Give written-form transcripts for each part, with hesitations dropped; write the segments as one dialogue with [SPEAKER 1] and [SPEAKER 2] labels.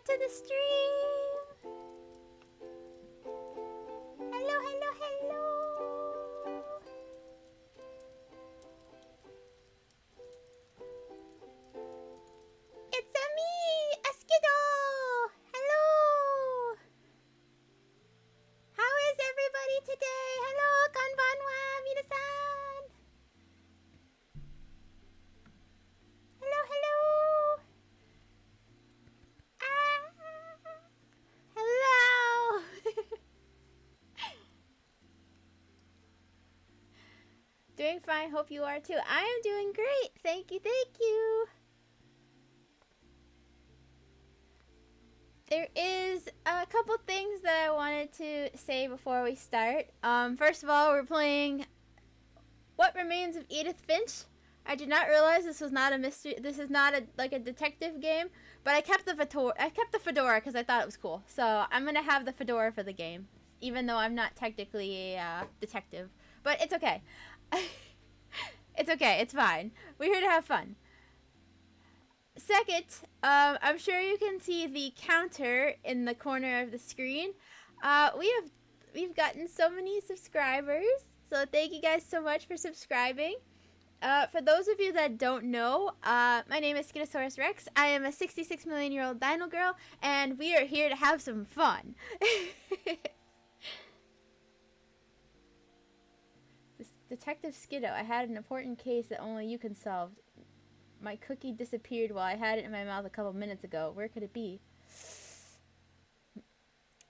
[SPEAKER 1] to the stream. Hello, hello, hello. It's a me, a Skiddo. Hello. How is everybody today? Hello, konbanwa, minasan. Hello, hello. Hello. Doing fine. Hope you are too. I am doing great. Thank you. Thank you. There is a couple things that I wanted to say before we start. First of all, we're playing What Remains of Edith Finch. I did not realize this was not a mystery. This is not like a detective game, but I kept the fedora because I thought it was cool. So I'm gonna have the fedora for the game, even though I'm not technically a detective. But it's okay. It's okay. It's fine. We're here to have fun. Second, I'm sure you can see the counter in the corner of the screen. We've gotten so many subscribers, so thank you guys so much for subscribing. For those of you that don't know, my name is Skiddo Rex. I am a 66 million year old dino girl, and we are here to have some fun. This Detective Skiddo, I had an important case that only you can solve. My cookie disappeared while I had it in my mouth a couple minutes ago. Where could it be?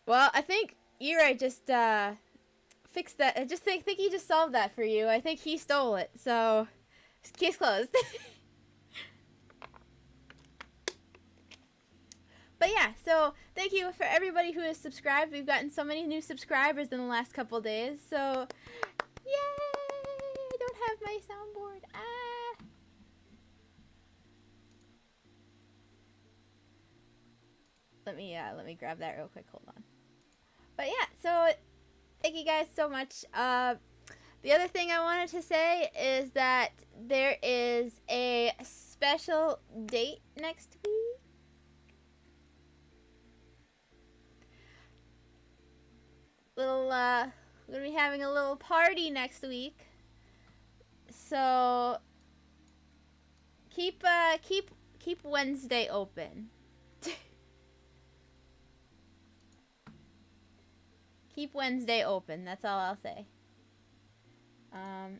[SPEAKER 1] Well, I think Ira just fixed that. I just think he just solved that for you. I think he stole it. So, case closed. But yeah, so thank you for everybody who has subscribed. We've gotten so many new subscribers in the last couple days. So, yay! I don't have my soundboard. Let me grab that real quick. Hold on. But yeah, so thank you guys so much. The other thing I wanted to say is that there is a special date next week. We're gonna be having a little party next week. So keep Wednesday open. Keep Wednesday open. That's all I'll say.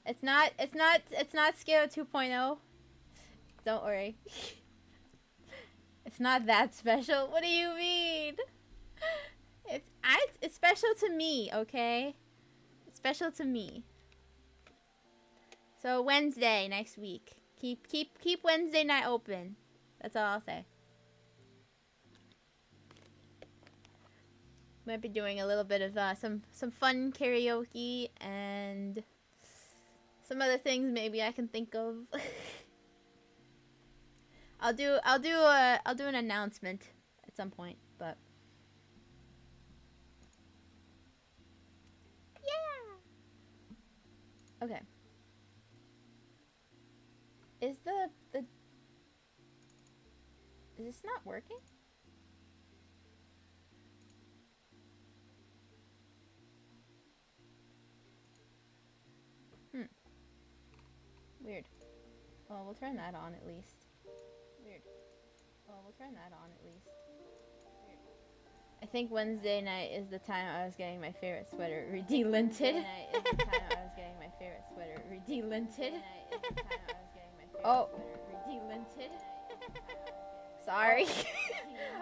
[SPEAKER 1] It's not Skiddo 2.0. Don't worry. It's not that special. What do you mean? It's special to me, okay? It's special to me. So Wednesday next week. Keep Wednesday night open. That's all I'll say. Might be doing a little bit of some fun karaoke and some other things maybe I can think of. I'll do an announcement at some point, but yeah. Okay. Is this not working? Weird. Well, we'll turn that on at least. Weird. Well, we'll turn that on at least. Weird. I think Wednesday night is the time I was getting my favorite sweater redelinted. Wednesday night is the time I was getting my favorite sweater redelinted. Oh. Redelinted. Sorry.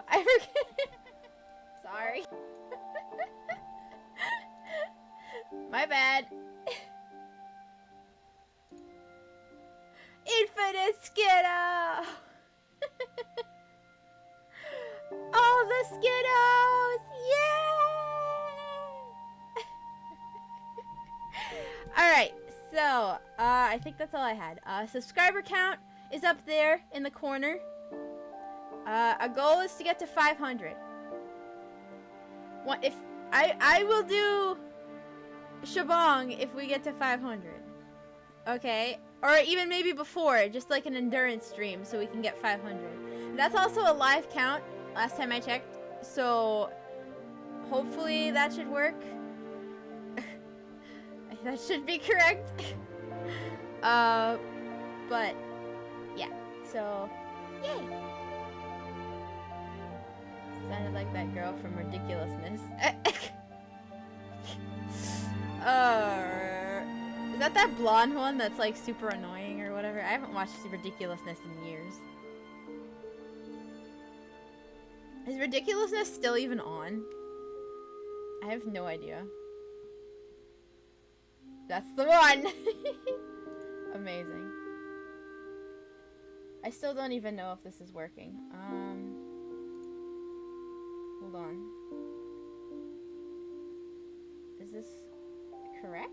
[SPEAKER 1] I forget. Sorry. My bad. Infinite Skiddo! All the Skiddos! Yay! Alright, so, I think that's all I had. Subscriber count is up there in the corner. Our goal is to get to 500. If I will do Shabong if we get to 500. Okay? Or even maybe before, just like an endurance stream so we can get 500. That's also a live count. last time I checked. So hopefully that should work. That should be correct. But yeah, so yay. Sounded like that girl from Ridiculousness. Is that blonde one that's like super annoying or whatever? I haven't watched Ridiculousness in years. Is Ridiculousness still even on? I have no idea. That's the one! Amazing. I still don't even know if this is working. Hold on. Is this correct?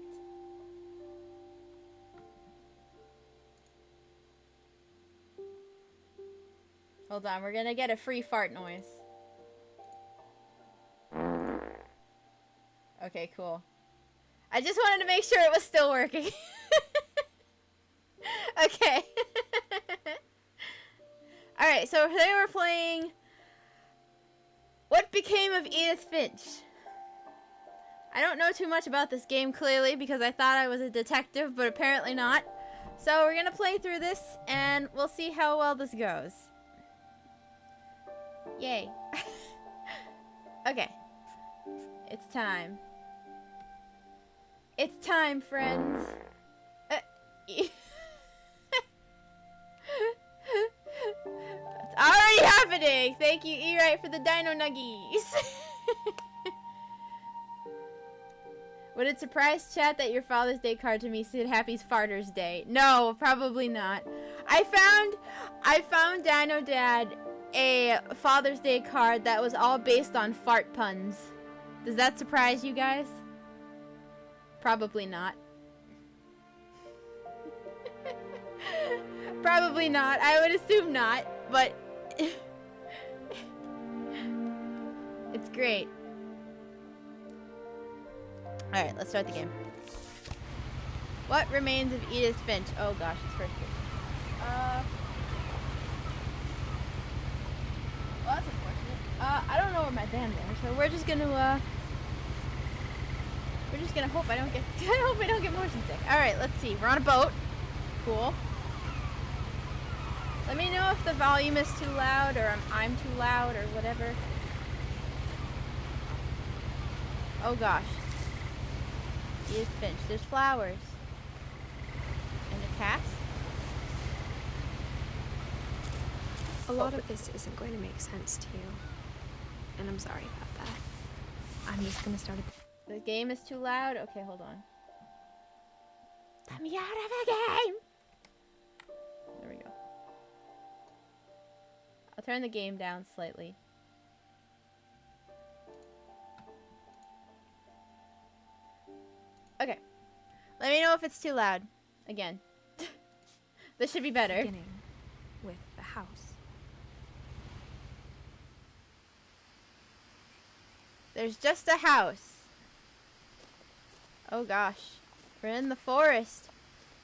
[SPEAKER 1] Hold on, we're gonna get a free fart noise. Okay, cool. I just wanted to make sure it was still working. Okay. Alright, so today we're playing What Became of Edith Finch. I don't know too much about this game, clearly, because I thought I was a detective, but apparently not. So we're gonna play through this, and we'll see how well this goes. Yay. Okay. It's time. It's time, friends. It's already happening! Thank you, E-Right, for the Dino Nuggies. Would it surprise chat that your Father's Day card to me said Happy Farters Day? No, probably not. I found Dino Dad a Father's Day card that was all based on fart puns. Does that surprise you guys? Probably not. Probably not. I would assume not, but it's great. Alright, let's start the game. What remains of Edith Finch? Oh gosh, it's first person. Well, that's unfortunate. I don't know where my band are, so we're just gonna hope I don't get I hope I don't get motion sick. Alright, let's see. We're on a boat. Cool. Let me know if the volume is too loud or I'm too loud or whatever. Oh gosh. Edith Finch. There's flowers. And a cast.
[SPEAKER 2] A lot of this isn't going to make sense to you. And I'm sorry about that. I'm just gonna start it.
[SPEAKER 1] The game is too loud? Okay, hold on. Let me out of the game! There we go. I'll turn the game down slightly. Okay. Let me know if it's too loud. Again. This should be better.
[SPEAKER 2] Beginning with the house.
[SPEAKER 1] There's just a house. Oh gosh. We're in the forest.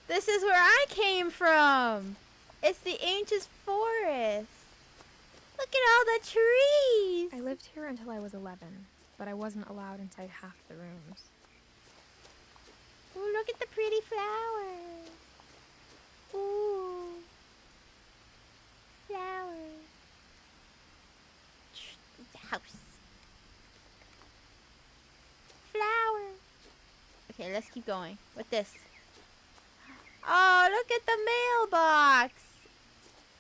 [SPEAKER 1] This is where I came from. It's the ancient forest. Look at all the trees.
[SPEAKER 2] I lived here until I was 11, but I wasn't allowed inside half the rooms.
[SPEAKER 1] Ooh, look at the pretty flowers. Ooh. Flowers. The house. Flowers. Okay, let's keep going. What's this? Oh, look at the mailbox.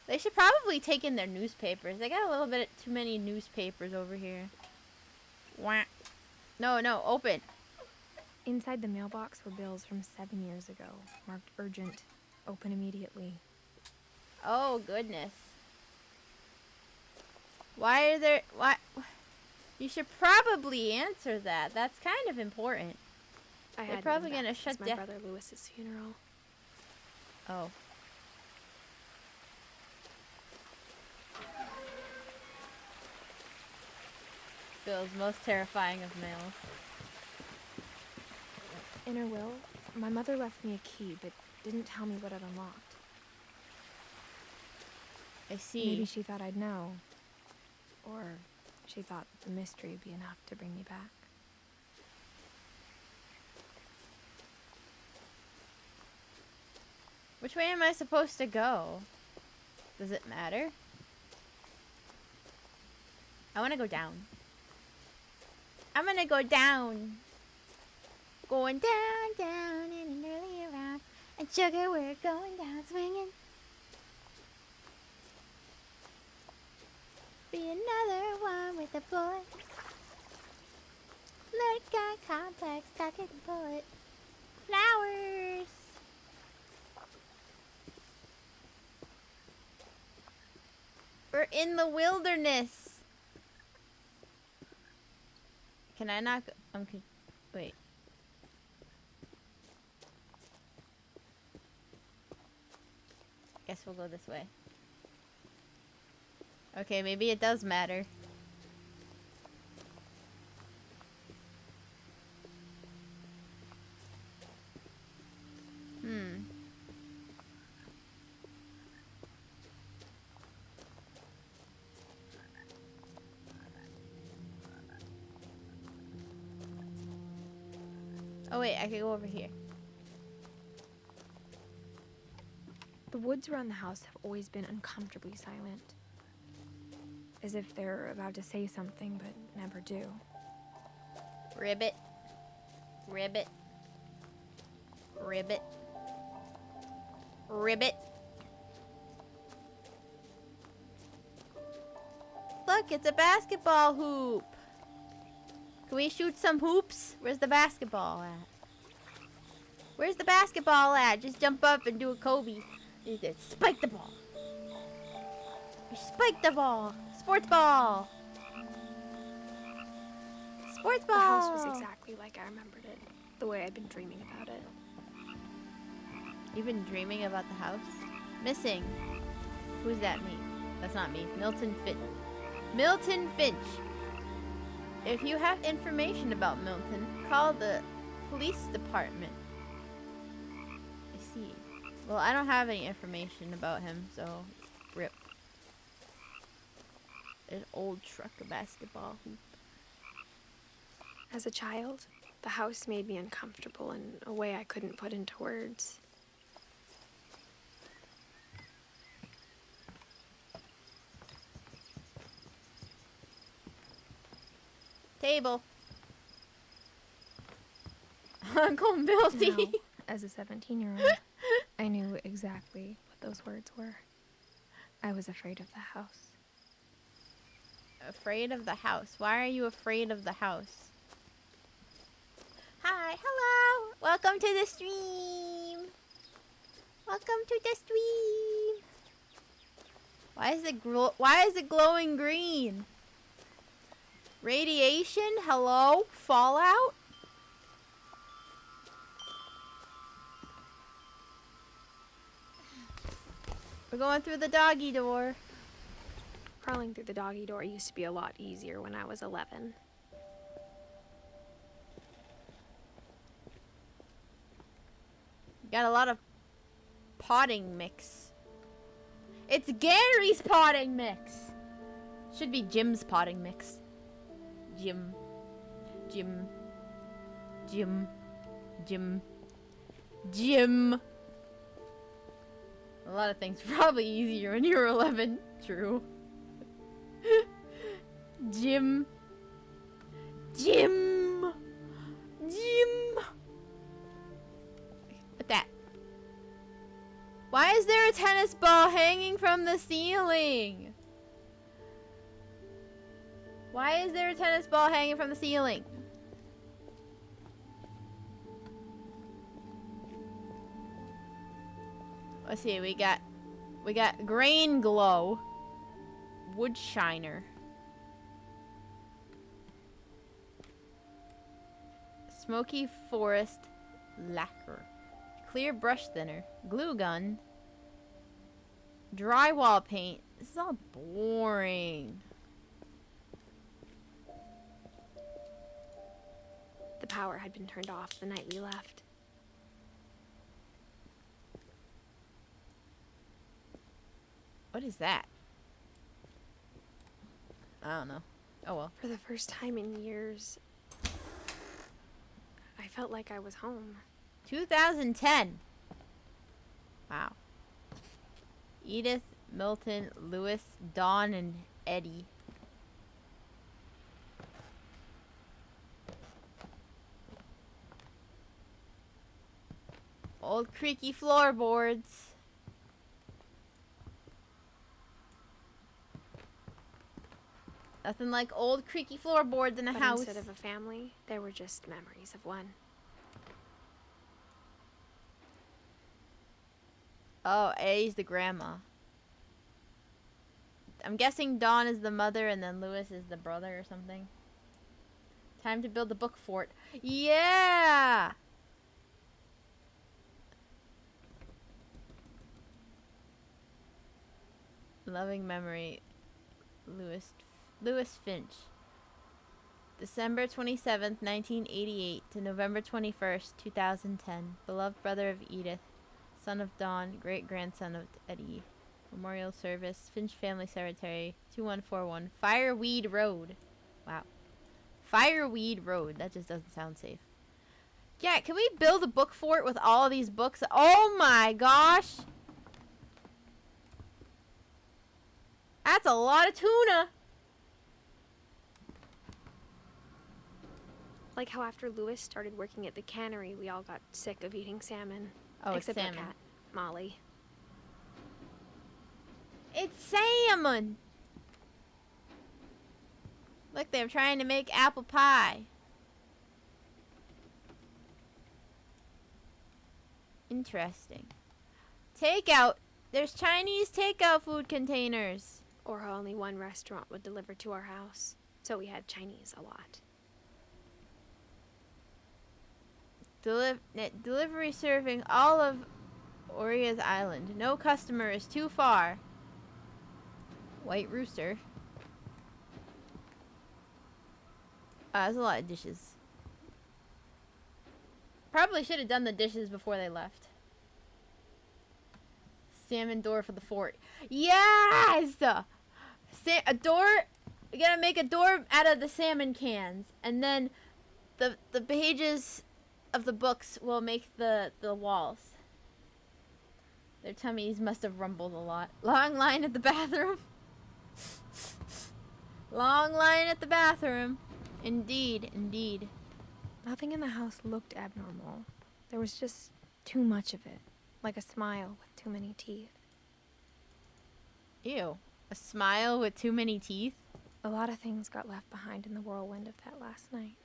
[SPEAKER 1] They should probably take in their newspapers. They got a little bit too many newspapers over here. Wah. No, open.
[SPEAKER 2] Inside the mailbox were bills from 7 years ago, marked urgent, open immediately.
[SPEAKER 1] Oh, goodness. Why are there... Why? You should probably answer that. That's kind of important. They're probably going to shut down...
[SPEAKER 2] my brother Lewis's funeral.
[SPEAKER 1] Oh. Bill's most terrifying of males.
[SPEAKER 2] In her will, my mother left me a key, but didn't tell me what it unlocked.
[SPEAKER 1] I see.
[SPEAKER 2] Maybe she thought I'd know. Or she thought that the mystery would be enough to bring me back.
[SPEAKER 1] Which way am I supposed to go? Does it matter? I want to go down. I'm gonna go down. Going down, down, in an early around. And sugar, we're going down swinging. Be another one with a bullet. Let guy complex, cock it and pull it. Flowers. We're in the wilderness. Can I not go? Wait. Guess we'll go this way. Okay, maybe it does matter. Oh wait, I could go over here.
[SPEAKER 2] The woods around the house have always been uncomfortably silent. As if they're about to say something, but never do.
[SPEAKER 1] Ribbit. Ribbit. Ribbit. Ribbit. Look, it's a basketball hoop. Can we shoot some hoops? Where's the basketball at? Where's the basketball at? Just jump up and do a Kobe. Spike the ball. Spike the ball. Sports ball. Sports ball.
[SPEAKER 2] The house was exactly like I remembered it. The way I'd been dreaming about it.
[SPEAKER 1] You've been dreaming about the house? Missing. Who's that? Me. That's not me. Milton Finch. Milton Finch. If you have information about Milton, call the police department. I see. Well, I don't have any information about him, so rip. An old truck, a basketball hoop.
[SPEAKER 2] As a child, the house made me uncomfortable in a way I couldn't put into words.
[SPEAKER 1] Table. Uncle Milty.
[SPEAKER 2] Now, as a 17-year-old, I knew exactly what those words were. I was afraid of the house.
[SPEAKER 1] Afraid of the house? Why are you afraid of the house? Hi, hello. Welcome to the stream. Welcome to the stream. Why is it glowing green? Radiation? Hello? Fallout? We're going through the doggy door.
[SPEAKER 2] Crawling through the doggy door used to be a lot easier when I was 11.
[SPEAKER 1] Got a lot of potting mix. It's Gary's potting mix. Should be Jim's potting mix. Jim. Jim. Jim. Jim. Jim. A lot of things probably easier when you were 11. True. Jim. Jim. Jim. What that? Why is there a tennis ball hanging from the ceiling? Why is there a tennis ball hanging from the ceiling? Let's see, we got grain glow, wood shiner, smoky forest lacquer, clear brush thinner, glue gun, drywall paint. This is all boring.
[SPEAKER 2] The power had been turned off the night we left.
[SPEAKER 1] What is that? I don't know. Oh well.
[SPEAKER 2] For the first time in years, I felt like I was home.
[SPEAKER 1] 2010. Wow. Edith, Milton, Lewis, Dawn, and Eddie. Old creaky floorboards. Nothing like old creaky floorboards in a
[SPEAKER 2] But
[SPEAKER 1] house.
[SPEAKER 2] instead of a family, there were just memories of one.
[SPEAKER 1] Oh, Eddie's the grandma. I'm guessing Dawn is the mother and then Lewis is the brother or something. Time to build the book fort. Yeah! Loving memory. Lewis Finch. December 27th, 1988 to November 21st, 2010. Beloved brother of Edith, son of Dawn, great-grandson of Eddie. Memorial service, Finch Family Cemetery, 2141, Fireweed Road. Wow. Fireweed Road. That just doesn't sound safe. Yeah, can we build a book fort with all of these books? Oh my gosh! That's a lot of tuna!
[SPEAKER 2] Like how after Lewis started working at the cannery, we all got sick of eating salmon.
[SPEAKER 1] Oh,
[SPEAKER 2] except
[SPEAKER 1] it's salmon.
[SPEAKER 2] our cat, Molly.
[SPEAKER 1] It's salmon! Look, they're trying to make apple pie. Interesting. Takeout. There's Chinese takeout food containers.
[SPEAKER 2] Or how only one restaurant would deliver to our house, so we had Chinese a lot.
[SPEAKER 1] Delivery serving all of Oria's Island. No customer is too far. White Rooster. That's a lot of dishes. Probably should have done the dishes before they left. Salmon door for the fort. Yes! A door. We gotta make a door out of the salmon cans. And then the pages of the books will make the walls. Their tummies must have rumbled a lot. Long line at the bathroom. Long line at the bathroom. Indeed, indeed.
[SPEAKER 2] Nothing in the house looked abnormal. There was just too much of it. Like a smile with too many teeth.
[SPEAKER 1] Ew. A smile with too many teeth?
[SPEAKER 2] A lot of things got left behind in the whirlwind of that last night.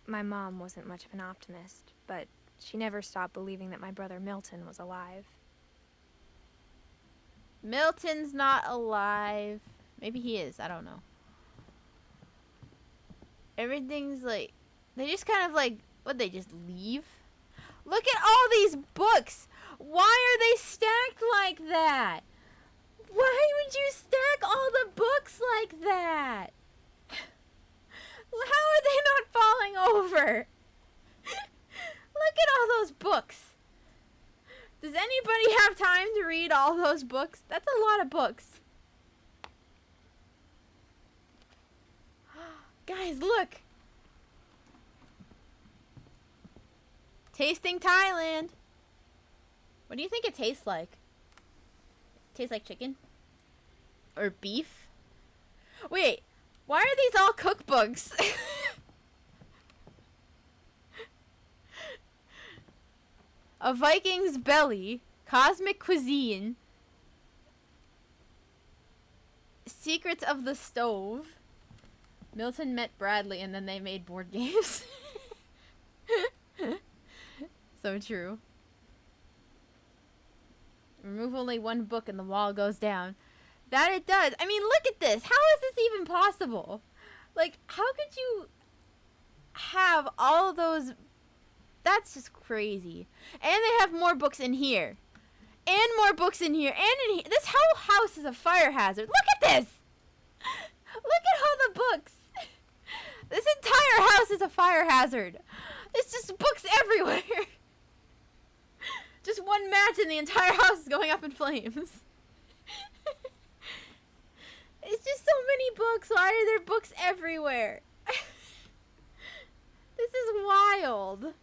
[SPEAKER 2] My mom wasn't much of an optimist, but she never stopped believing that my brother Milton was alive.
[SPEAKER 1] Milton's not alive. Maybe he is. I don't know. Everything's like... They just kind of like... What'd they just leave? Look at all these books! Why are they stacked like that? Why would you stack all the books like that? How are they not falling over? Look at all those books. Does anybody have time to read all those books? That's a lot of books. Guys, look. Tasting Thailand. What do you think it tastes like? Tastes like chicken? Or beef? Wait, why are these all cookbooks? A Viking's Belly, Cosmic Cuisine, Secrets of the Stove. Milton met Bradley and then they made board games. So true. Remove only one book and the wall goes down. That it does. I mean, look at this. How is this even possible? Like, how could you have all those... That's just crazy. And they have more books in here. And more books in here. And in here. This whole house is a fire hazard. Look at this! Look at all the books. This entire house is a fire hazard. There's just books everywhere. Just one match and the entire house is going up in flames. It's just so many books. Why are there books everywhere? This is wild.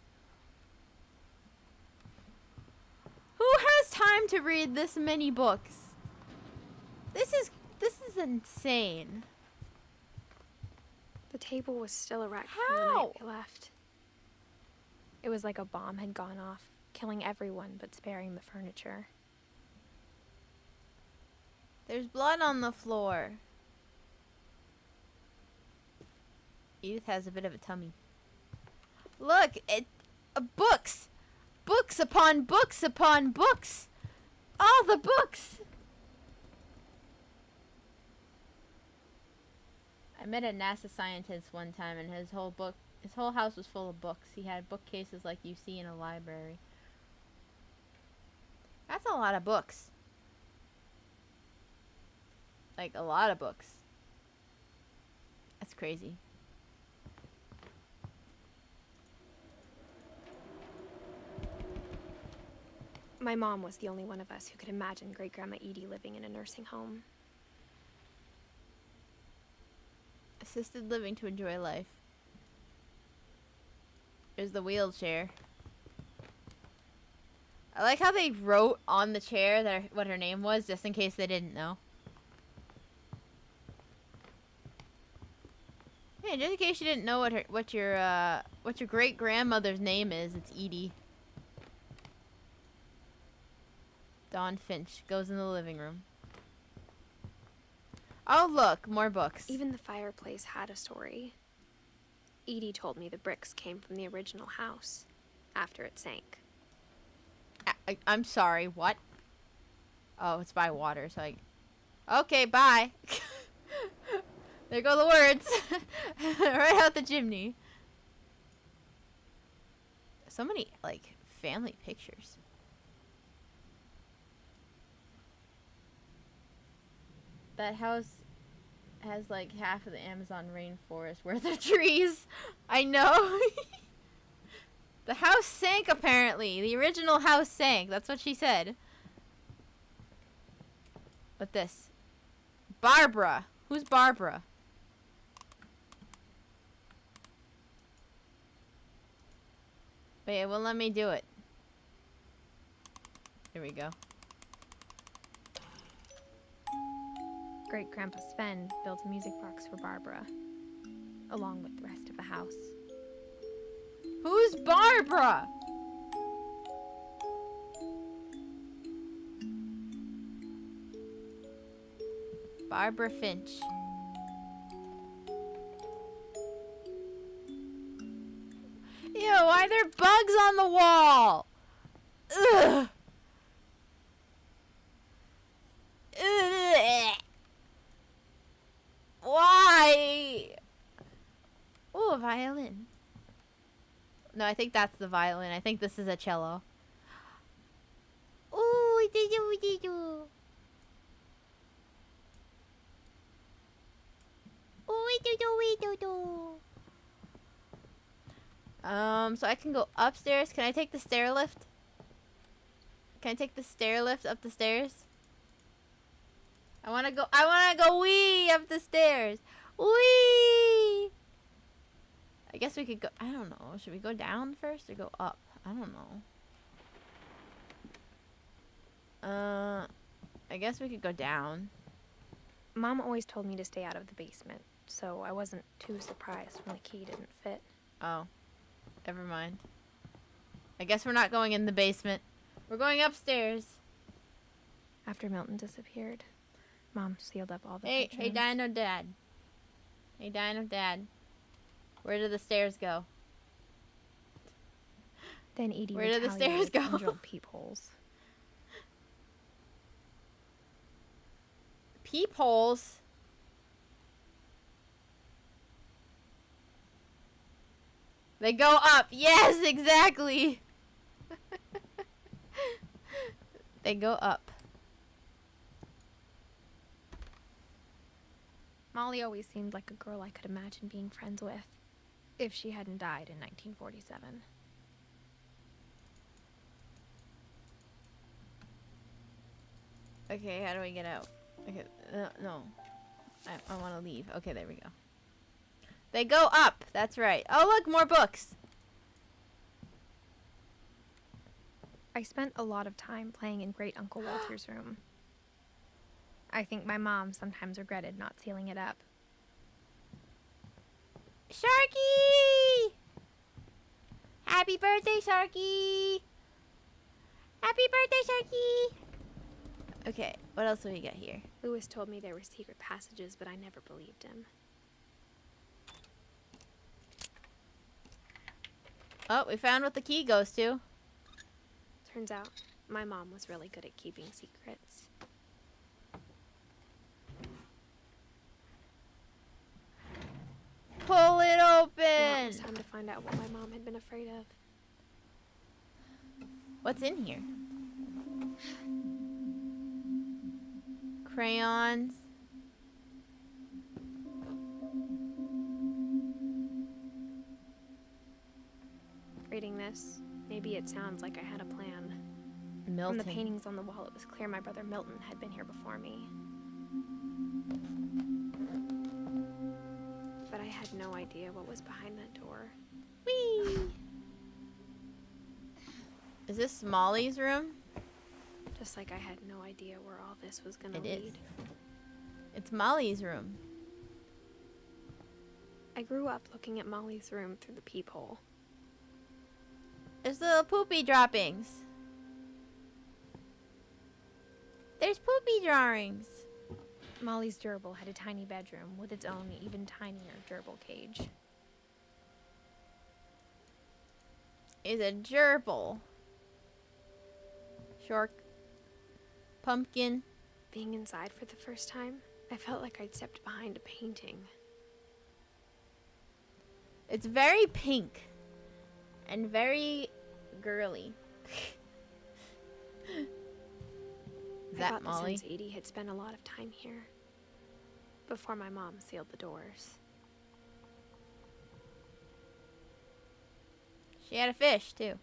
[SPEAKER 1] Who has time to read this many books? This is insane.
[SPEAKER 2] The table was still erect from the night we left. It was like a bomb had gone off, killing everyone but sparing the furniture.
[SPEAKER 1] There's blood on the floor. Edith has a bit of a tummy. Look, books! Books upon books upon books! All the books! I met a NASA scientist one time, and his whole house was full of books. He had bookcases like you see in a library. That's a lot of books. Like, a lot of books. That's crazy.
[SPEAKER 2] My mom was the only one of us who could imagine Great-Grandma Edie living in a nursing home.
[SPEAKER 1] Assisted living to enjoy life. There's the wheelchair. I like how they wrote on the chair what her name was, just in case they didn't know. Yeah, just in case you didn't know what your great grandmother's name is, it's Edie. Dawn Finch goes in the living room. Oh look, more books.
[SPEAKER 2] Even the fireplace had a story. Edie told me the bricks came from the original house, after it sank.
[SPEAKER 1] I'm sorry, what? Oh, it's by water, so okay, bye. There go the words. Right out the chimney. So many, like, family pictures. That house has like half of the Amazon rainforest worth of trees. I know. The house sank apparently. The original house sank. That's what she said. But this. Barbara. Who's Barbara? Wait, it won't let me do it. Here we go.
[SPEAKER 2] Great-Grandpa Sven built a music box for Barbara, along with the rest of the house.
[SPEAKER 1] Who's Barbara? Barbara Finch. Ew, why are there bugs on the wall? Ugh. Ugh. Why? Oh, a violin. No, I think that's the violin. I think this is a cello. Ooh, do. So I can go upstairs. Can I take the stair lift? Can I take the stair lift up the stairs? I wanna go wee up the stairs. Wee! I guess we could go, I don't know. Should we go down first or go up? I don't know. I guess we could go down.
[SPEAKER 2] Mom always told me to stay out of the basement, so I wasn't too surprised when the key didn't fit.
[SPEAKER 1] Oh, never mind. I guess we're not going in the basement. We're going upstairs.
[SPEAKER 2] After Milton disappeared, Mom sealed up all the
[SPEAKER 1] Hey,
[SPEAKER 2] bedrooms.
[SPEAKER 1] Dino Dad. Hey, Dino Dad. Where do the stairs go?
[SPEAKER 2] Then Edie
[SPEAKER 1] Where do the stairs go?
[SPEAKER 2] and drilled peepholes.
[SPEAKER 1] Peepholes? They go up. Yes, exactly. They go up.
[SPEAKER 2] Molly always seemed like a girl I could imagine being friends with, if she hadn't died in 1947.
[SPEAKER 1] Okay, how do we get out? Okay, no. I want to leave. Okay, there we go. They go up. That's right. Oh, look, more books.
[SPEAKER 2] I spent a lot of time playing in Great Uncle Walter's room. I think my mom sometimes regretted not sealing it up.
[SPEAKER 1] Sharky! Happy birthday, Sharky! Happy birthday, Sharky! Okay, what else do we got here?
[SPEAKER 2] Lewis told me there were secret passages, but I never believed him.
[SPEAKER 1] Oh, we found what the key goes to.
[SPEAKER 2] Turns out, my mom was really good at keeping secrets.
[SPEAKER 1] Pull it
[SPEAKER 2] Now it
[SPEAKER 1] open!
[SPEAKER 2] was time to find out what my mom had been afraid of.
[SPEAKER 1] What's in here? Crayons.
[SPEAKER 2] Reading this, maybe it sounds like I had a plan.
[SPEAKER 1] Milton.
[SPEAKER 2] From the paintings on the wall, it was clear my brother Milton had been here before me. But I had no idea what was behind that door.
[SPEAKER 1] Whee! Is this Molly's room?
[SPEAKER 2] Just like I had no idea where all this was gonna
[SPEAKER 1] It
[SPEAKER 2] lead.
[SPEAKER 1] is. It's Molly's room.
[SPEAKER 2] I grew up looking at Molly's room through the peephole.
[SPEAKER 1] There's little poopy droppings. There's poopy drawings.
[SPEAKER 2] Molly's gerbil had a tiny bedroom with its own even tinier gerbil cage.
[SPEAKER 1] Is a gerbil. Shark. Pumpkin.
[SPEAKER 2] Being inside for the first time, I felt like I'd stepped behind a painting.
[SPEAKER 1] It's very pink. And very girly. Is
[SPEAKER 2] I
[SPEAKER 1] that
[SPEAKER 2] thought
[SPEAKER 1] Molly?
[SPEAKER 2] the Sense 80 had spent a lot of time here. Before my mom sealed the doors.
[SPEAKER 1] She had a fish, too.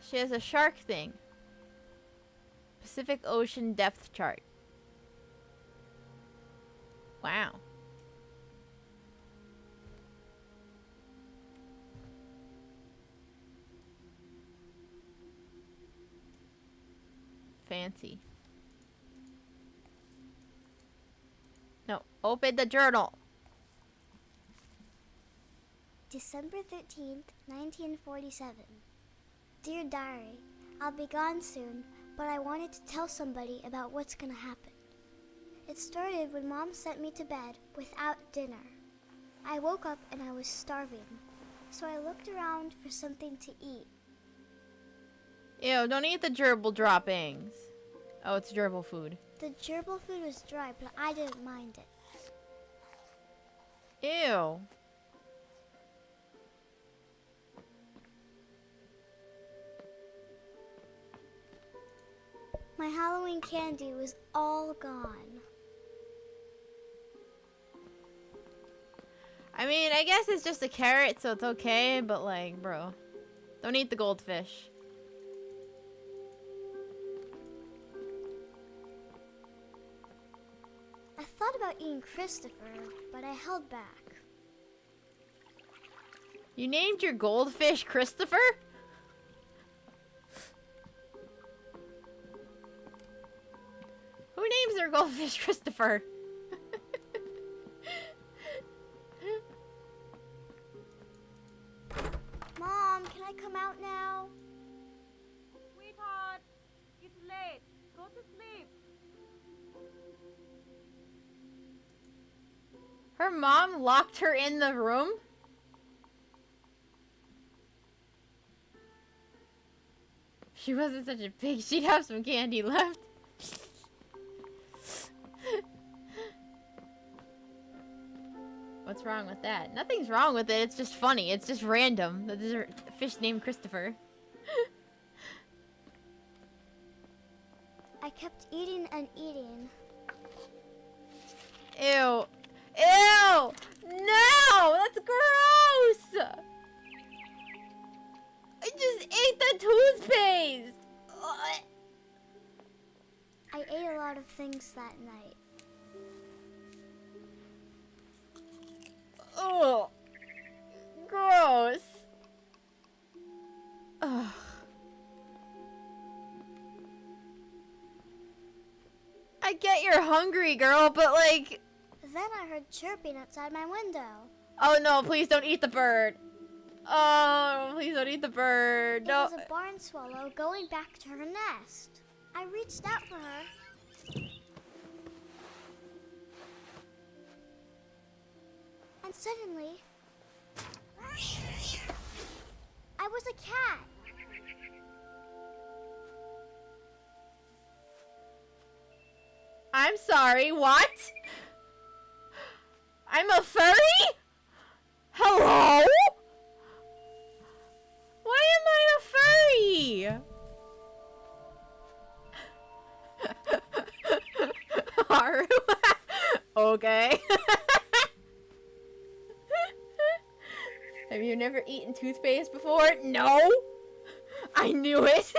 [SPEAKER 1] She has a shark thing. Pacific Ocean depth chart. Wow. Fancy. No, open the journal.
[SPEAKER 3] December 13th, 1947. Dear Diary, I'll be gone soon, but I wanted to tell somebody about what's gonna happen. It started when Mom sent me to bed without dinner. I woke up and I was starving, so I looked around for something to eat.
[SPEAKER 1] Ew, don't eat the gerbil droppings. Oh, it's gerbil food.
[SPEAKER 3] The gerbil food was dry, but I didn't mind it.
[SPEAKER 1] Ew.
[SPEAKER 3] My Halloween candy was all gone.
[SPEAKER 1] I mean, I guess it's just a carrot, so it's okay, but like, bro. Don't eat the goldfish.
[SPEAKER 3] I thought about eating Christopher, but I held back.
[SPEAKER 1] You named your goldfish Christopher? Who names their goldfish Christopher?
[SPEAKER 3] Mom, can I come out now?
[SPEAKER 4] Sweetheart, it's late. Go to sleep.
[SPEAKER 1] Her mom locked her in the room? If she wasn't such a pig, she'd have some candy left. What's wrong with that? Nothing's wrong with it. It's just funny. It's just random that there's a fish named Christopher.
[SPEAKER 3] I kept eating and eating.
[SPEAKER 1] Ew. Ew! No! That's gross! I just ate the toothpaste!
[SPEAKER 3] songs that night.
[SPEAKER 1] Oh, gross. Ugh. I get you're hungry, girl, but like...
[SPEAKER 3] Then I heard chirping outside my window.
[SPEAKER 1] Oh no, please don't eat the bird. Oh, please don't eat the bird.
[SPEAKER 3] It
[SPEAKER 1] No.
[SPEAKER 3] was a barn swallow going back to her nest. I reached out for her. And suddenly, I was a cat.
[SPEAKER 1] I'm sorry, what? I'm a furry? Hello? Why am I a furry? Haru? Okay. Have you never eaten toothpaste before? No. I knew it.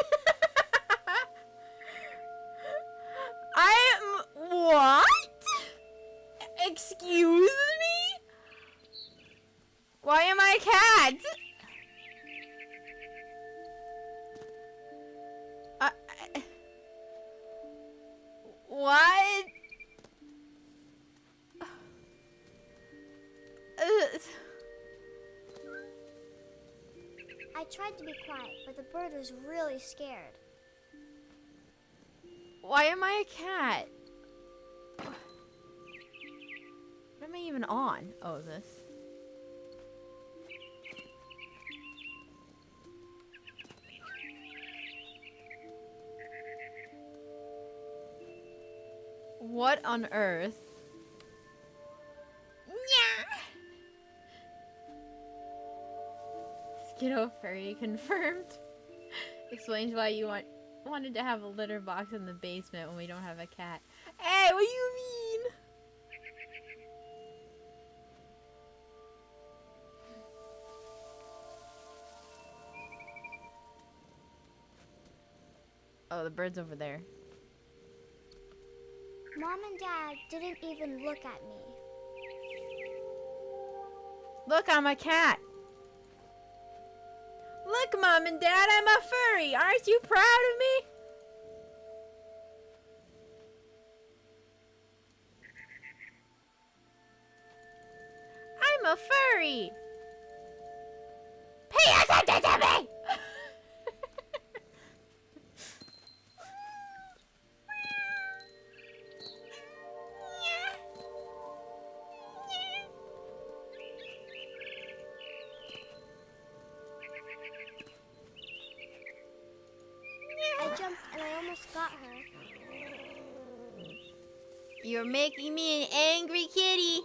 [SPEAKER 1] What? Excuse me? Why am I a cat? What?
[SPEAKER 3] I tried to be quiet, but the bird was really scared.
[SPEAKER 1] Why am I a cat? What am I even on? Oh, this. What on earth? Skiddo furry confirmed. Explains why you wanted to have a litter box in the basement when we don't have a cat. Hey, what do you mean? Oh, the bird's over there.
[SPEAKER 3] Mom and Dad didn't even look at me.
[SPEAKER 1] Look, I'm a cat. Look, Mom and Dad, I'm a furry. Aren't you proud of me? I'm a furry. Pay attention to me!
[SPEAKER 3] I jumped and I almost got her.
[SPEAKER 1] You're making me an angry kitty.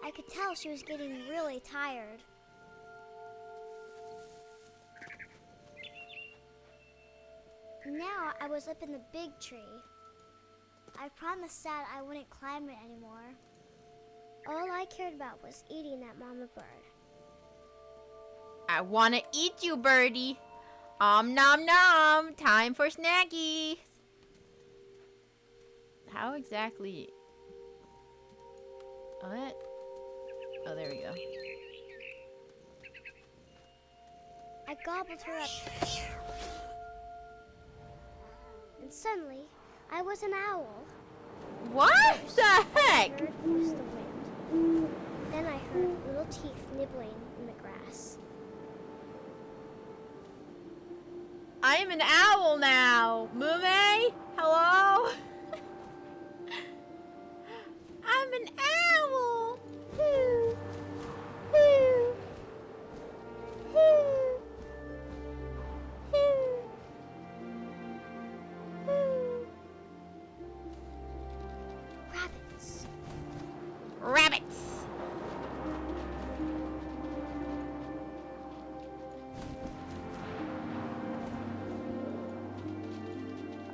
[SPEAKER 3] I could tell she was getting really tired. Now I was up in the big tree. I promised Dad I wouldn't climb it anymore. All I cared about was eating that mama bird.
[SPEAKER 1] I want to eat you, birdie. Nom nom. Time for snackies. How exactly? What? Oh, there we go.
[SPEAKER 3] I gobbled her up. And suddenly, I was an owl.
[SPEAKER 1] What the heck?
[SPEAKER 3] Heard was the wind. Then I heard little teeth nibbling in the grass.
[SPEAKER 1] I am an owl now. Mume? Hello? I'm an owl. Hoo. Hoo. Hoo. Hoo. Hoo.
[SPEAKER 3] Rabbits.
[SPEAKER 1] Rabbits.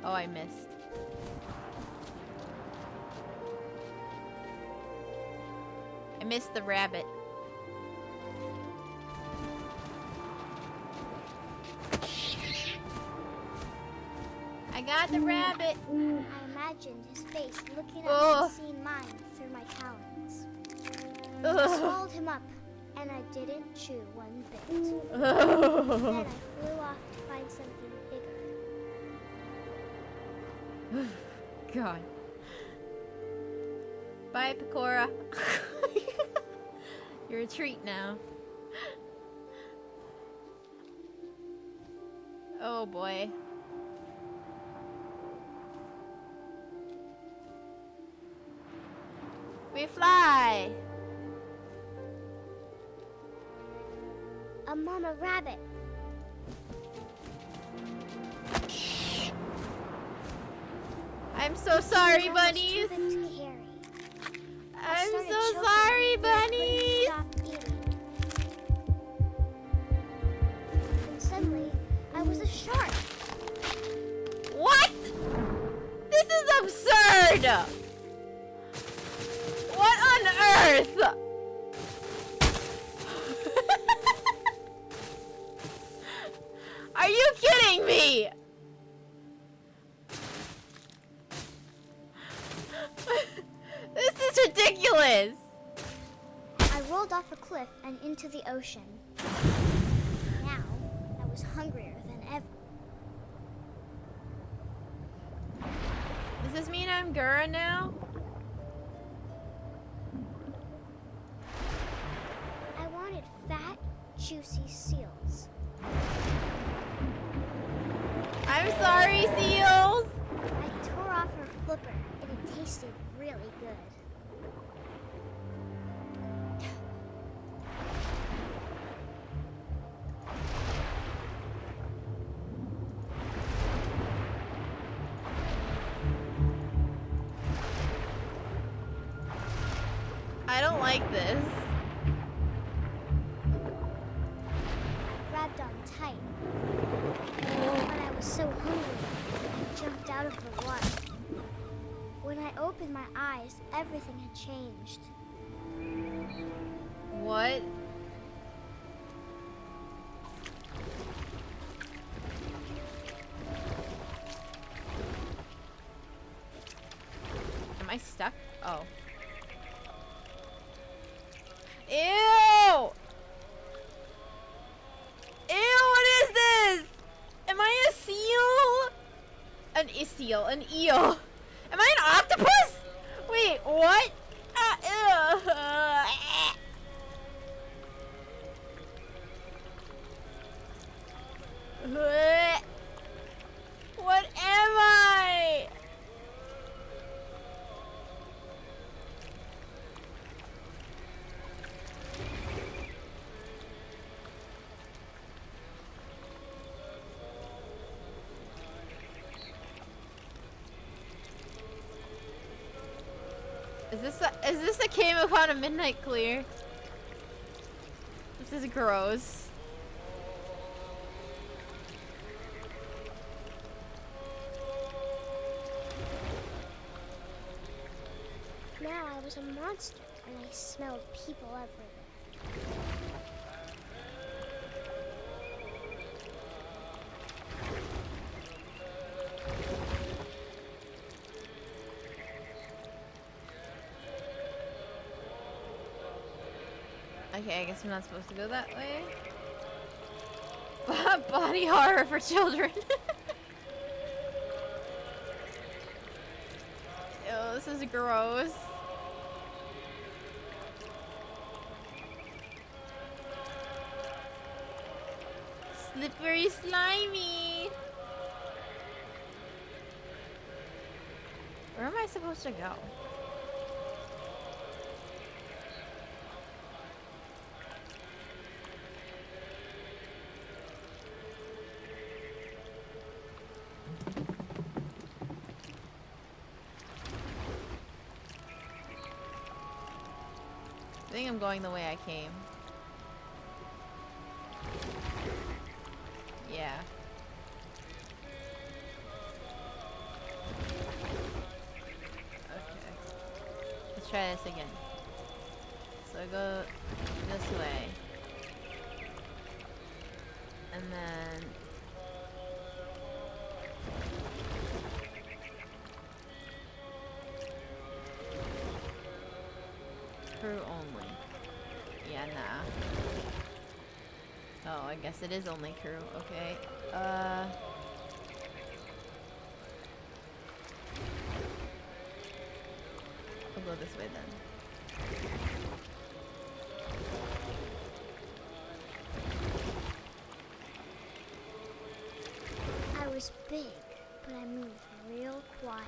[SPEAKER 1] Oh, I missed. I missed the rabbit. I got the rabbit. rabbit.
[SPEAKER 3] I imagined his face looking up
[SPEAKER 1] Ugh.
[SPEAKER 3] and seeing mine through my talons. I
[SPEAKER 1] Ugh.
[SPEAKER 3] swallowed him up, and I didn't chew one bit. Then I flew off to find something bigger.
[SPEAKER 1] God. Bye, Pecora. You're a treat now. Oh boy. We fly!
[SPEAKER 3] A mama rabbit.
[SPEAKER 1] I'm so sorry,
[SPEAKER 3] It was almost
[SPEAKER 1] bunnies!
[SPEAKER 3] too big to carry. I
[SPEAKER 1] I'm
[SPEAKER 3] started
[SPEAKER 1] so
[SPEAKER 3] choking
[SPEAKER 1] sorry,
[SPEAKER 3] and I couldn't
[SPEAKER 1] bunnies!
[SPEAKER 3] stop eating. And suddenly, I was a shark.
[SPEAKER 1] What? This is absurd! What on earth? Are you kidding me? This is ridiculous!
[SPEAKER 3] I rolled off a cliff and into the ocean. Now, I was hungrier than ever.
[SPEAKER 1] Does this mean I'm Gura now?
[SPEAKER 3] I wanted fat, juicy seals.
[SPEAKER 1] I'm sorry, seals!
[SPEAKER 3] I tore off her flipper, and it tasted really good.
[SPEAKER 1] I don't like this.
[SPEAKER 3] I grabbed on tight. But I was so hungry, I jumped out of the water. When I opened my eyes, everything had changed.
[SPEAKER 1] What? Am I stuck? Oh. Ew! Ew, what is this? Am I a seal? An eel. Am I an octopus? Wait, what? Ew. What am I? Is this a came upon a midnight clear? This is gross.
[SPEAKER 3] Now I was a monster, and I smelled people everywhere.
[SPEAKER 1] Okay, I guess I'm not supposed to go that way. Body horror for children. Ew, this is gross. Slippery, slimy. Where am I supposed to go? I think I'm going the way I came. Yeah. Okay. Let's try this again. So I go this way. And then... crew only. Yeah, nah. Oh, I guess it is only crew. Okay. We'll go this way then.
[SPEAKER 3] I was big, but I moved real quiet.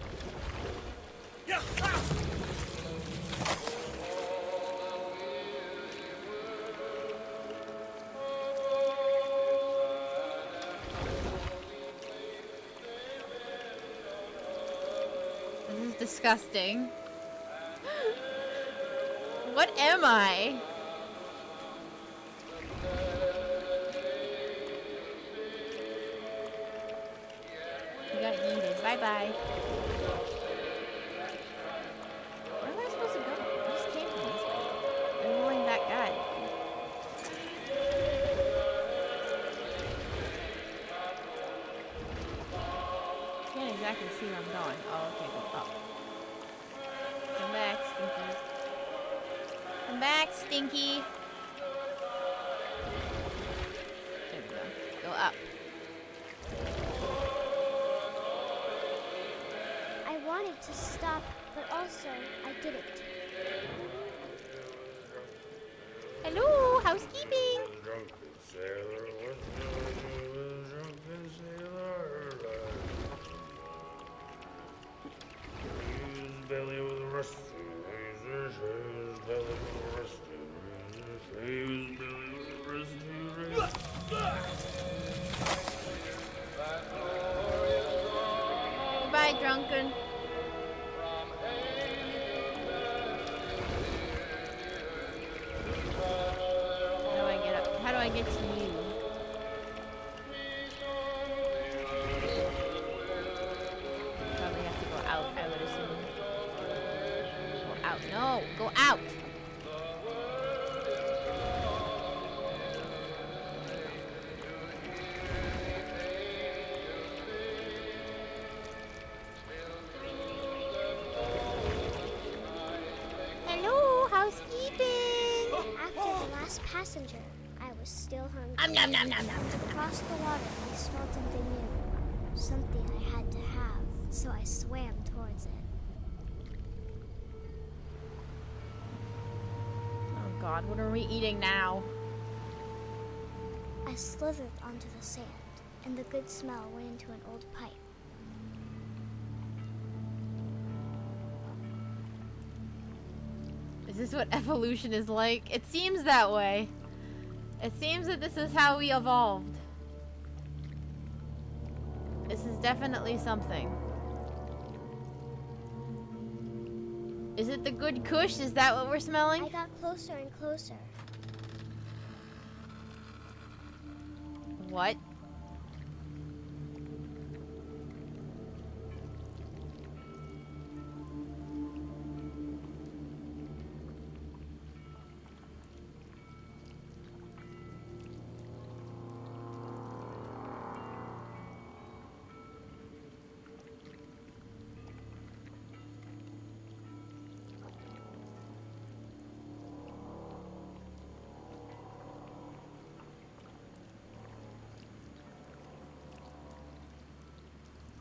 [SPEAKER 1] This is disgusting. What am I? You got yeeted. Bye-bye. Where am I supposed to go? I just came from this way. I'm rolling that guy. Can't exactly see where I'm going. Oh, okay, go up. Come back, Stinky. Come back, Stinky. There we go. Go up.
[SPEAKER 3] I wanted to stop, but also I didn't.
[SPEAKER 1] Hello, housekeeping.
[SPEAKER 5] Belly with a rusty razor, his belly with a rusty razor, his belly with a rusty razor.
[SPEAKER 1] Goodbye, drunken. How do I get up? How do I get to you? Probably have to go out, I would assume. Go out. No! Go out! Hello, housekeeping!
[SPEAKER 3] After the last passenger, I was still hungry.
[SPEAKER 1] Nom nom nom nom.
[SPEAKER 3] Across the water, I smelled something new. Something I had to have, so I swam towards it.
[SPEAKER 1] Oh God, what are we eating now?
[SPEAKER 3] I slithered onto the sand, and the good smell went into an old pipe.
[SPEAKER 1] Is this what evolution is like? It seems that way. It seems that this is how we evolved. This is definitely something. Is it the good kush? Is that what we're
[SPEAKER 3] I
[SPEAKER 1] smelling?
[SPEAKER 3] got closer and closer.
[SPEAKER 1] What?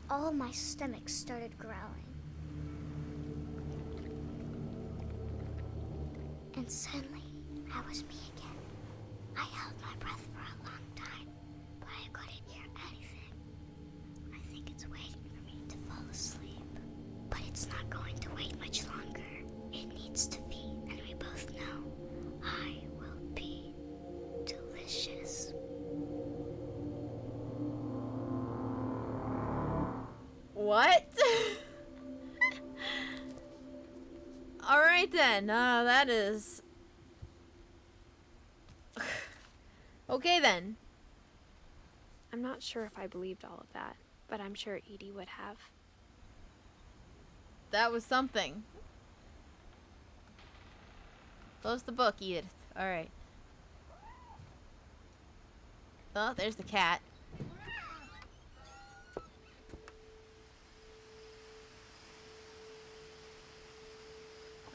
[SPEAKER 3] All my stomach started growling. And suddenly, I was me again. I held my breath for a long time, but I couldn't hear anything. I think it's waiting for me to fall asleep. But it's not going to wait much longer. It needs to be, and we both know I will be delicious.
[SPEAKER 1] What? Alright then, that is... Okay then.
[SPEAKER 2] I'm not sure if I believed all of that, but I'm sure Edie would have.
[SPEAKER 1] That was something. Close the book, Edith. Alright. Oh, there's the cat.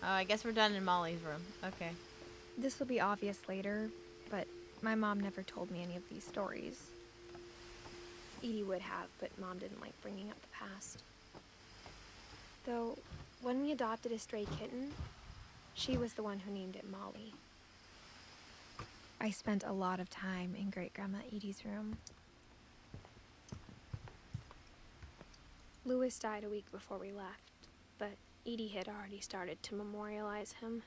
[SPEAKER 1] Oh, I guess we're done in Molly's room. Okay.
[SPEAKER 2] This will be obvious later, but my mom never told me any of these stories. Edie would have, but Mom didn't like bringing up the past. Though, when we adopted a stray kitten, she was the one who named it Molly. I spent a lot of time in Great-Grandma Edie's room. Louis died a week before we left, but Edie had already started to memorialize him.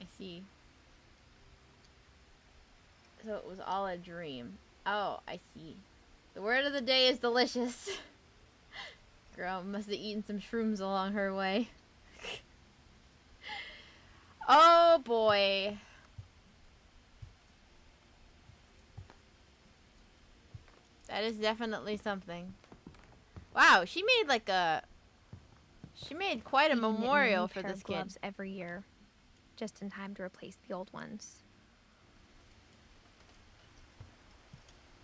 [SPEAKER 1] I see. So it was all a dream. Oh, I see. The word of the day is delicious. Girl must have eaten some shrooms along her way. Oh boy. That is definitely something. Wow, she made like a... She made quite a
[SPEAKER 2] Edie knit me
[SPEAKER 1] memorial
[SPEAKER 2] new
[SPEAKER 1] for
[SPEAKER 2] pair
[SPEAKER 1] this
[SPEAKER 2] of
[SPEAKER 1] kid.
[SPEAKER 2] gloves every year, just in time to replace the old ones.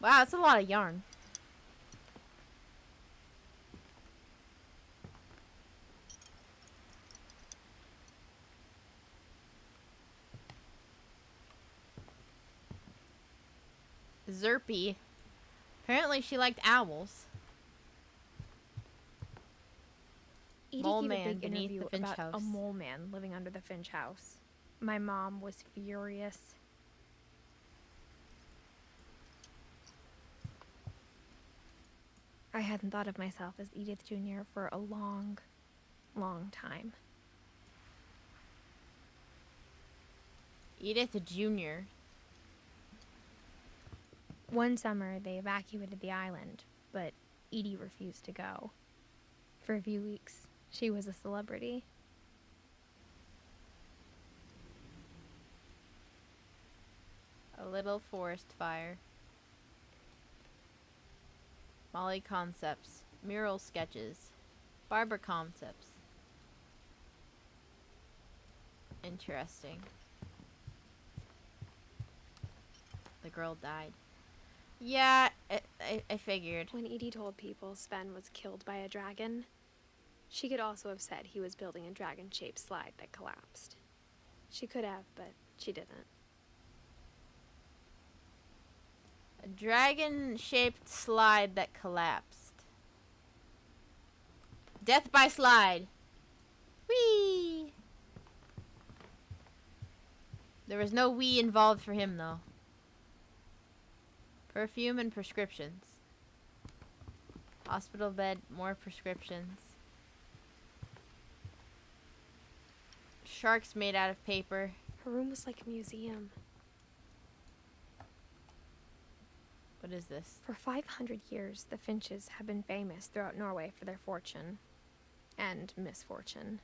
[SPEAKER 1] Wow, that's a lot of yarn. Zerpy. Apparently she liked owls.
[SPEAKER 2] Edie
[SPEAKER 1] Mole
[SPEAKER 2] gave
[SPEAKER 1] man
[SPEAKER 2] a big
[SPEAKER 1] beneath
[SPEAKER 2] interview
[SPEAKER 1] the Finch
[SPEAKER 2] about a
[SPEAKER 1] house.
[SPEAKER 2] mole man living under the Finch house. My mom was furious. I hadn't thought of myself as Edith Jr. for a long, long time.
[SPEAKER 1] Edith Jr.
[SPEAKER 2] One summer, they evacuated the island, but Edie refused to go. For a few weeks, she was a celebrity.
[SPEAKER 1] A little forest fire. Molly concepts. Mural sketches. Barbara concepts. Interesting. The girl died. Yeah, I figured.
[SPEAKER 2] When Edie told people Sven was killed by a dragon, she could also have said he was building a dragon-shaped slide that collapsed. She could have, but she didn't.
[SPEAKER 1] A dragon-shaped slide that collapsed. Death by slide. Whee! There was no wee involved for him, though. Perfume and prescriptions. Hospital bed, more prescriptions. Sharks made out of paper.
[SPEAKER 2] Her room was like a museum.
[SPEAKER 1] What is this?
[SPEAKER 2] For 500 years, the Finches have been famous throughout Norway for their fortune and misfortune.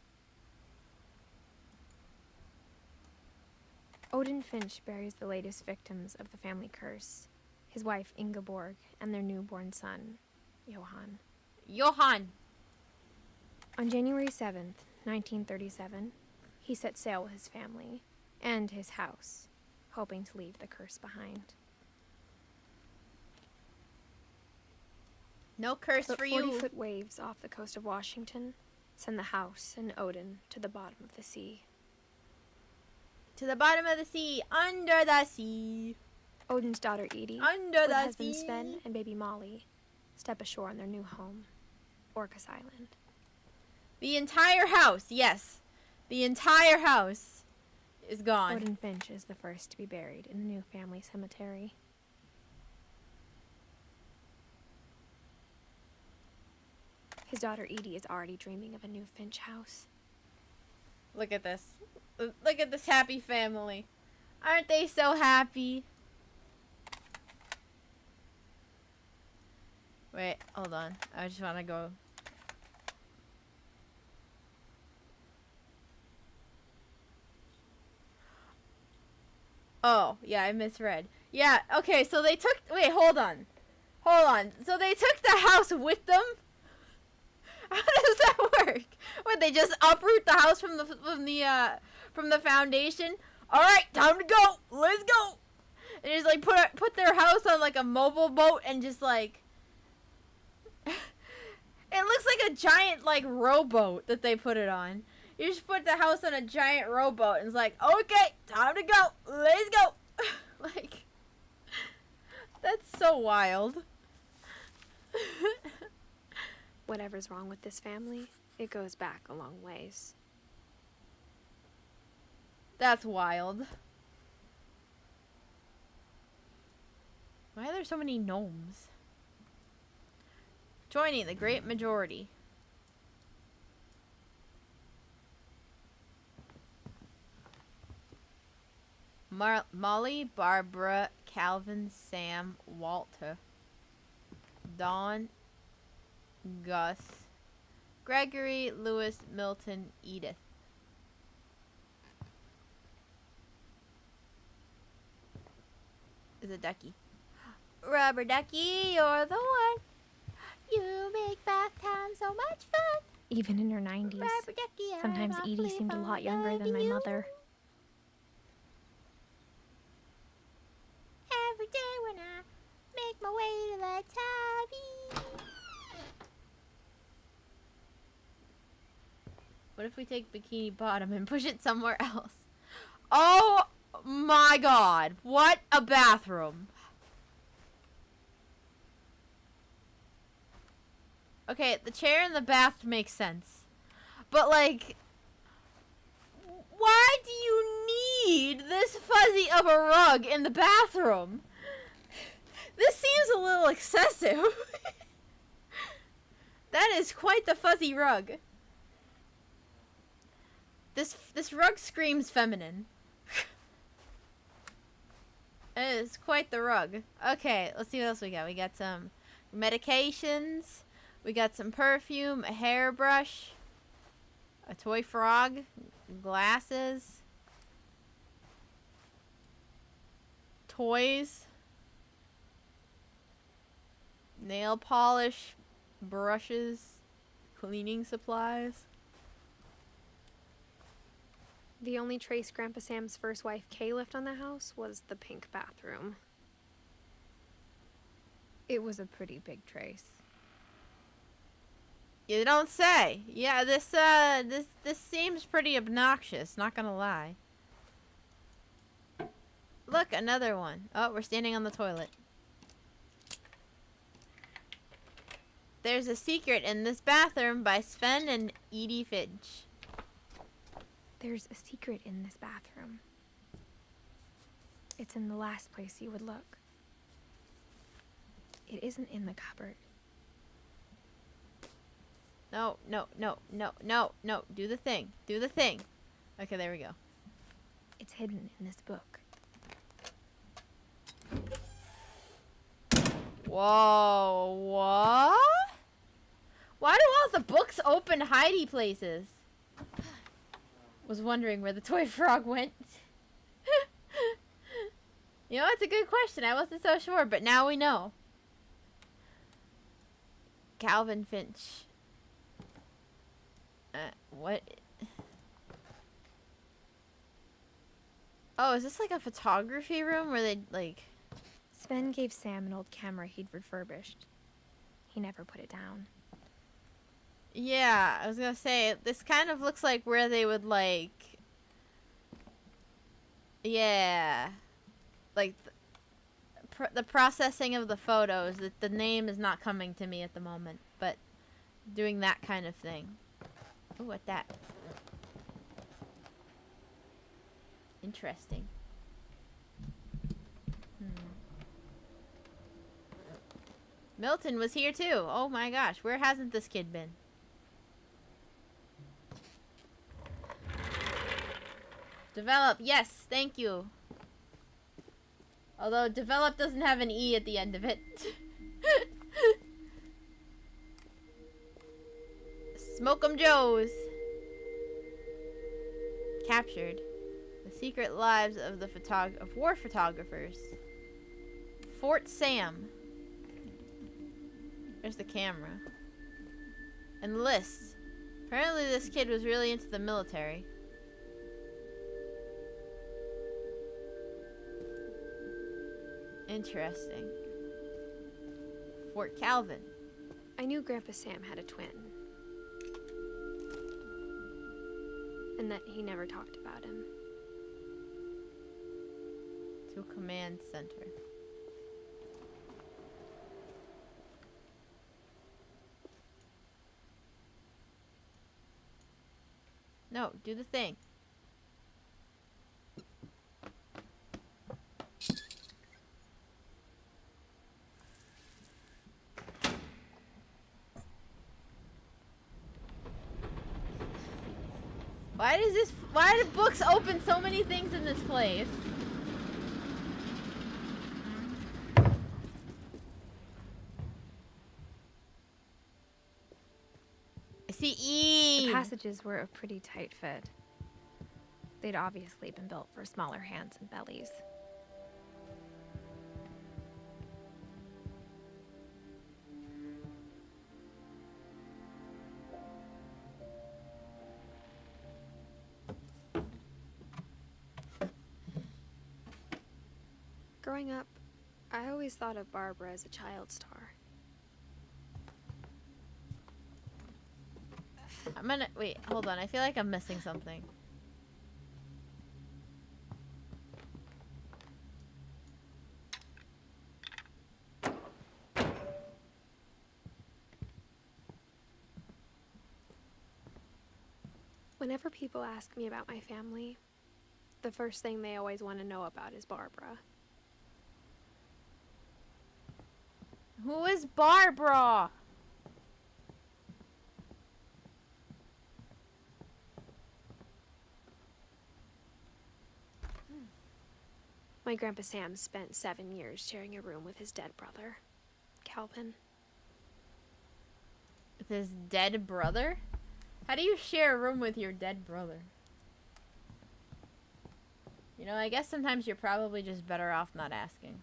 [SPEAKER 2] Odin Finch buries the latest victims of the family curse, his wife Ingeborg and their newborn son, Johann.
[SPEAKER 1] Johann!
[SPEAKER 2] On January 7th, 1937, he set sail with his family and his house, hoping to leave the curse behind.
[SPEAKER 1] No curse
[SPEAKER 2] But
[SPEAKER 1] for you.
[SPEAKER 2] 40-foot waves off the coast of Washington send the house and Odin to the bottom of the sea.
[SPEAKER 1] To the bottom of the sea, under the sea.
[SPEAKER 2] Odin's daughter Edie,
[SPEAKER 1] Under
[SPEAKER 2] with
[SPEAKER 1] the
[SPEAKER 2] husband
[SPEAKER 1] sea.
[SPEAKER 2] Sven and baby Molly, step ashore on their new home, Orcas Island.
[SPEAKER 1] The entire house, yes. The entire house is gone.
[SPEAKER 2] Odin Finch is the first to be buried in the new family cemetery. His daughter Edie is already dreaming of a new Finch house.
[SPEAKER 1] Look at this. Look at this happy family. Aren't they so happy? Wait, hold on. I just want to go. Oh, yeah, I misread. Yeah, okay, so they took... Wait, hold on. Hold on. So they took the house with them? How does that work? What, they just uproot the house from the foundation? All right, time to go. Let's go. And just like put their house on like a mobile boat and just like it looks like like a giant, like, rowboat that they put it on. You just put the house on a giant rowboat and it's like, okay, time to go. Let's go. Like, that's so wild.
[SPEAKER 2] Whatever's wrong with this family, it goes back a long ways.
[SPEAKER 1] That's wild. Why are there so many gnomes? Joining the great majority. Molly, Barbara, Calvin, Sam, Walter, Dawn, Gus, Gregory, Lewis, Milton, Edith. Is a ducky. Rubber ducky, you're the one. You make bath time so much fun.
[SPEAKER 2] Even in her 90s,
[SPEAKER 1] Rubber ducky, I'm
[SPEAKER 2] sometimes Edie
[SPEAKER 1] awfully
[SPEAKER 2] seemed a lot
[SPEAKER 1] fond
[SPEAKER 2] younger than
[SPEAKER 1] of
[SPEAKER 2] my
[SPEAKER 1] you.
[SPEAKER 2] mother.
[SPEAKER 1] Every day when I make my way to the tabby. What if we take Bikini Bottom and push it somewhere else? Oh my god, what a bathroom. Okay, the chair in the bath makes sense. But like, why do you need this fuzzy of a rug in the bathroom? This seems a little excessive. That is quite the fuzzy rug. This rug screams feminine. It is quite the rug. Okay, let's see what else we got. We got some medications. We got some perfume, a hairbrush, a toy frog, glasses, toys, nail polish, brushes, cleaning supplies.
[SPEAKER 2] The only trace Grandpa Sam's first wife, Kay, left on the house was the pink bathroom. It was a pretty big trace.
[SPEAKER 1] You don't say. Yeah, this seems pretty obnoxious, not gonna lie. Look, another one. Oh, we're standing on the toilet. There's a secret in this bathroom by Sven and Edith Finch.
[SPEAKER 2] There's a secret in this bathroom. It's in the last place you would look. It isn't in the cupboard.
[SPEAKER 1] No, no, no, no, no, no. Do the thing. Do the thing. Okay, there we go.
[SPEAKER 2] It's hidden in this book.
[SPEAKER 1] Whoa, what? Why do all the books open hidey places? Was wondering where the toy frog went. You know, it's a good question. I wasn't so sure, but now we know. Calvin Finch. What? Oh, is this like a photography room where they like...
[SPEAKER 2] Sven gave Sam an old camera he'd refurbished. He never put it down.
[SPEAKER 1] Yeah, I was gonna say, this kind of looks like where they would like... Yeah. Like, the processing of the photos. The name is not coming to me at the moment, but doing that kind of thing. Ooh, what that? Interesting. Milton was here too. Oh my gosh, where hasn't this kid been? Develop, yes, thank you. Although develop doesn't have an E at the end of it. Smoke'em Joes. Captured. The secret lives of the war photographers. Fort Sam. There's the camera. And lists. Apparently this kid was really into the military. Interesting. Fort Calvin.
[SPEAKER 2] I knew Grandpa Sam had a twin, and that he never talked about him.
[SPEAKER 1] To command center. No, do the thing. Why do books open so many things in this place? I see E.
[SPEAKER 2] The passages were a pretty tight fit. They'd obviously been built for smaller hands and bellies. Growing up, I always thought of Barbara as a child star.
[SPEAKER 1] Wait, hold on. I feel like I'm missing something.
[SPEAKER 2] Whenever people ask me about my family, the first thing they always want to know about is Barbara.
[SPEAKER 1] Who is Barbara?
[SPEAKER 2] My Grandpa Sam spent 7 years sharing a room with his dead brother, Calvin.
[SPEAKER 1] With his dead brother? How do you share a room with your dead brother? You know, I guess sometimes you're probably just better off not asking.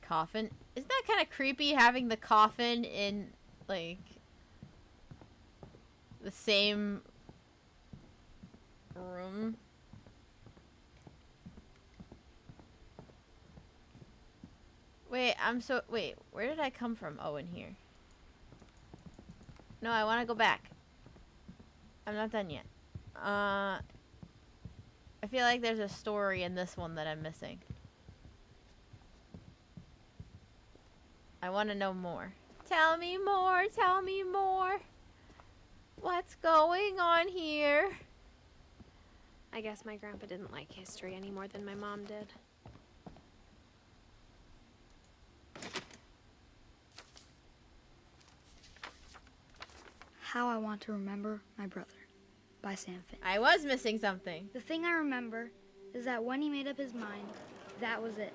[SPEAKER 1] Coffin? Isn't that kind of creepy having the coffin in, like, the same room? Wait, where did I come from? Oh, in here. No, I want to go back. I'm not done yet. I feel like there's a story in this one that I'm missing. I want to know more. Tell me more, tell me more. What's going on here?
[SPEAKER 2] I guess my grandpa didn't like history any more than my mom did.
[SPEAKER 6] How I Want to Remember My Brother by Sam Finch.
[SPEAKER 1] I was missing something.
[SPEAKER 6] The thing I remember is that when he made up his mind, that was it.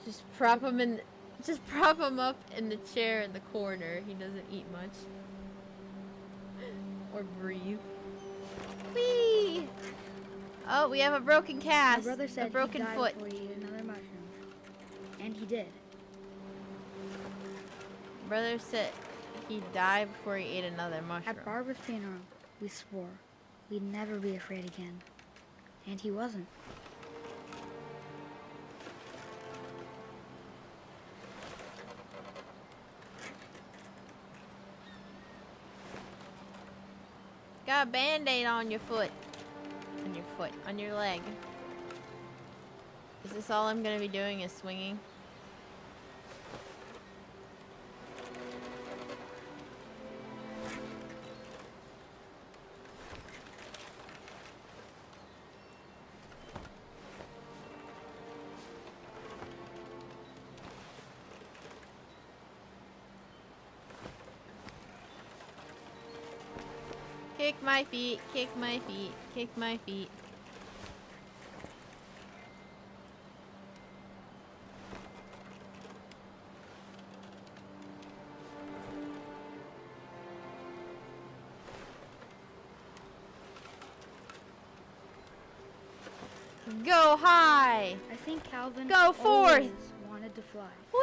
[SPEAKER 1] Just prop him up in the chair in the corner. He doesn't eat much. Or breathe. Whee! Oh, we have a broken cast.
[SPEAKER 6] My brother said
[SPEAKER 1] a broken
[SPEAKER 6] he'd die
[SPEAKER 1] foot.
[SPEAKER 6] before he ate another mushroom. And he did.
[SPEAKER 1] Brother said he'd die before he ate another mushroom.
[SPEAKER 6] At Barbara's funeral, we swore we'd never be afraid again. And he wasn't.
[SPEAKER 1] Got a band-aid on your foot. On your leg. Is this all I'm gonna be doing is swinging? Kick my feet, kick my feet, kick my feet. Go high!
[SPEAKER 6] I think Calvin
[SPEAKER 1] Go forth!
[SPEAKER 6] always wanted to fly.
[SPEAKER 1] Whee!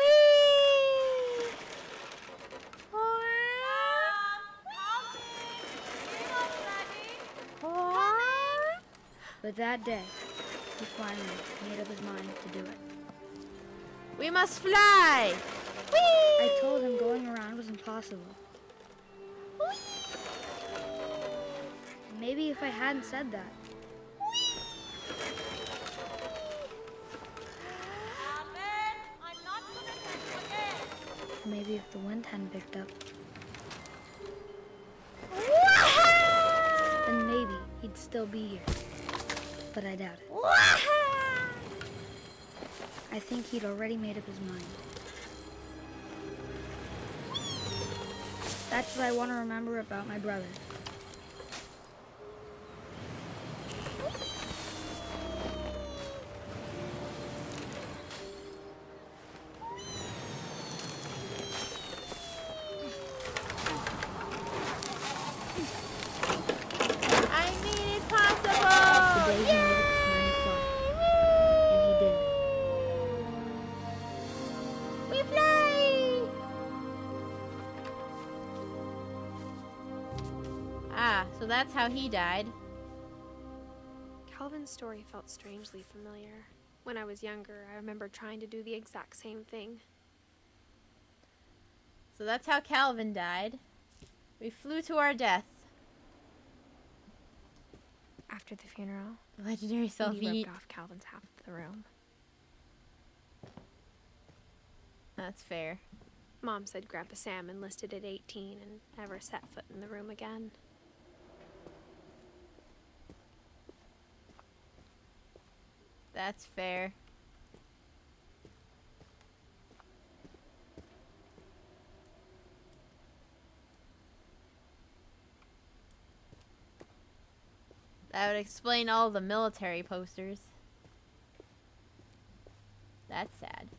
[SPEAKER 6] But that day, he finally made up his mind to do it.
[SPEAKER 1] We must fly!
[SPEAKER 6] I told him going around was impossible. Maybe if I hadn't said that.
[SPEAKER 4] Alvin, I'm not gonna send you again.
[SPEAKER 6] Maybe if the wind hadn't picked up, then maybe he'd still be here. But I doubt it. I think he'd already made up his mind. That's what I want to remember about my brother.
[SPEAKER 1] I made it possible!
[SPEAKER 6] The day he made up his mind to fly. And he did.
[SPEAKER 1] We fly! Ah, so that's how he died.
[SPEAKER 2] Calvin's story felt strangely familiar. When I was younger, I remember trying to do the exact same thing.
[SPEAKER 1] So that's how Calvin died. We flew to our death.
[SPEAKER 2] After the funeral,
[SPEAKER 1] The legendary
[SPEAKER 2] Edie
[SPEAKER 1] self-eat.
[SPEAKER 2] ripped off Calvin's half of the room.
[SPEAKER 1] That's fair.
[SPEAKER 2] Mom said Grandpa Sam enlisted at 18 and never set foot in the room again.
[SPEAKER 1] That's fair. That would explain all the military posters. That's sad.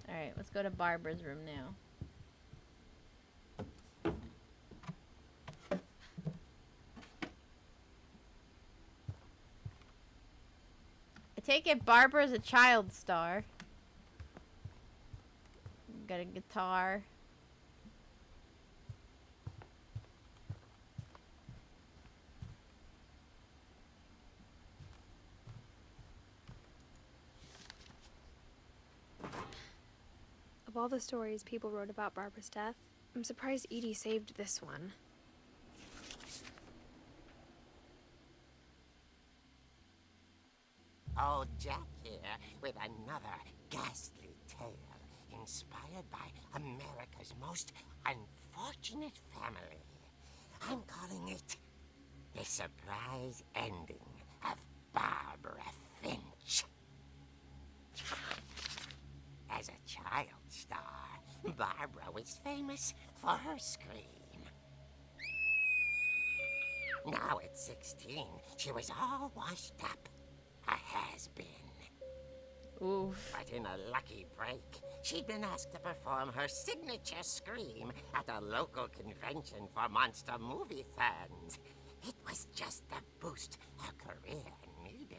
[SPEAKER 1] Alright, let's go to Barbara's room now. I take it Barbara's a child star. Got a guitar.
[SPEAKER 2] Of all the stories people wrote about Barbara's death, I'm surprised Edie saved this one.
[SPEAKER 7] Old Jack here with another ghastly tale inspired by America's most unfortunate family. I'm calling it The Surprise Ending of Barbara Finch. As a child star, Barbara was famous for her scream. Now at 16, she was all washed up. A has-been.
[SPEAKER 1] Oof.
[SPEAKER 7] But in a lucky break, she'd been asked to perform her signature scream at a local convention for monster movie fans. It was just the boost her career needed.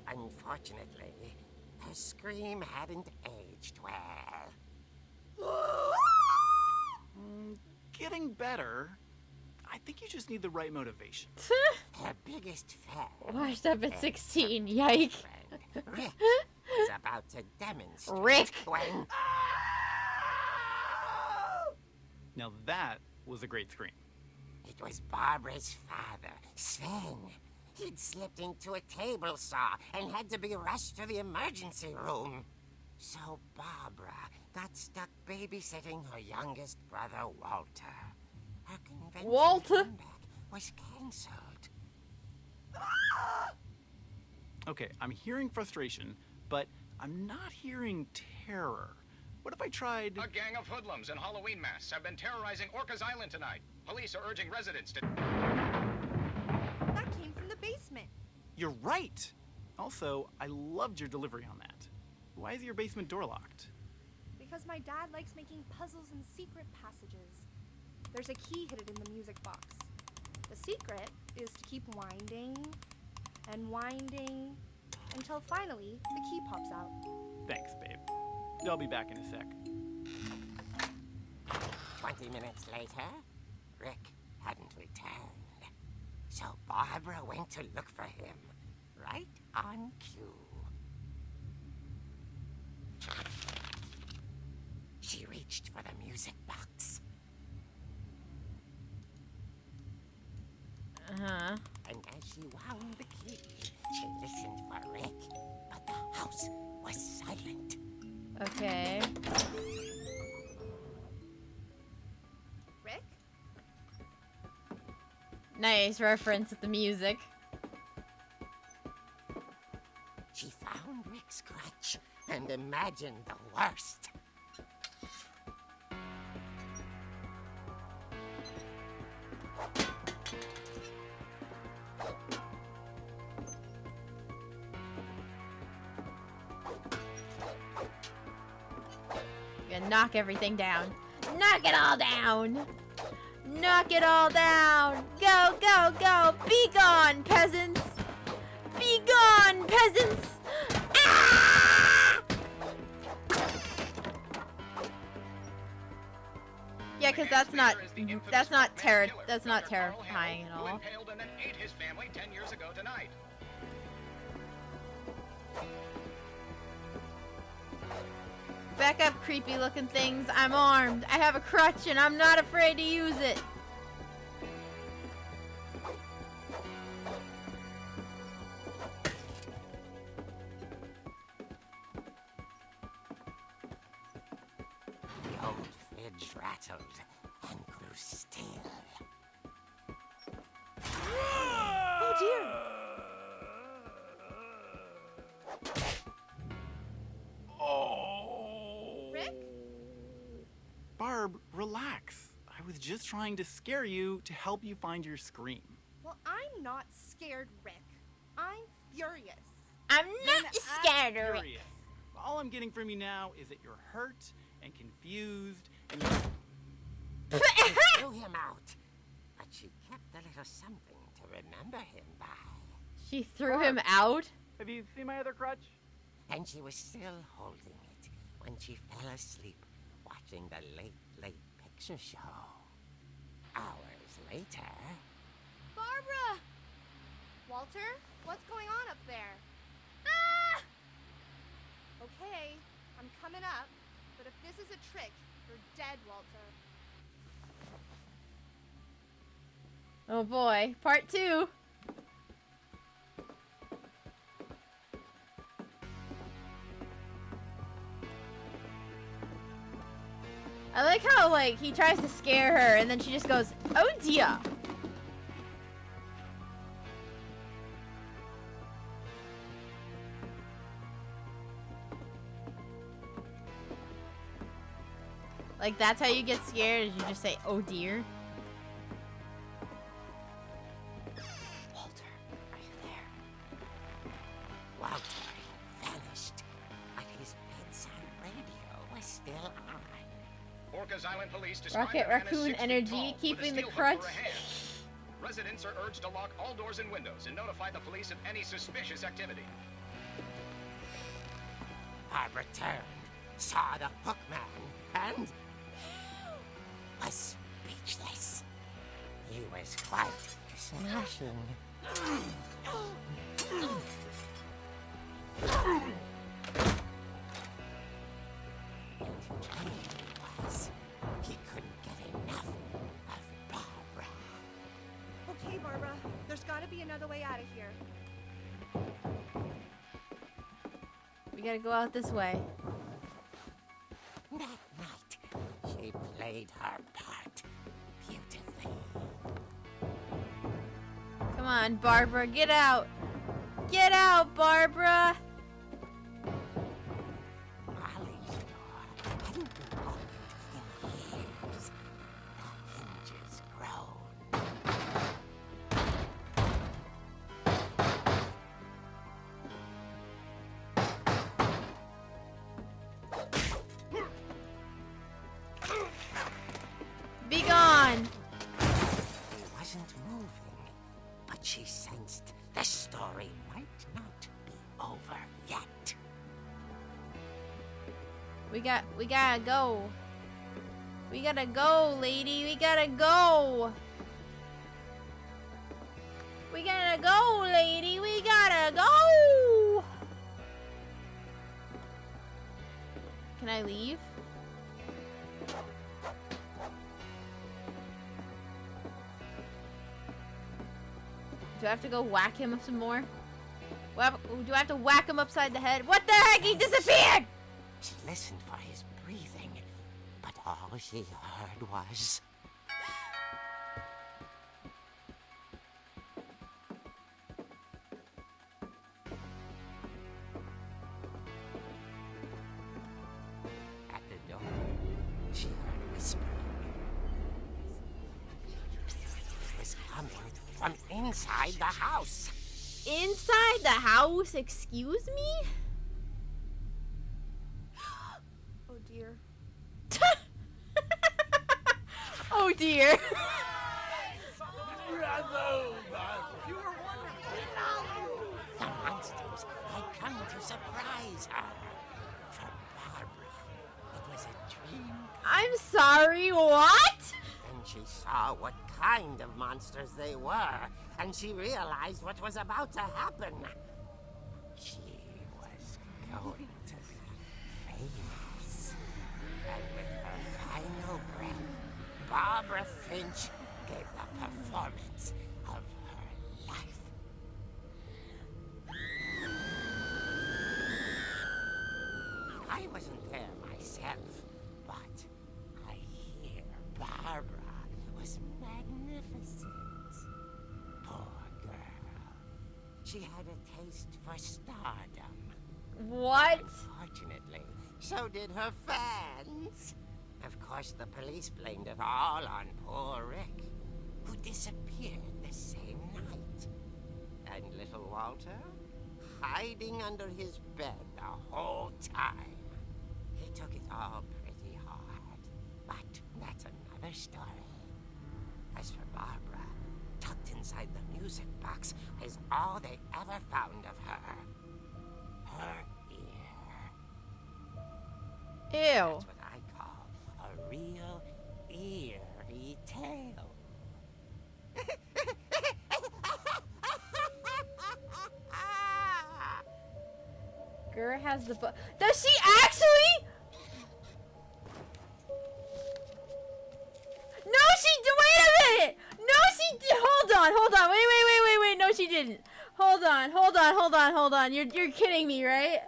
[SPEAKER 7] Unfortunately, her scream hadn't aged well.
[SPEAKER 8] Getting better. I think you just need the right motivation.
[SPEAKER 7] Her biggest fan,
[SPEAKER 1] Washed up at 16. Yike.
[SPEAKER 7] friend, Rick, was about to demonstrate
[SPEAKER 1] Rick.
[SPEAKER 7] when...
[SPEAKER 8] Now that was a great scream.
[SPEAKER 7] It was Barbara's father, Sven. He'd slipped into a table saw and had to be rushed to the emergency room. So Barbara got stuck babysitting her youngest brother, Walter. Her convention
[SPEAKER 1] Walter?
[SPEAKER 7] comeback was cancelled.
[SPEAKER 8] Okay, I'm hearing frustration, but I'm not hearing terror. What if I tried...
[SPEAKER 9] A gang of hoodlums in Halloween masks have been terrorizing Orcas Island tonight. Police are urging residents to...
[SPEAKER 4] That came from the basement.
[SPEAKER 8] You're right! Also, I loved your delivery on that. Why is your basement door locked?
[SPEAKER 4] Because my dad likes making puzzles and secret passages. There's a key hidden in the music box. The secret is to keep winding and winding until finally the key pops out.
[SPEAKER 8] Thanks, babe. I'll be back in a sec.
[SPEAKER 7] 20 minutes later, Rick hadn't returned. So Barbara went to look for him, right on cue. She reached for the music box.
[SPEAKER 1] Uh-huh.
[SPEAKER 7] And as she wound the key, she listened for Rick, but the house was silent.
[SPEAKER 1] Okay.
[SPEAKER 4] Rick?
[SPEAKER 1] Nice reference with the music.
[SPEAKER 7] She found Rick's crutch and imagined the worst.
[SPEAKER 1] Gonna knock everything down. Knock it all down! Knock it all down! Go, go, go! Be gone, peasants! Be gone, peasants! Ah! Yeah, because that's not terrifying at
[SPEAKER 9] Who
[SPEAKER 1] all.
[SPEAKER 9] impaled and then ate his family 10 years ago tonight.
[SPEAKER 1] Back up, creepy looking things. I'm armed. I have a crutch and I'm not afraid to use it.
[SPEAKER 7] The old fridge rattled and grew still.
[SPEAKER 4] Oh dear! Rick?
[SPEAKER 8] Barb, relax. I was just trying to scare you to help you find your scream.
[SPEAKER 4] Well, I'm not scared, Rick. I'm furious.
[SPEAKER 1] I'm not scared of it.
[SPEAKER 8] Furious. All I'm getting from you now is that you're hurt and confused and you're...
[SPEAKER 7] She threw him out, but she kept a little something to remember him by.
[SPEAKER 1] She threw him out?
[SPEAKER 8] Have you seen my other crutch?
[SPEAKER 7] And she was still holding it when she fell asleep watching the late picture show. Hours later...
[SPEAKER 4] Barbara! Walter, what's going on up there? Ah! Okay, I'm coming up, but if this is a trick, you're dead, Walter.
[SPEAKER 1] Oh boy, part 2. I like how, like, he tries to scare her and then she just goes, oh dear. Like, that's how you get scared, is you just say, oh dear.
[SPEAKER 7] Walter, are you there? Walter had vanished, but his bedside radio was still on.
[SPEAKER 9] Orcas Island Police describe
[SPEAKER 1] Rocket
[SPEAKER 9] the man as
[SPEAKER 1] Raccoon
[SPEAKER 9] 6 feet
[SPEAKER 1] energy,
[SPEAKER 9] tall, with a
[SPEAKER 1] keeping the
[SPEAKER 9] steel hook
[SPEAKER 1] crutch.
[SPEAKER 9] for a hand. Residents are urged to lock all doors and windows and notify the police of any suspicious activity.
[SPEAKER 7] Barbara turned, saw the hook man, and was speechless. He was quite smashing. And he really was. He couldn't get enough of Barbara.
[SPEAKER 4] Okay, Barbara, there's gotta be another way out of here.
[SPEAKER 1] We gotta go out this way.
[SPEAKER 7] That night, she played her part beautifully.
[SPEAKER 1] Come on, Barbara, get out. Get out, Barbara.
[SPEAKER 7] Molly's door hadn't been opened in years. The hinges groaned.
[SPEAKER 1] Be gone.
[SPEAKER 7] He wasn't moving, but she sensed the story might not be over yet.
[SPEAKER 1] We gotta go. We gotta go, lady. We gotta go. We gotta go, lady. We gotta go. Can I leave? Do I have to go whack him some more? Do I have to whack him upside the head? What the heck? He disappeared!
[SPEAKER 7] She listened for his breathing, but all she heard was... At the door, she heard whispering. It was coming from inside the house.
[SPEAKER 1] Inside the house? Excuse me?
[SPEAKER 4] Oh dear.
[SPEAKER 1] Oh dear.
[SPEAKER 7] The monsters had come to surprise her. For Barbara, it was a dream.
[SPEAKER 1] I'm sorry, what?
[SPEAKER 7] Then she saw what kind of monsters they were, and she realized what was about to happen. She was going to be famous. And with her final breath, Barbara Finch gave the performance of her life. I wasn't there myself, but I hear Barbara was magnificent. Poor girl. She had a taste for stardom.
[SPEAKER 1] What?
[SPEAKER 7] Unfortunately, so did her fans. Of course, the police blamed it all on poor Rick, who disappeared the same night. And little Walter, hiding under his bed the whole time. He took it all pretty hard, but that's another story. As for Barbara, tucked inside the music box is all they ever found of her. Her ear.
[SPEAKER 1] Ew.
[SPEAKER 7] That's what I call a real eerie tale.
[SPEAKER 1] Girl has the book. Does she actually? No, wait a minute. No, she did. Hold on. Wait. No, she didn't. Hold on. You're kidding me, right?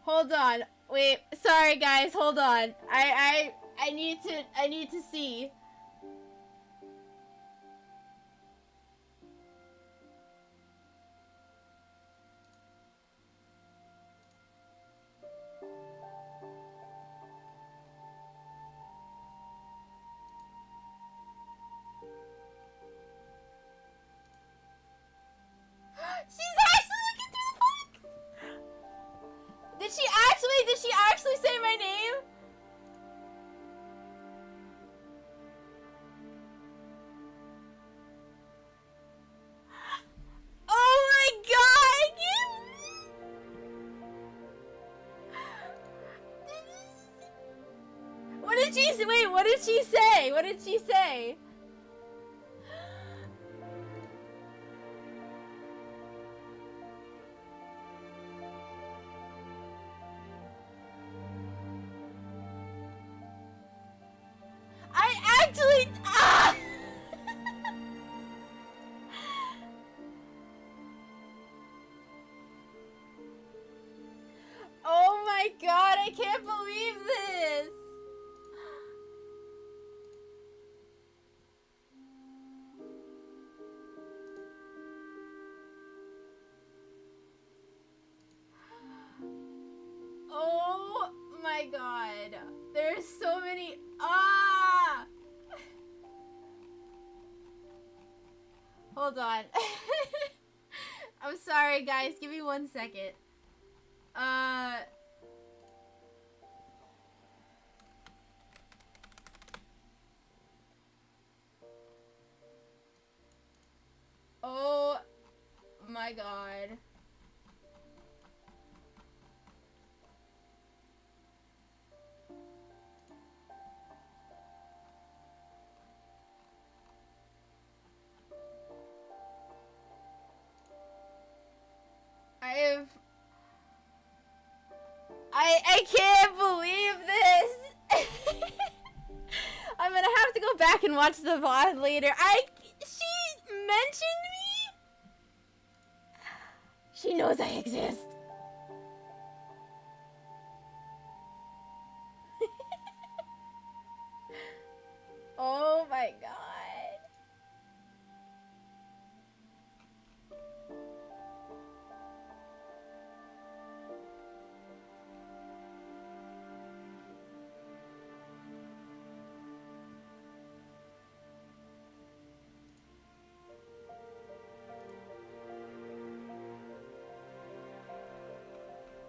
[SPEAKER 1] Hold on. Wait. Sorry, guys. Hold on. I need to see. She's actually looking through the book! Did she actually say my name? Oh my god! What did she say? Wait, what did she say? What did she say? I actually... Ah! Oh my god, I can't believe this! Oh my god. There's so many... Ah! Hold on. I'm sorry, guys. Give me 1 second. Oh my god. I can't believe this. I'm gonna have to go back and watch the VOD later. She mentioned me? She knows I exist. Oh my god.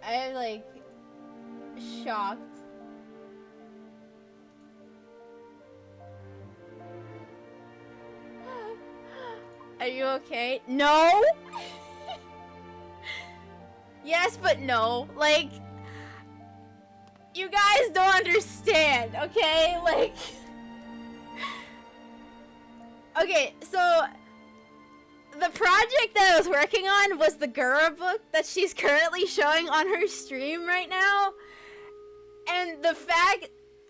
[SPEAKER 1] I'm like shocked. Are you okay? No? Yes, but no. Like, you guys don't understand, okay? Like, okay, so the project that I was working on was the Gura book that she's currently showing on her stream right now. And the fact,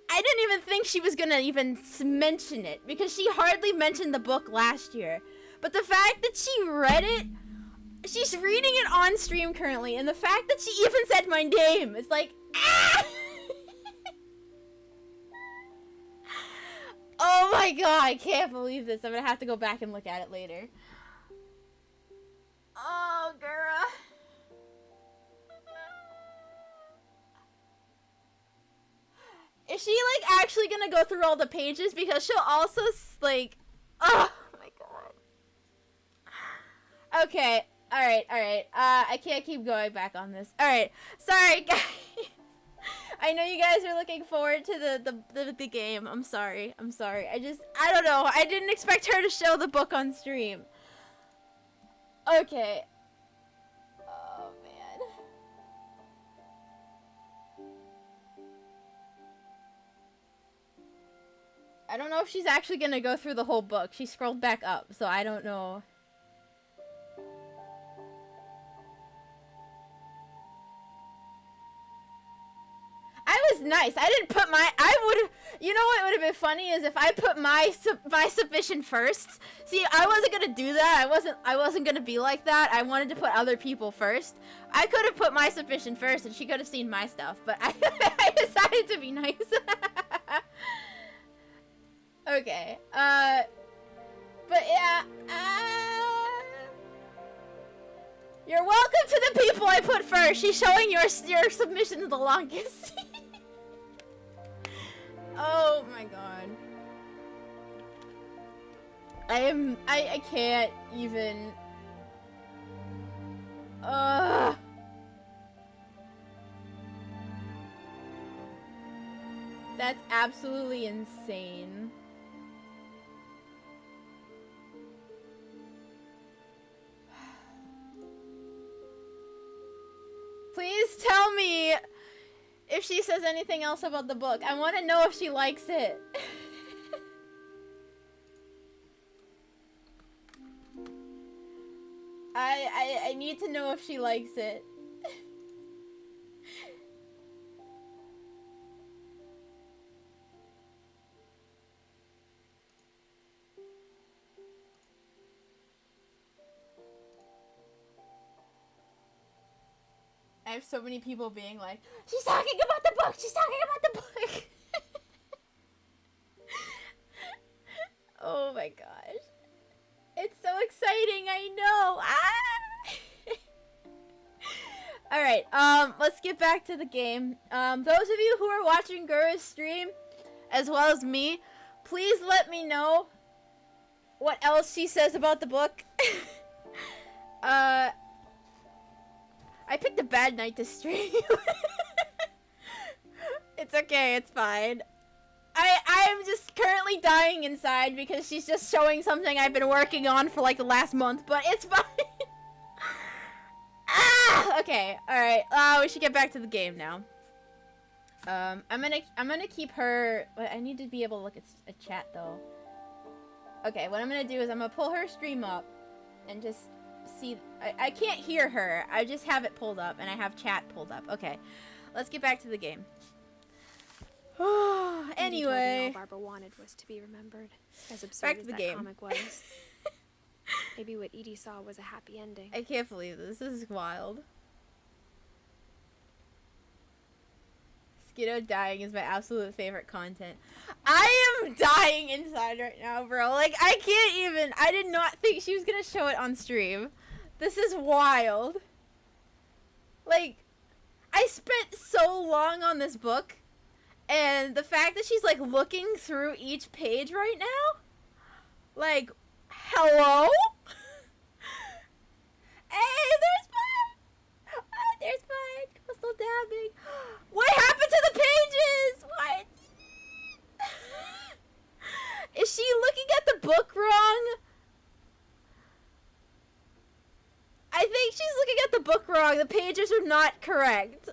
[SPEAKER 1] I didn't even think she was gonna even mention it because she hardly mentioned the book last year. But the fact that she read it, she's reading it on stream currently, and the fact that she even said my name is like, ah! Oh my god, I can't believe this. I'm gonna have to go back and look at it later. Oh, Gura. Is she, like, actually gonna go through all the pages? Because she'll also, like... Oh, my god. Okay. Alright. I can't keep going back on this. Alright. Sorry, guys. I know you guys are looking forward to the game. I'm sorry. I don't know. I didn't expect her to show the book on stream. Okay. Oh, man. I don't know if she's actually gonna go through the whole book. She scrolled back up, so I don't know. I was nice. I didn't put my... I would've... You know what would have been funny is if I put my submission first. See, I wasn't gonna do that. I wasn't gonna be like that. I wanted to put other people first. I could have put my submission first and she could have seen my stuff, but I decided to be nice. Okay. But yeah. You're welcome to the people I put first. She's showing your submissions the longest. Oh my god. I can't even. That's absolutely insane. Please tell me if she says anything else about the book. I want to know if she likes it. I need to know if she likes it. I have so many people being like, she's talking about the book! She's talking about the book! Oh my gosh. It's so exciting, I know! Ah! Alright, let's get back to the game. Those of you who are watching Gura's stream, as well as me, please let me know what else she says about the book. I picked a bad night to stream. It's okay, it's fine. I'm just currently dying inside because she's just showing something I've been working on for like the last month, but it's fine. Ah! Okay, alright. We should get back to the game now. I'm gonna keep her... I need to be able to look at a chat though. Okay, what I'm gonna do is I'm gonna pull her stream up and just see... I can't hear her. I just have it pulled up and I have chat pulled up. Okay. let's get back to the game.
[SPEAKER 2] Edie told me
[SPEAKER 1] Anyway,
[SPEAKER 2] all Barbara wanted was to be remembered, as absurd
[SPEAKER 1] back to
[SPEAKER 2] as
[SPEAKER 1] the
[SPEAKER 2] that
[SPEAKER 1] game.
[SPEAKER 2] comic was. Maybe what Edie saw was a happy ending.
[SPEAKER 1] I can't believe this. This is wild. Skiddo dying is my absolute favorite content. I am dying inside right now, bro. Like, I can't even. I did not think she was gonna show it on stream. This is wild. Like, I spent so long on this book, and the fact that she's, like, looking through each page right now, like, hello? Hey, there's mine! There's mine! Coastal dabbing. What happened to the pages? What? Is she looking at the book wrong? I think she's looking at the book wrong. The pages are not correct.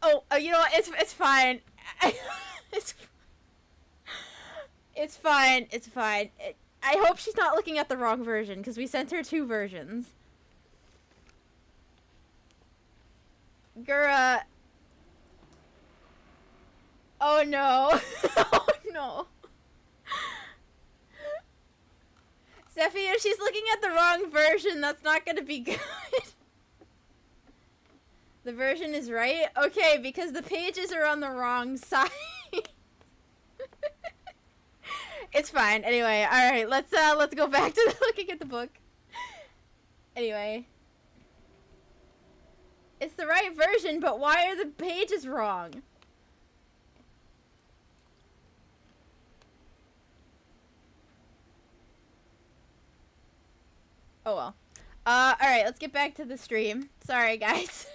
[SPEAKER 1] Oh, you know what? It's fine. It's fine. It's fine. I hope she's not looking at the wrong version, because we sent her 2 versions. Gura. Oh no. Oh no. Steffi, if she's looking at the wrong version, that's not gonna be good. The version is right? Okay, because the pages are on the wrong side. It's fine. Anyway, alright, let's go back to looking at the book. Anyway. It's the right version, but why are the pages wrong? Oh well. Alright, let's get back to the stream. Sorry, guys.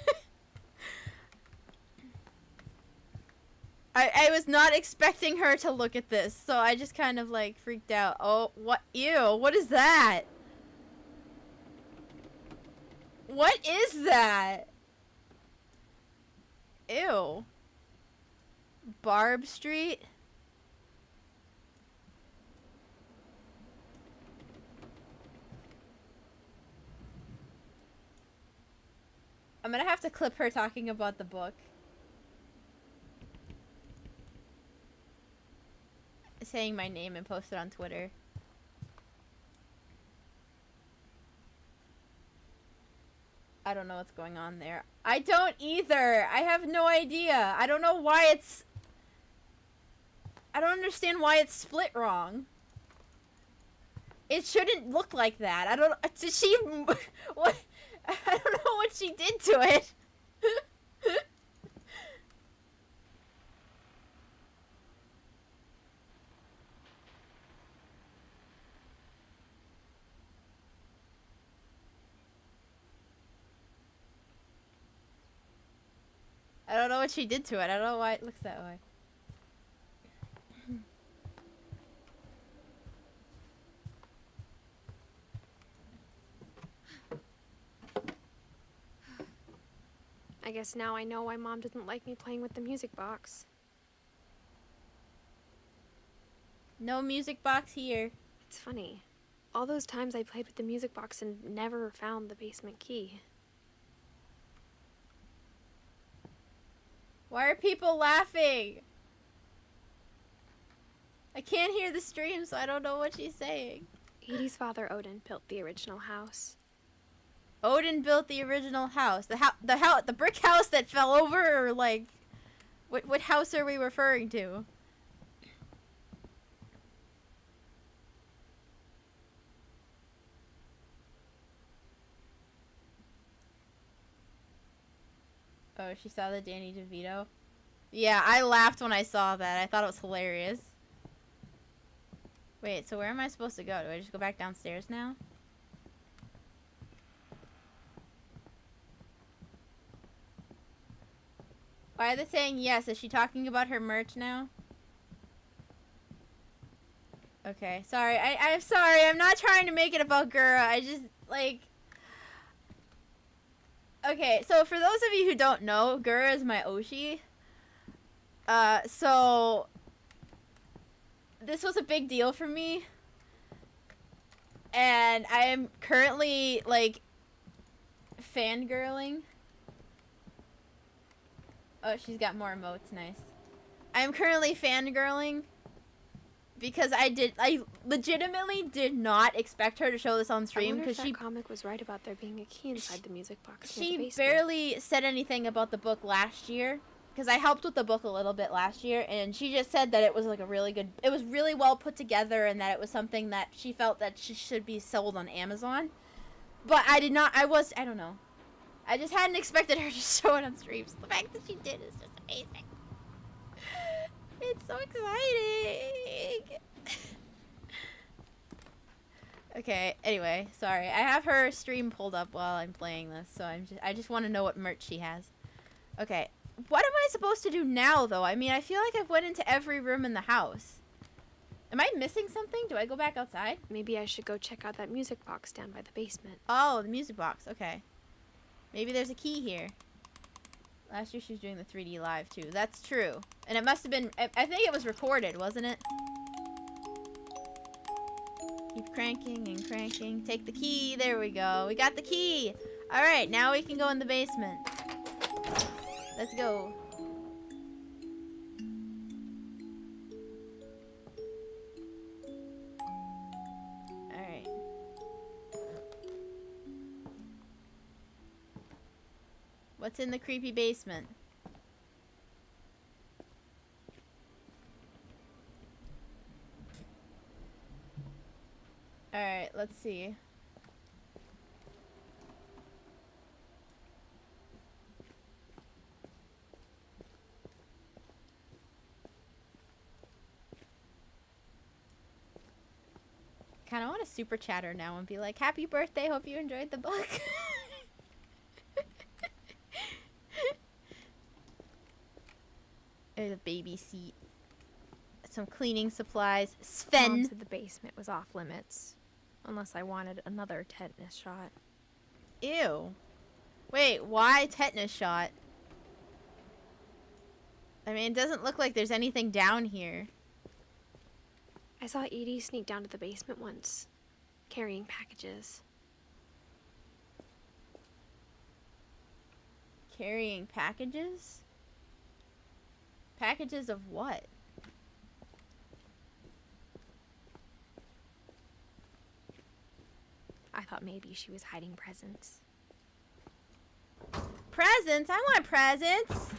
[SPEAKER 1] I was not expecting her to look at this, so I just kind of, like, freaked out. Oh, what? Ew, what is that? What is that? Ew. Barb Street? I'm gonna have to clip her talking about the book. Saying my name and post it on Twitter. I don't know what's going on there. I don't either. I have no idea. I don't know why it's... I don't understand why it's split wrong. It shouldn't look like that. I don't... Did she... What? I don't know what she did to it. I don't know what she did to it. I don't know why it looks that way.
[SPEAKER 2] I guess now I know why Mom didn't like me playing with the music box.
[SPEAKER 1] No music box here.
[SPEAKER 2] It's funny. All those times I played with the music box and never found the basement key.
[SPEAKER 1] Why are people laughing? I can't hear the stream, so I don't know what she's saying.
[SPEAKER 2] Edie's father, Odin, built the original house.
[SPEAKER 1] Odin built the original house. The brick house that fell over, or like, what house are we referring to? Oh, she saw the Danny DeVito? Yeah, I laughed when I saw that. I thought it was hilarious. Wait, so where am I supposed to go? Do I just go back downstairs now? Why are they saying yes? Is she talking about her merch now? Okay, sorry. I'm sorry. I'm not trying to make it about Gura. I just, like... Okay, so for those of you who don't know, Gura is my Oshi. So... This was a big deal for me. And I am currently, like, fangirling. Oh, she's got more emotes. Nice. I am currently fangirling because I legitimately did not expect her to show this on stream because
[SPEAKER 2] that comic was right about there being a key inside the music box.
[SPEAKER 1] She barely said anything about the book last year because I helped with the book a little bit last year, and she just said that it was like a really good, it was really well put together, and that it was something that she felt that she should be sold on Amazon. But I did not. I don't know. I just hadn't expected her to show it on streams. The fact that she did is just amazing. It's so exciting. Okay, anyway, sorry. I have her stream pulled up while I'm playing this, so I just want to know what merch she has. Okay, what am I supposed to do now, though? I mean, I feel like I've went into every room in the house. Am I missing something? Do I go back outside?
[SPEAKER 2] Maybe I should go check out that music box down by the basement.
[SPEAKER 1] Oh, the music box. Okay. Maybe there's a key here. Last year she was doing the 3D live, too. That's true. And it must have been... I think it was recorded, wasn't it? Keep cranking and cranking. Take the key. There we go. We got the key. All right, now we can go in the basement. Let's go. All right. What's in the creepy basement? Alright, let's see. Kinda want to super chat her now and be like, happy birthday, hope you enjoyed the book. There's a baby seat. Some cleaning supplies. Sven.
[SPEAKER 2] Mom said the basement was off limits. Unless I wanted another tetanus shot.
[SPEAKER 1] Ew. Wait, why tetanus shot? I mean, it doesn't look like there's anything down here.
[SPEAKER 2] I saw Edie sneak down to the basement once, carrying packages.
[SPEAKER 1] Carrying packages? Packages of what?
[SPEAKER 2] I thought maybe she was hiding presents.
[SPEAKER 1] Presents? I want presents!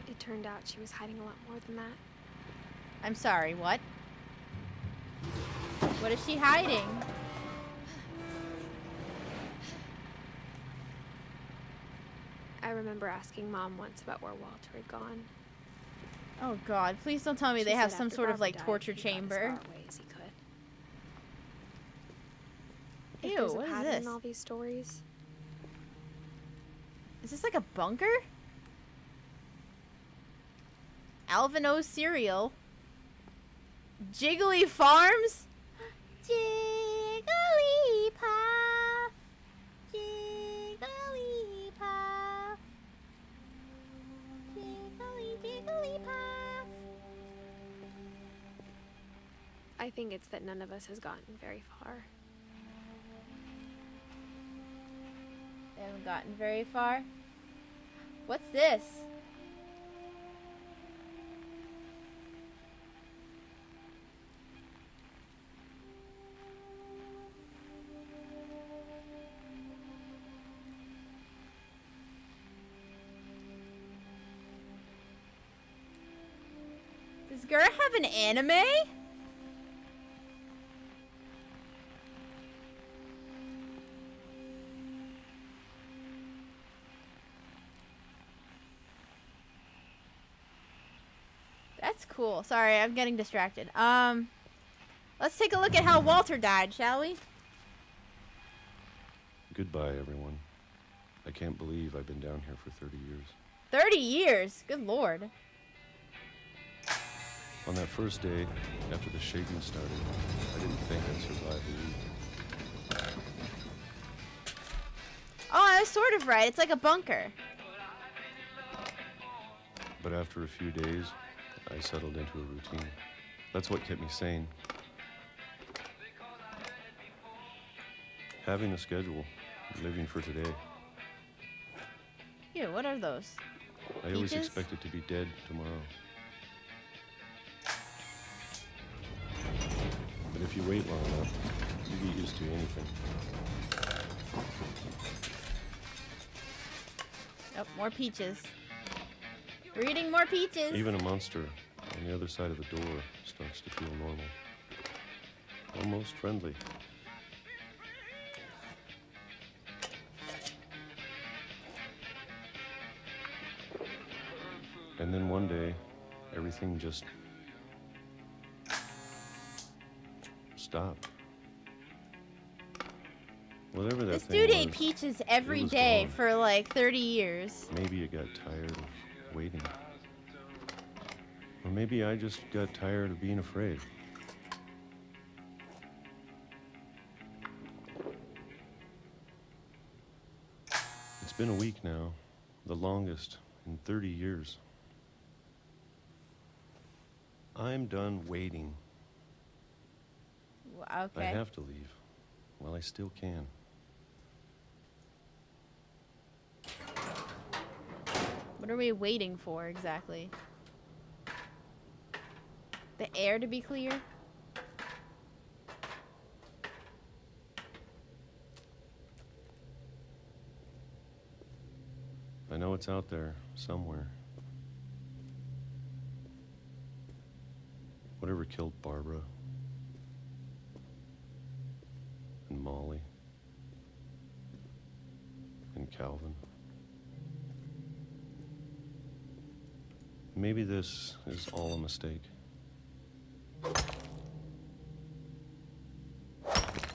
[SPEAKER 2] It turned out she was hiding a lot more than that.
[SPEAKER 1] I'm sorry, what? What is she hiding?
[SPEAKER 2] I remember asking Mom once about where Walter had gone.
[SPEAKER 1] Oh god, please don't tell me
[SPEAKER 2] She
[SPEAKER 1] they have
[SPEAKER 2] said
[SPEAKER 1] some
[SPEAKER 2] after
[SPEAKER 1] sort of
[SPEAKER 2] Barbara
[SPEAKER 1] like
[SPEAKER 2] died,
[SPEAKER 1] torture
[SPEAKER 2] he got as
[SPEAKER 1] chamber.
[SPEAKER 2] far away as he could. If
[SPEAKER 1] Ew,
[SPEAKER 2] there's a
[SPEAKER 1] what is
[SPEAKER 2] pattern
[SPEAKER 1] this?
[SPEAKER 2] in all these stories.
[SPEAKER 1] Is this like a bunker? Alvin cereal. Jiggly Farms? Jigglypuff. Jigglypuff. Jigglypuff.
[SPEAKER 2] I think it's that none of us has gotten very far.
[SPEAKER 1] They haven't gotten very far. What's this? Does Gura have an anime? That's cool. Sorry, I'm getting distracted. Let's take a look at how Walter died, shall we?
[SPEAKER 10] Goodbye, everyone. I can't believe I've been down here for 30 years.
[SPEAKER 1] 30 years? Good lord.
[SPEAKER 10] On that first day, after the shaking started, I didn't think I'd survive the week.
[SPEAKER 1] Oh, I was sort of right. It's like a bunker.
[SPEAKER 10] But after a few days, I settled into a routine. That's what kept me sane. Having a schedule, living for today.
[SPEAKER 1] Here, what are those?
[SPEAKER 10] I always
[SPEAKER 1] Peaches?
[SPEAKER 10] expected to be dead tomorrow. But if you wait long enough, you get used to anything.
[SPEAKER 1] Oh, more peaches. We're eating more peaches.
[SPEAKER 10] Even a monster on the other side of the door starts to feel normal. Almost friendly. And then one day, everything just stopped. Whatever that
[SPEAKER 1] This
[SPEAKER 10] thing
[SPEAKER 1] dude
[SPEAKER 10] was,
[SPEAKER 1] ate peaches every
[SPEAKER 10] was
[SPEAKER 1] day
[SPEAKER 10] gone.
[SPEAKER 1] for like 30 years.
[SPEAKER 10] Maybe it got tired of waiting. Or maybe I just got tired of being afraid. It's been a week now, the longest in 30 years. I'm done waiting.
[SPEAKER 1] Okay.
[SPEAKER 10] I have to leave while I still can.
[SPEAKER 1] What are we waiting for exactly? The air to be clear?
[SPEAKER 10] I know it's out there somewhere. Whatever killed Barbara and Molly and Calvin. Maybe this is all a mistake.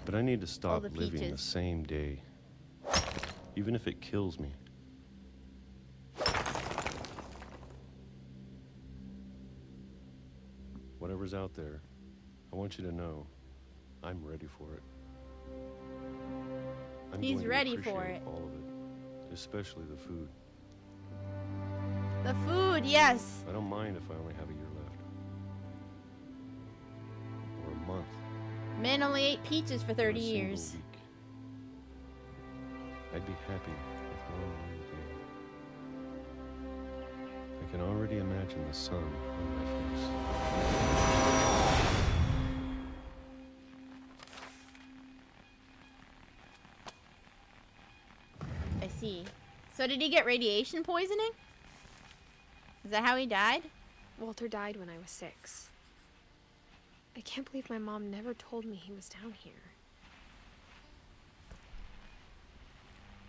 [SPEAKER 10] But I need to stop
[SPEAKER 1] the
[SPEAKER 10] living the
[SPEAKER 1] peaches.
[SPEAKER 10] same day, even if it kills me. Whatever's out there, I want you to know I'm ready for it. I'm
[SPEAKER 1] He's
[SPEAKER 10] going to
[SPEAKER 1] ready for
[SPEAKER 10] appreciate
[SPEAKER 1] it.
[SPEAKER 10] all of it, especially the food.
[SPEAKER 1] The food, yes.
[SPEAKER 10] I don't mind if I only have a year left. Or a month.
[SPEAKER 1] Men only ate peaches for
[SPEAKER 10] or
[SPEAKER 1] 30
[SPEAKER 10] a single
[SPEAKER 1] years.
[SPEAKER 10] week. I'd be happy with one new day. I can already imagine the sun on my face.
[SPEAKER 1] I see. So did he get radiation poisoning? Is that how he died?
[SPEAKER 2] Walter died when I was 6. I can't believe my mom never told me he was down here.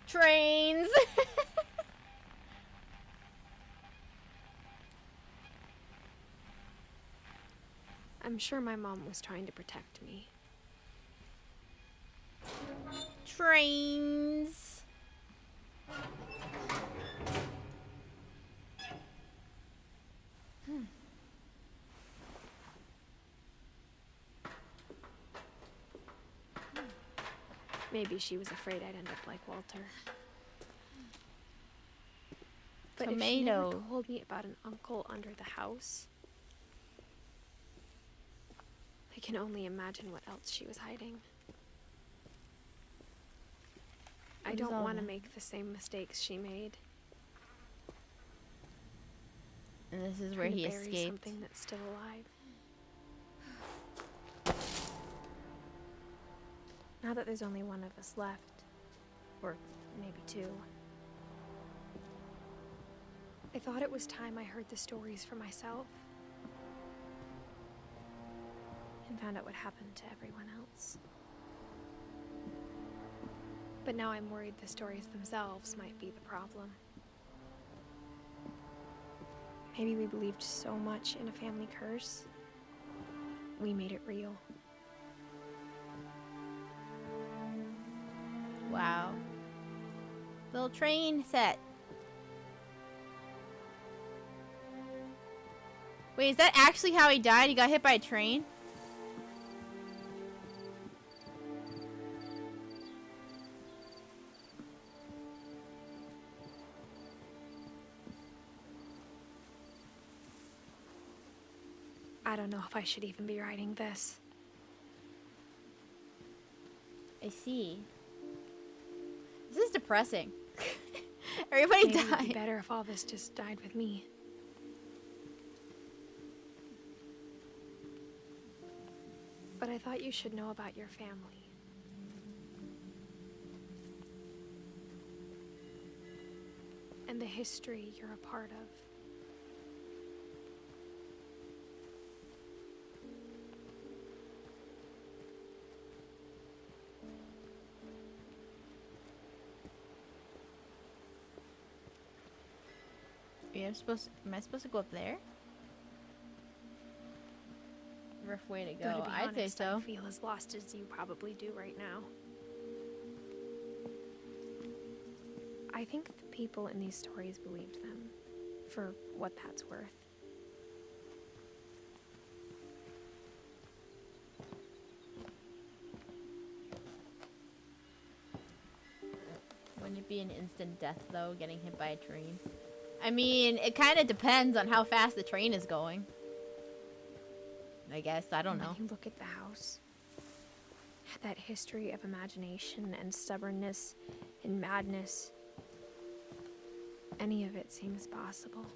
[SPEAKER 1] Trains.
[SPEAKER 2] I'm sure my mom was trying to protect me.
[SPEAKER 1] Trains.
[SPEAKER 2] Maybe she was afraid I'd end up like Walter. But if she never
[SPEAKER 1] Tomato.
[SPEAKER 2] told me about an uncle under the house, I can only imagine what else she was hiding. I
[SPEAKER 1] What is
[SPEAKER 2] don't
[SPEAKER 1] all
[SPEAKER 2] want to
[SPEAKER 1] that?
[SPEAKER 2] make the same mistakes she made.
[SPEAKER 1] And this is where
[SPEAKER 2] Trying to
[SPEAKER 1] he
[SPEAKER 2] bury
[SPEAKER 1] escaped.
[SPEAKER 2] something that's still alive. Now that there's only one of us left, or maybe 2, I thought it was time I heard the stories for myself and found out what happened to everyone else. But now I'm worried the stories themselves might be the problem. Maybe we believed so much in a family curse, we made it real.
[SPEAKER 1] Wow. Little train set. Wait, is that actually how he died? He got hit by a train?
[SPEAKER 2] I don't know if I should even be writing this.
[SPEAKER 1] I see. This is depressing. Everybody
[SPEAKER 2] Maybe it'd be
[SPEAKER 1] died.
[SPEAKER 2] better if all this just died with me. But I thought you should know about your family. And the history you're a part of.
[SPEAKER 1] Am I supposed to go up there? Rough way to
[SPEAKER 2] Though
[SPEAKER 1] go.
[SPEAKER 2] to be
[SPEAKER 1] I'd say
[SPEAKER 2] honest,
[SPEAKER 1] so.
[SPEAKER 2] I feel as lost as you probably do right now. I think the people in these stories believed them, for what that's worth.
[SPEAKER 1] Wouldn't it be an instant death though, getting hit by a train? I mean, it kind of depends on how fast the train is going. I guess, I don't know.
[SPEAKER 2] When you look at the house, that history of imagination and stubbornness and madness, any of it seems possible.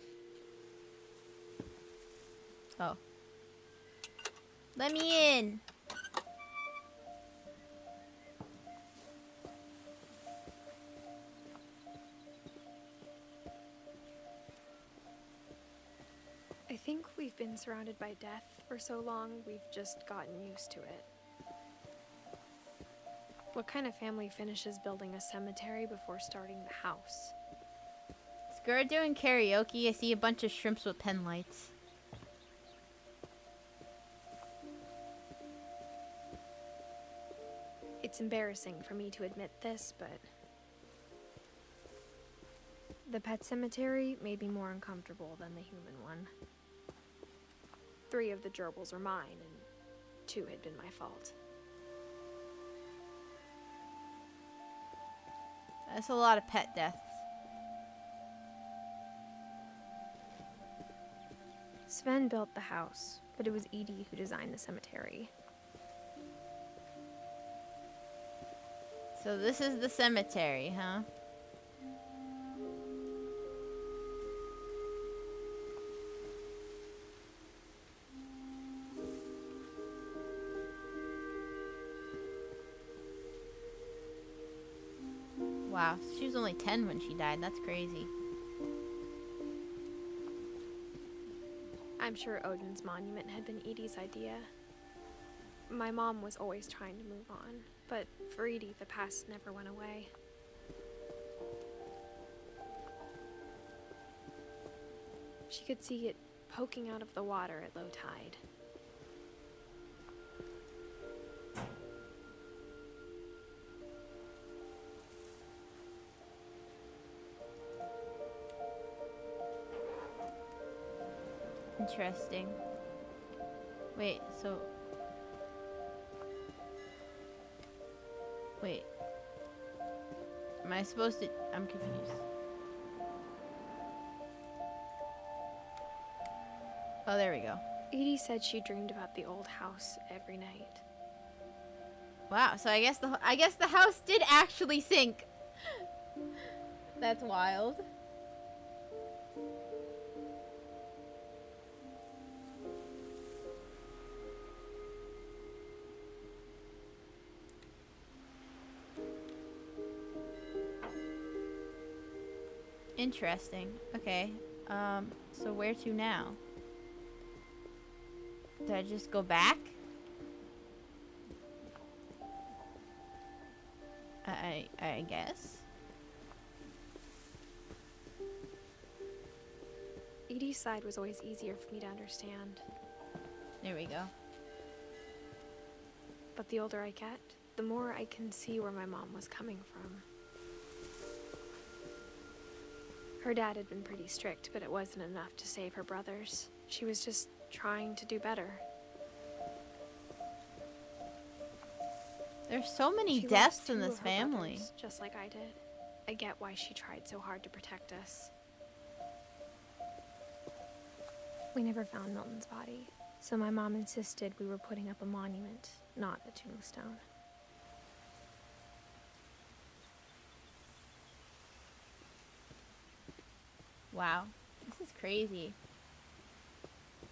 [SPEAKER 1] Oh. Let me in!
[SPEAKER 2] I think we've been surrounded by death for so long, we've just gotten used to it. What kind of family finishes building a cemetery before starting the house?
[SPEAKER 1] Skirt doing karaoke. I see a bunch of shrimps with pen lights.
[SPEAKER 2] It's embarrassing for me to admit this, but the pet cemetery may be more uncomfortable than the human one. 3 of the gerbils are mine, and 2 had been my fault.
[SPEAKER 1] That's a lot of pet deaths.
[SPEAKER 2] Sven built the house, but it was Edie who designed the cemetery.
[SPEAKER 1] So this is the cemetery, huh? Wow, she was only 10 when she died. That's crazy.
[SPEAKER 2] I'm sure Odin's monument had been Edie's idea. My mom was always trying to move on, but for Edie, the past never went away. She could see it poking out of the water at low tide.
[SPEAKER 1] Interesting. Wait, so... Wait. Am I supposed to... I'm confused. Oh, there we go.
[SPEAKER 2] Edie said she dreamed about the old house every night.
[SPEAKER 1] Wow, so I guess the house did actually sink. That's wild. Interesting. Okay. So where to now? Do I just go back? I guess.
[SPEAKER 2] Edie's side was always easier for me to understand.
[SPEAKER 1] There we go.
[SPEAKER 2] But the older I get, the more I can see where my mom was coming from. Her dad had been pretty strict, but it wasn't enough to save her brothers. She was just trying to do better.
[SPEAKER 1] There's so many
[SPEAKER 2] She
[SPEAKER 1] deaths
[SPEAKER 2] lost
[SPEAKER 1] in
[SPEAKER 2] 2
[SPEAKER 1] this
[SPEAKER 2] of her
[SPEAKER 1] family.
[SPEAKER 2] brothers, just like I did. I get why she tried so hard to protect us. We never found Milton's body, so my mom insisted we were putting up a monument, not a tombstone.
[SPEAKER 1] Wow. This is crazy.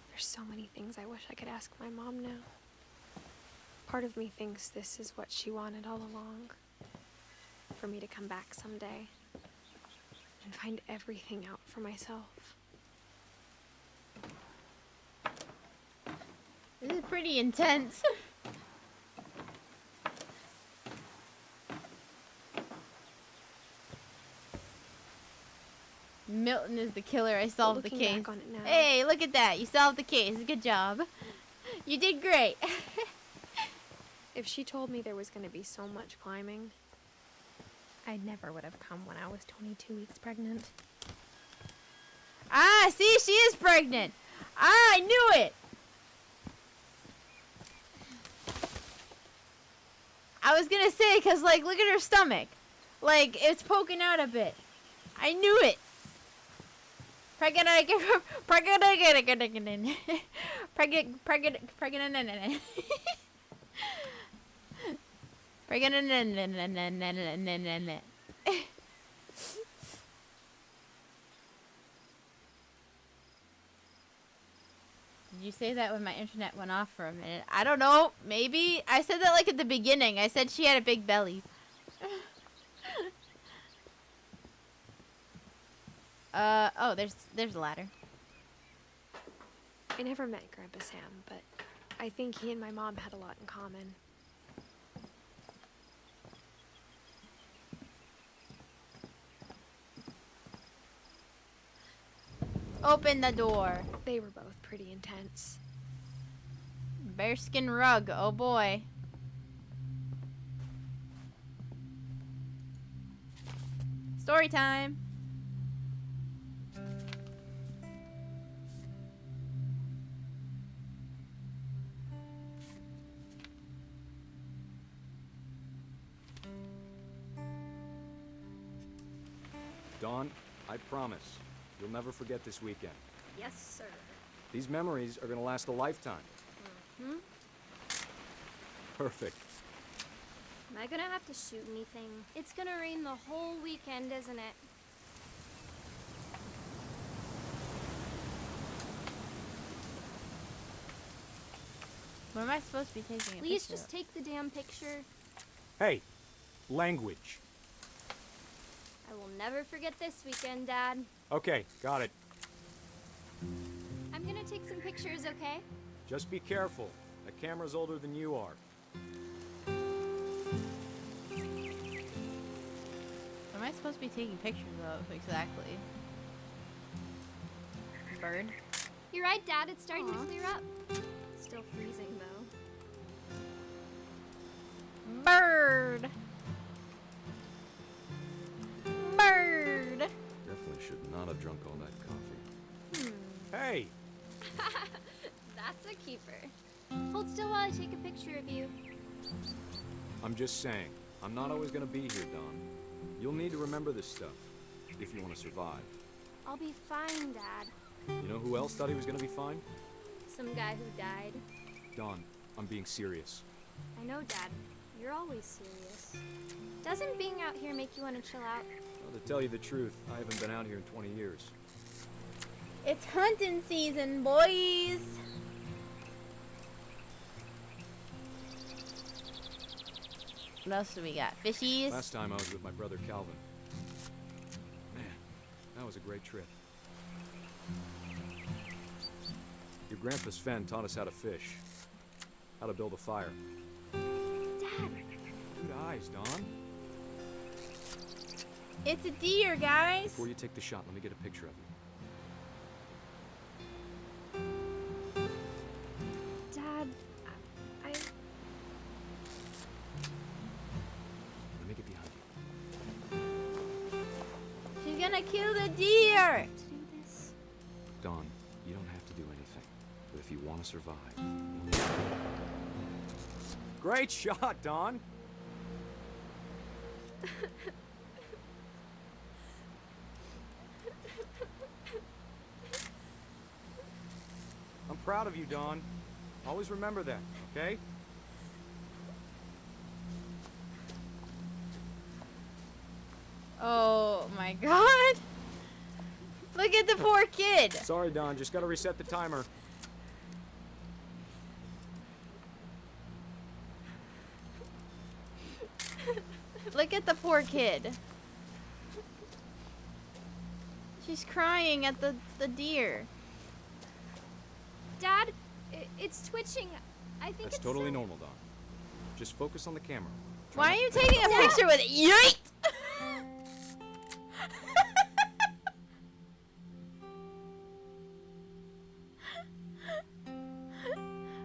[SPEAKER 2] There's so many things I wish I could ask my mom now. Part of me thinks this is what she wanted all along. For me to come back someday and find everything out for myself.
[SPEAKER 1] This is pretty intense. Milton is the killer. I solved the
[SPEAKER 2] Looking
[SPEAKER 1] case.
[SPEAKER 2] back on it now,
[SPEAKER 1] Hey, look at that. You solved the case. Good job. You did great.
[SPEAKER 2] if she told me there was going to be so much climbing, I never would have come when I was 22 weeks pregnant.
[SPEAKER 1] Ah, see, she is pregnant. Ah, I knew it. I was gonna say, cause like, look at her stomach. Like, it's poking out a bit. I knew it. Pregnant. Did you say that when my internet went off for a minute? I don't know. Maybe. I said that like at the beginning. I said she had a big belly. Oh, there's a ladder.
[SPEAKER 2] I never met Grandpa Sam, but I think he and my mom had a lot in common.
[SPEAKER 1] Open the door.
[SPEAKER 2] They were both pretty intense.
[SPEAKER 1] Bearskin rug. Oh boy. Story time.
[SPEAKER 11] Dawn, I promise, you'll never forget this weekend.
[SPEAKER 4] Yes, sir.
[SPEAKER 11] These memories are gonna last a lifetime.
[SPEAKER 4] Hmm?
[SPEAKER 11] Perfect.
[SPEAKER 12] Am I gonna have to shoot anything? It's gonna rain the whole weekend, isn't it?
[SPEAKER 1] What am I supposed to be taking a
[SPEAKER 12] Please
[SPEAKER 1] picture
[SPEAKER 12] just
[SPEAKER 1] of?
[SPEAKER 12] take the damn picture.
[SPEAKER 11] Hey, language.
[SPEAKER 12] I will never forget this weekend, Dad.
[SPEAKER 11] Okay, got it.
[SPEAKER 12] I'm gonna take some pictures, okay?
[SPEAKER 11] Just be careful. That camera's older than you are.
[SPEAKER 1] What am I supposed to be taking pictures of exactly? Bird?
[SPEAKER 12] You're right, Dad. It's starting
[SPEAKER 1] Aw.
[SPEAKER 12] to clear up. Still freezing, though.
[SPEAKER 1] Bird. Bird.
[SPEAKER 10] Definitely should not have drunk all that coffee.
[SPEAKER 11] Hey!
[SPEAKER 12] That's a keeper. Hold still while I take a picture of you.
[SPEAKER 11] I'm just saying, I'm not always gonna be here, Dawn. You'll need to remember this stuff, if you want to survive.
[SPEAKER 12] I'll be fine, Dad.
[SPEAKER 11] You know who else thought he was gonna be fine?
[SPEAKER 12] Some guy who died.
[SPEAKER 11] Dawn, I'm being serious.
[SPEAKER 12] I know, Dad. You're always serious. Doesn't being out here make you want to chill out?
[SPEAKER 11] Well, to tell you the truth, I haven't been out here in 20 years.
[SPEAKER 1] It's hunting season, boys. What else do we got? Fishies?
[SPEAKER 11] Last time I was with my brother Calvin. Man, that was a great trip. Your grandpa Sven taught us how to fish, how to build a fire.
[SPEAKER 12] Dad!
[SPEAKER 11] Good eyes, Dawn.
[SPEAKER 1] It's a deer, guys.
[SPEAKER 11] Before you take the shot, let me get a picture of you.
[SPEAKER 2] Dad, I...
[SPEAKER 11] Let me get behind you.
[SPEAKER 1] She's gonna kill the deer.
[SPEAKER 12] To do this?
[SPEAKER 11] Dawn, you don't have to do anything. But if you want to survive, you'll need to... Great shot, Dawn! I'm proud of you, Dawn. Always remember that, okay?
[SPEAKER 1] Oh my god. Look at the poor kid.
[SPEAKER 11] Sorry, Don. Just gotta reset the timer.
[SPEAKER 1] Look at the poor kid. She's crying at the deer.
[SPEAKER 12] Dad, it's twitching. I think
[SPEAKER 11] That's
[SPEAKER 12] it's
[SPEAKER 11] totally normal, Don. Just focus on the camera.
[SPEAKER 1] Why are you taking a picture with it? Yeet!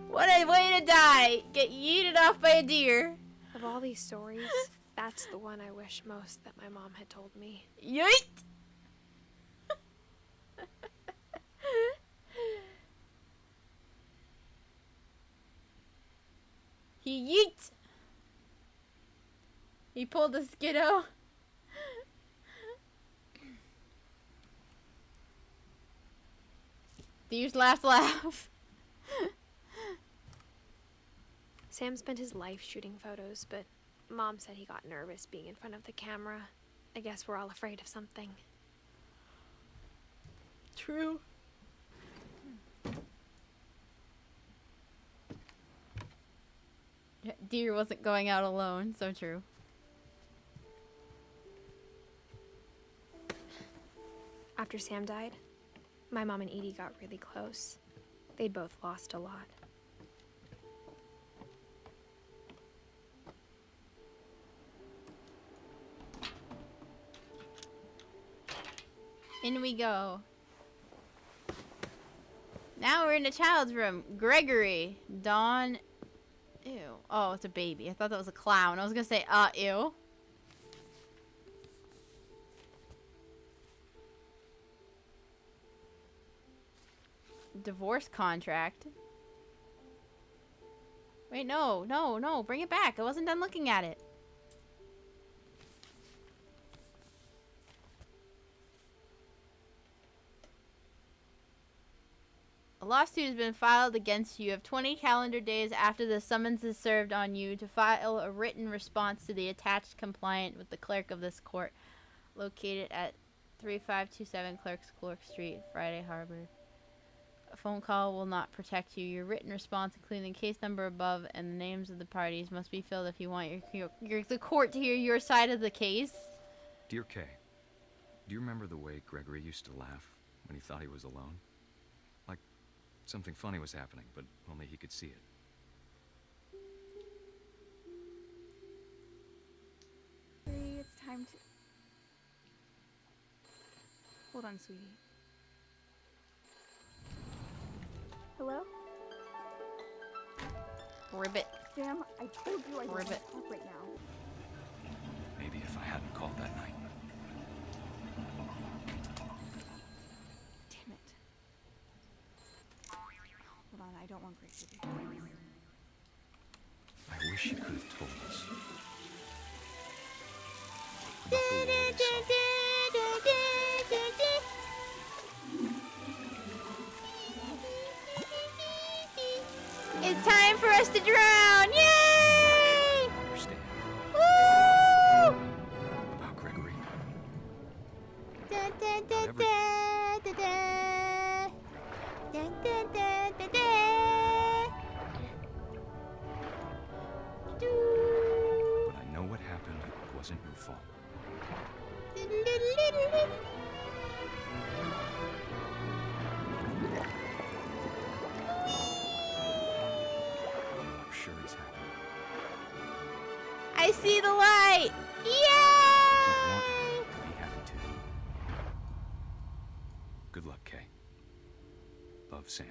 [SPEAKER 1] What a way to die! Get yeeted off by a deer.
[SPEAKER 2] Of all these stories, that's the one I wish most that my mom had told me.
[SPEAKER 1] Yeet! He yeet! He pulled the Skiddo. Deer's last laugh.
[SPEAKER 2] Sam spent his life shooting photos, but Mom said he got nervous being in front of the camera. I guess we're all afraid of something.
[SPEAKER 1] True. Deer wasn't going out alone, so true.
[SPEAKER 2] After Sam died, my mom and Edie got really close. They'd both lost a lot.
[SPEAKER 1] In we go. Now we're in the child's room. Gregory, Dawn. Ew. Oh, it's a baby. I thought that was a clown. I was gonna say, ew. Divorce contract. Wait, no. Bring it back. I wasn't done looking at it. A lawsuit has been filed against you. You have 20 calendar days after the summons is served on you to file a written response to the attached complaint with the clerk of this court, located at 3527 Clark Street, Friday Harbor. A phone call will not protect you. Your written response, including the case number above and the names of the parties, must be filled if you want the court to hear your side of the case.
[SPEAKER 11] Dear Kay, do you remember the way Gregory used to laugh when he thought he was alone? Like something funny was happening, but only he could see it.
[SPEAKER 4] It's time to... Hold on, sweetie. Hello?
[SPEAKER 1] Ribbit.
[SPEAKER 4] Sam, I told you I don't want to
[SPEAKER 1] Ribbit.
[SPEAKER 4] talk right now.
[SPEAKER 11] Maybe if I hadn't called that night.
[SPEAKER 4] Damn it. Hold on, I don't want Grace to be here.
[SPEAKER 11] I wish you could have told us. About the war we saw.
[SPEAKER 1] It's time for us to drown! Yay!
[SPEAKER 11] Understand.
[SPEAKER 1] Woo!
[SPEAKER 11] About Gregory.
[SPEAKER 1] Da, da, da, da, da, da. Da, da, da, da, da.
[SPEAKER 11] But I know what happened wasn't your fault. I'm sure he's happy.
[SPEAKER 1] I see the light!
[SPEAKER 11] We
[SPEAKER 1] Yay!
[SPEAKER 11] want him to be happy too. Good luck, Kay. Love, Sam.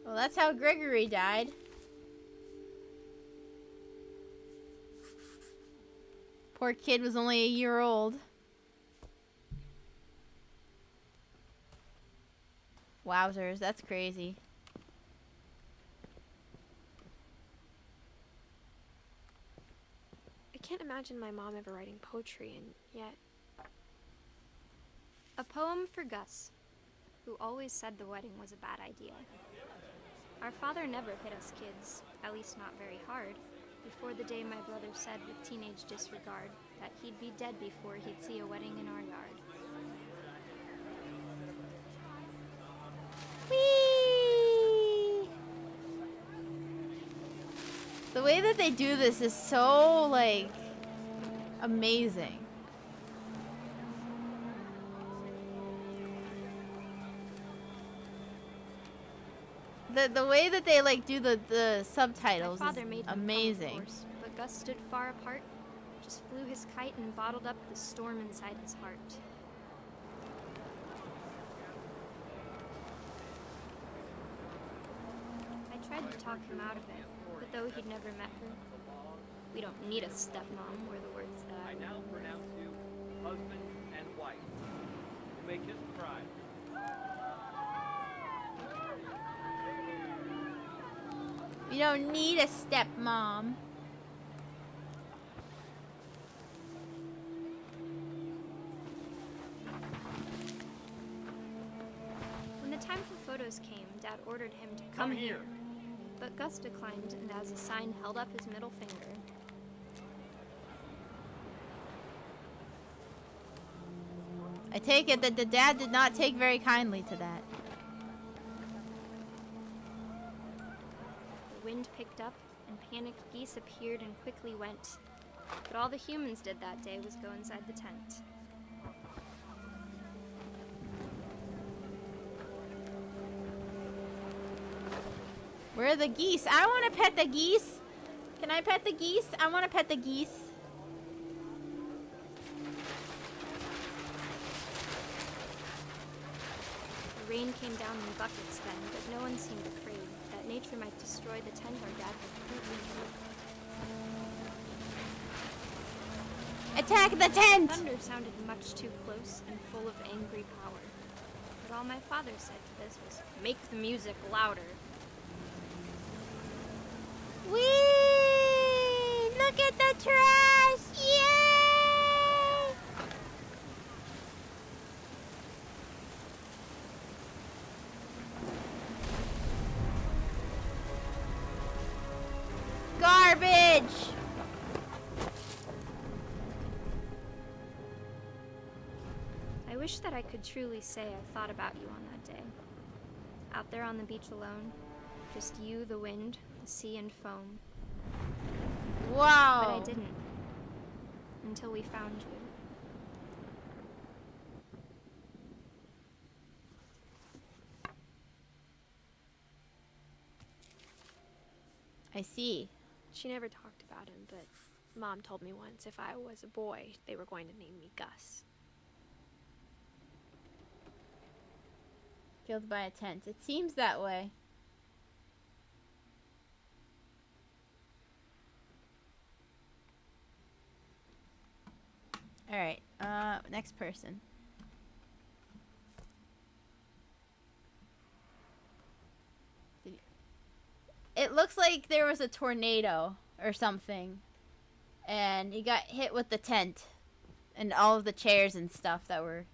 [SPEAKER 1] Well, that's how Gregory died. Poor kid was only a year old. Wowzers, that's crazy.
[SPEAKER 2] I can't imagine my mom ever writing poetry, and yet...
[SPEAKER 12] A poem for Gus, who always said the wedding was a bad idea. Our father never hit us kids, at least not very hard. Before the day my brother said with teenage disregard that he'd be dead before he'd see a wedding in our yard.
[SPEAKER 1] Whee! The way that they do this is so, like, amazing. The way that they, like, do the subtitles
[SPEAKER 12] My father
[SPEAKER 1] is
[SPEAKER 12] made them
[SPEAKER 1] amazing.
[SPEAKER 12] come, of course, but Gus stood far apart, just flew his kite and bottled up the storm inside his heart. I tried to talk him out of it, but though he'd never met her, we don't need a stepmom were the words that
[SPEAKER 13] I now pronounce you husband and wife. You may kiss the bride.
[SPEAKER 1] You don't need a stepmom.
[SPEAKER 12] When the time for photos came, Dad ordered him to come here. But Gus declined, and as a sign held up his middle finger.
[SPEAKER 1] I take it that the dad did not take very kindly to that.
[SPEAKER 12] The wind picked up, and panicked geese appeared and quickly went. But all the humans did that day was go inside the tent.
[SPEAKER 1] Where are the geese? I want to pet the geese. Can I pet the geese? I want to pet the geese.
[SPEAKER 12] The rain came down in buckets then, but no one seemed afraid that nature might destroy the tent our dad had currently made.
[SPEAKER 1] Attack the tent!
[SPEAKER 12] Thunder sounded much too close and full of angry power. But all my father said to this was, "Make the music louder."
[SPEAKER 1] Whee! Look at the trash! Yay! Garbage!
[SPEAKER 12] I wish that I could truly say I thought about you on that day. Out there on the beach alone, just you, the wind, the sea, and foam.
[SPEAKER 1] Wow!
[SPEAKER 12] But I didn't. Until we found you.
[SPEAKER 1] I see.
[SPEAKER 2] She never talked about him, but Mom told me once if I was a boy, they were going to name me Gus.
[SPEAKER 1] Killed by a tent. It seems that way. Alright, next person. It looks like there was a tornado or something. And he got hit with the tent. And all of the chairs and stuff that were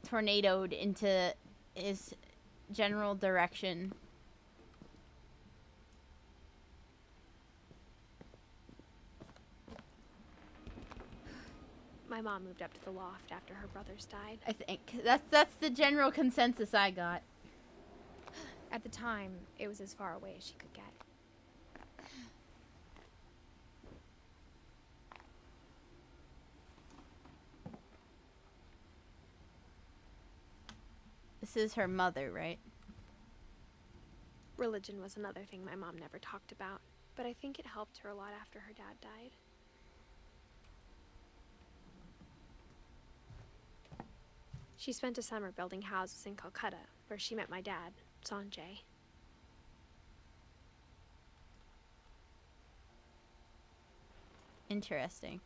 [SPEAKER 1] tornadoed into his general direction.
[SPEAKER 2] My mom moved up to the loft after her brothers died.
[SPEAKER 1] I think that's the general consensus I got.
[SPEAKER 2] At the time, it was as far away as she could get.
[SPEAKER 1] This is her mother, right?
[SPEAKER 2] Religion was another thing my mom never talked about, but I think it helped her a lot after her dad died. She spent a summer building houses in Calcutta, where she met my dad, Sanjay.
[SPEAKER 1] Interesting.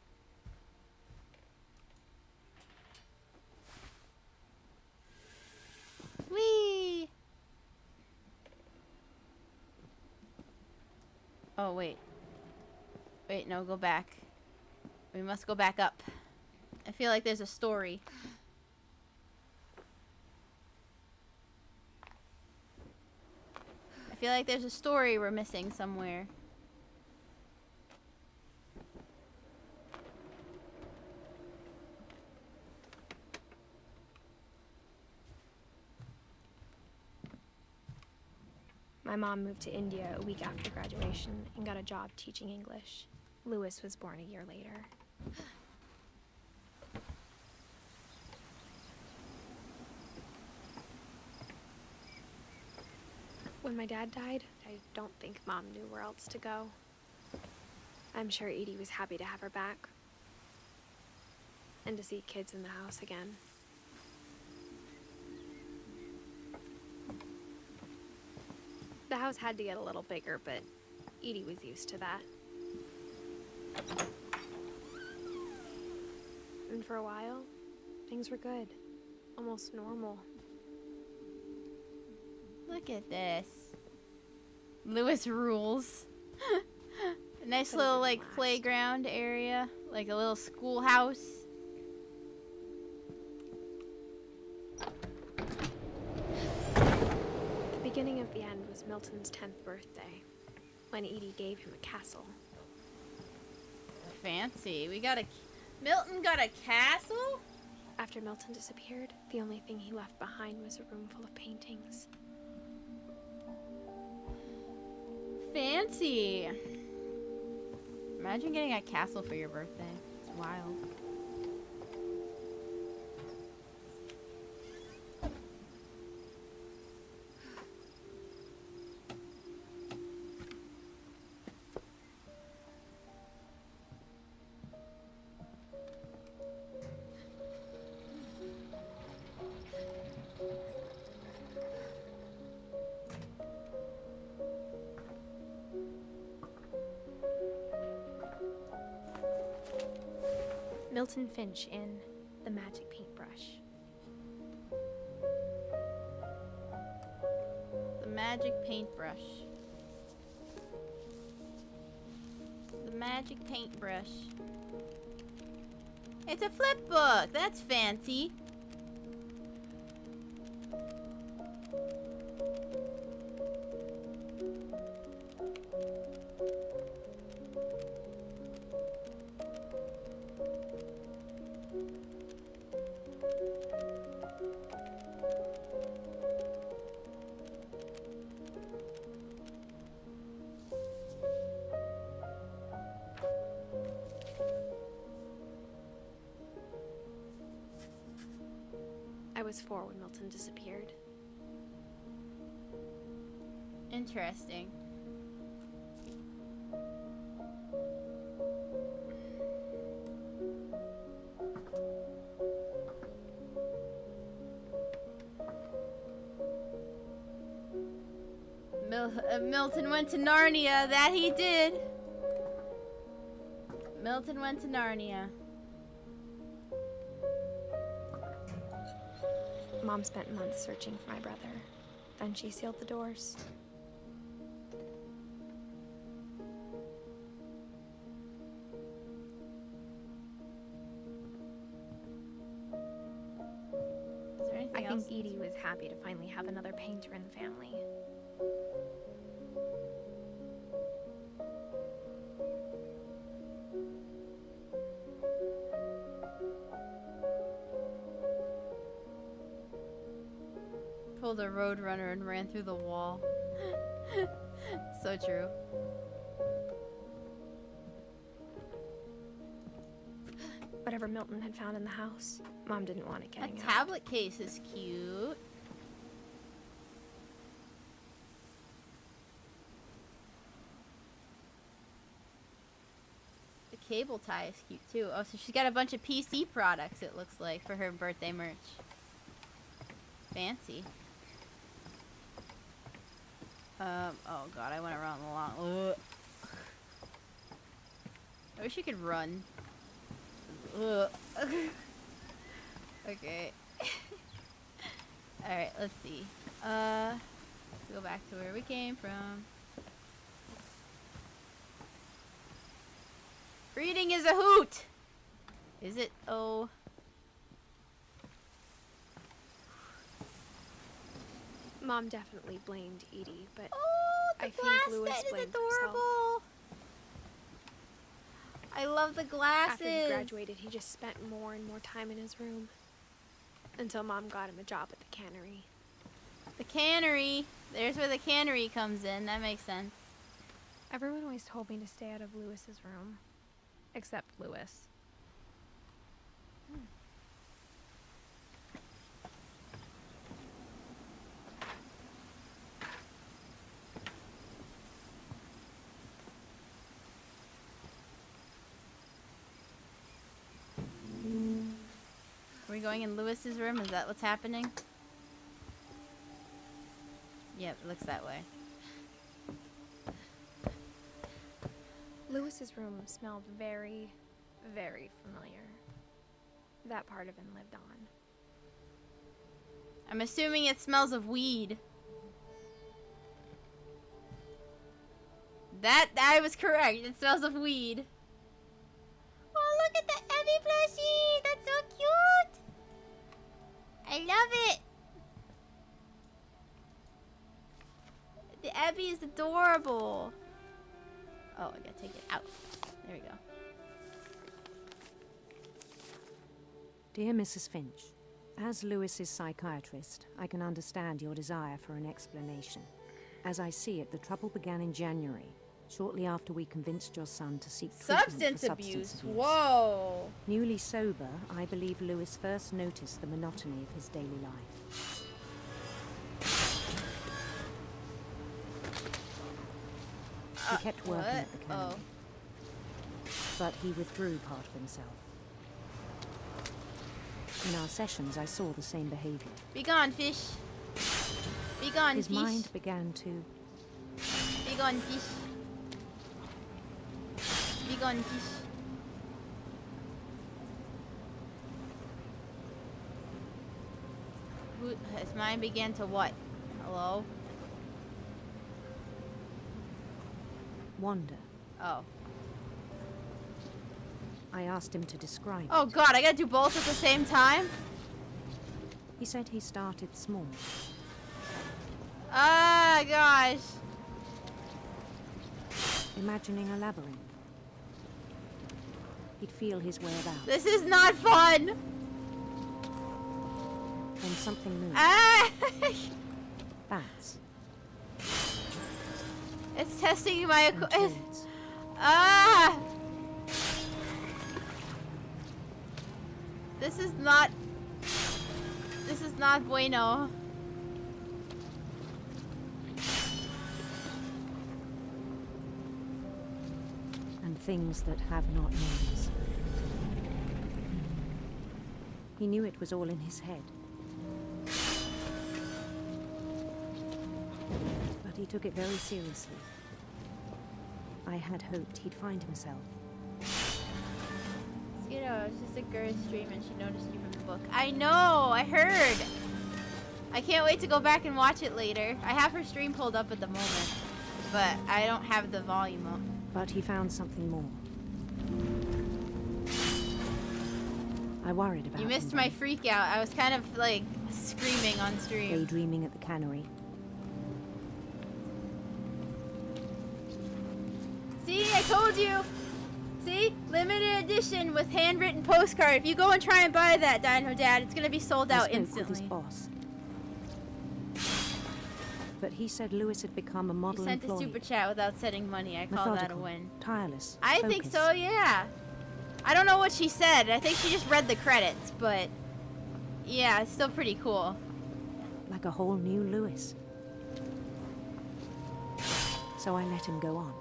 [SPEAKER 1] Whee! Oh, wait. Wait, no, go back. We must go back up. I feel like there's a story. I feel like there's a story we're missing somewhere.
[SPEAKER 2] My mom moved to India a week after graduation and got a job teaching English. Louis was born a year later. When my dad died, I don't think Mom knew where else to go. I'm sure Edie was happy to have her back. And to see kids in the house again. The house had to get a little bigger, but Edie was used to that. And for a while, things were good. Almost normal.
[SPEAKER 1] Look at this. Louis rules. A nice little, like, playground area. Like a little schoolhouse.
[SPEAKER 2] The beginning of the end was Milton's 10th birthday, when Edie gave him a castle.
[SPEAKER 1] Fancy. Milton got a castle?
[SPEAKER 2] After Milton disappeared, the only thing he left behind was a room full of paintings.
[SPEAKER 1] Fancy. Imagine getting a castle for your birthday. It's wild.
[SPEAKER 2] Milton Finch in The Magic Paintbrush.
[SPEAKER 1] The Magic Paintbrush. The Magic Paintbrush. It's a flip book! That's fancy.
[SPEAKER 2] I was 4 when Milton disappeared.
[SPEAKER 1] Interesting. Milton went to Narnia. That he did. Milton went to Narnia.
[SPEAKER 2] Mom spent months searching for my brother. Then she sealed the doors.
[SPEAKER 1] Is there anything
[SPEAKER 2] I
[SPEAKER 1] else?
[SPEAKER 2] think Edie was happy to finally have another painter in the family.
[SPEAKER 1] Pulled a roadrunner and ran through the wall. So true.
[SPEAKER 2] Whatever Milton had found in the house, Mom didn't want it getting
[SPEAKER 1] That
[SPEAKER 2] out.
[SPEAKER 1] tablet case is cute. The cable tie is cute too. Oh, so she's got a bunch of PC products, it looks like, for her birthday merch. Fancy. Oh god, I went around the long. Ugh. I wish you could run. Ugh. Okay. Alright, let's see. Let's go back to where we came from. Reading is a hoot! Is it? Oh.
[SPEAKER 2] Mom definitely blamed Edie, but
[SPEAKER 1] The
[SPEAKER 2] I think
[SPEAKER 1] glass
[SPEAKER 2] Louis
[SPEAKER 1] set is
[SPEAKER 2] blamed
[SPEAKER 1] adorable.
[SPEAKER 2] himself.
[SPEAKER 1] I love the glasses.
[SPEAKER 2] After he graduated, he just spent more and more time in his room. Until Mom got him a job at the cannery.
[SPEAKER 1] The cannery. There's where the cannery comes in. That makes sense.
[SPEAKER 2] Everyone always told me to stay out of Lewis's room. Except Lewis.
[SPEAKER 1] Are we going in Lewis's room? Is that what's happening? Yep, it looks that way.
[SPEAKER 2] Lewis's room smelled very, very familiar. That part of him lived on.
[SPEAKER 1] I'm assuming it smells of weed. That I was correct. It smells of weed. Oh, look at the Abby plushie. That's so cute. I love it. The Abby is adorable. Oh, I gotta take it out. There we go.
[SPEAKER 14] Dear Mrs. Finch, as Lewis's psychiatrist, I can understand your desire for an explanation. As I see it, the trouble began in January, shortly after we convinced your son to seek treatment
[SPEAKER 1] Substance
[SPEAKER 14] for
[SPEAKER 1] abuse.
[SPEAKER 14] substance abuse.
[SPEAKER 1] Whoa.
[SPEAKER 14] Newly sober, I believe Lewis first noticed the monotony of his daily life. He kept working at the cannery, but he withdrew part of himself. In our sessions, I saw the same behavior.
[SPEAKER 1] Be gone, fish. Be gone,
[SPEAKER 14] His
[SPEAKER 1] fish.
[SPEAKER 14] mind began to...
[SPEAKER 1] Be gone, fish. Be gone, fish. His mind began to what? Hello?
[SPEAKER 14] wander.
[SPEAKER 1] Oh.
[SPEAKER 14] I asked him to describe
[SPEAKER 1] Oh
[SPEAKER 14] it.
[SPEAKER 1] god, I gotta do both at the same time?
[SPEAKER 14] He said he started small.
[SPEAKER 1] Ah, gosh.
[SPEAKER 14] Imagining a labyrinth. He'd feel his way about.
[SPEAKER 1] This is not fun!
[SPEAKER 14] Then something moved.
[SPEAKER 1] Ah!
[SPEAKER 14] Bats.
[SPEAKER 1] It's testing my
[SPEAKER 14] And toads.
[SPEAKER 1] Ah! This is not bueno.
[SPEAKER 14] And things that have not names. He knew it was all in his head. But he took it very seriously. I had hoped he'd find himself.
[SPEAKER 1] Skiddo, it's just a girl's stream and she noticed you from the book. I know, I heard. I can't wait to go back and watch it later. I have her stream pulled up at the moment, but I don't have the volume up.
[SPEAKER 14] But he found something more. I worried about
[SPEAKER 1] You
[SPEAKER 14] him
[SPEAKER 1] missed
[SPEAKER 14] then.
[SPEAKER 1] my freak out. I was kind of like screaming on stream.
[SPEAKER 14] Daydreaming at the cannery.
[SPEAKER 1] See, I told you. See, limited edition with handwritten postcard. If you go and try and buy that, Dino Dad, it's gonna be sold
[SPEAKER 14] I
[SPEAKER 1] out
[SPEAKER 14] spoke
[SPEAKER 1] instantly.
[SPEAKER 14] with his boss. But he said Lewis had become a
[SPEAKER 1] You
[SPEAKER 14] model
[SPEAKER 1] sent a
[SPEAKER 14] employee.
[SPEAKER 1] super chat without sending money. I call that a
[SPEAKER 14] Methodical,
[SPEAKER 1] win.
[SPEAKER 14] tireless.
[SPEAKER 1] I think
[SPEAKER 14] focused.
[SPEAKER 1] so, yeah. I don't know what she said. I think she just read the credits, but yeah, it's still pretty cool.
[SPEAKER 14] Like a whole new Lewis. So I let him go on.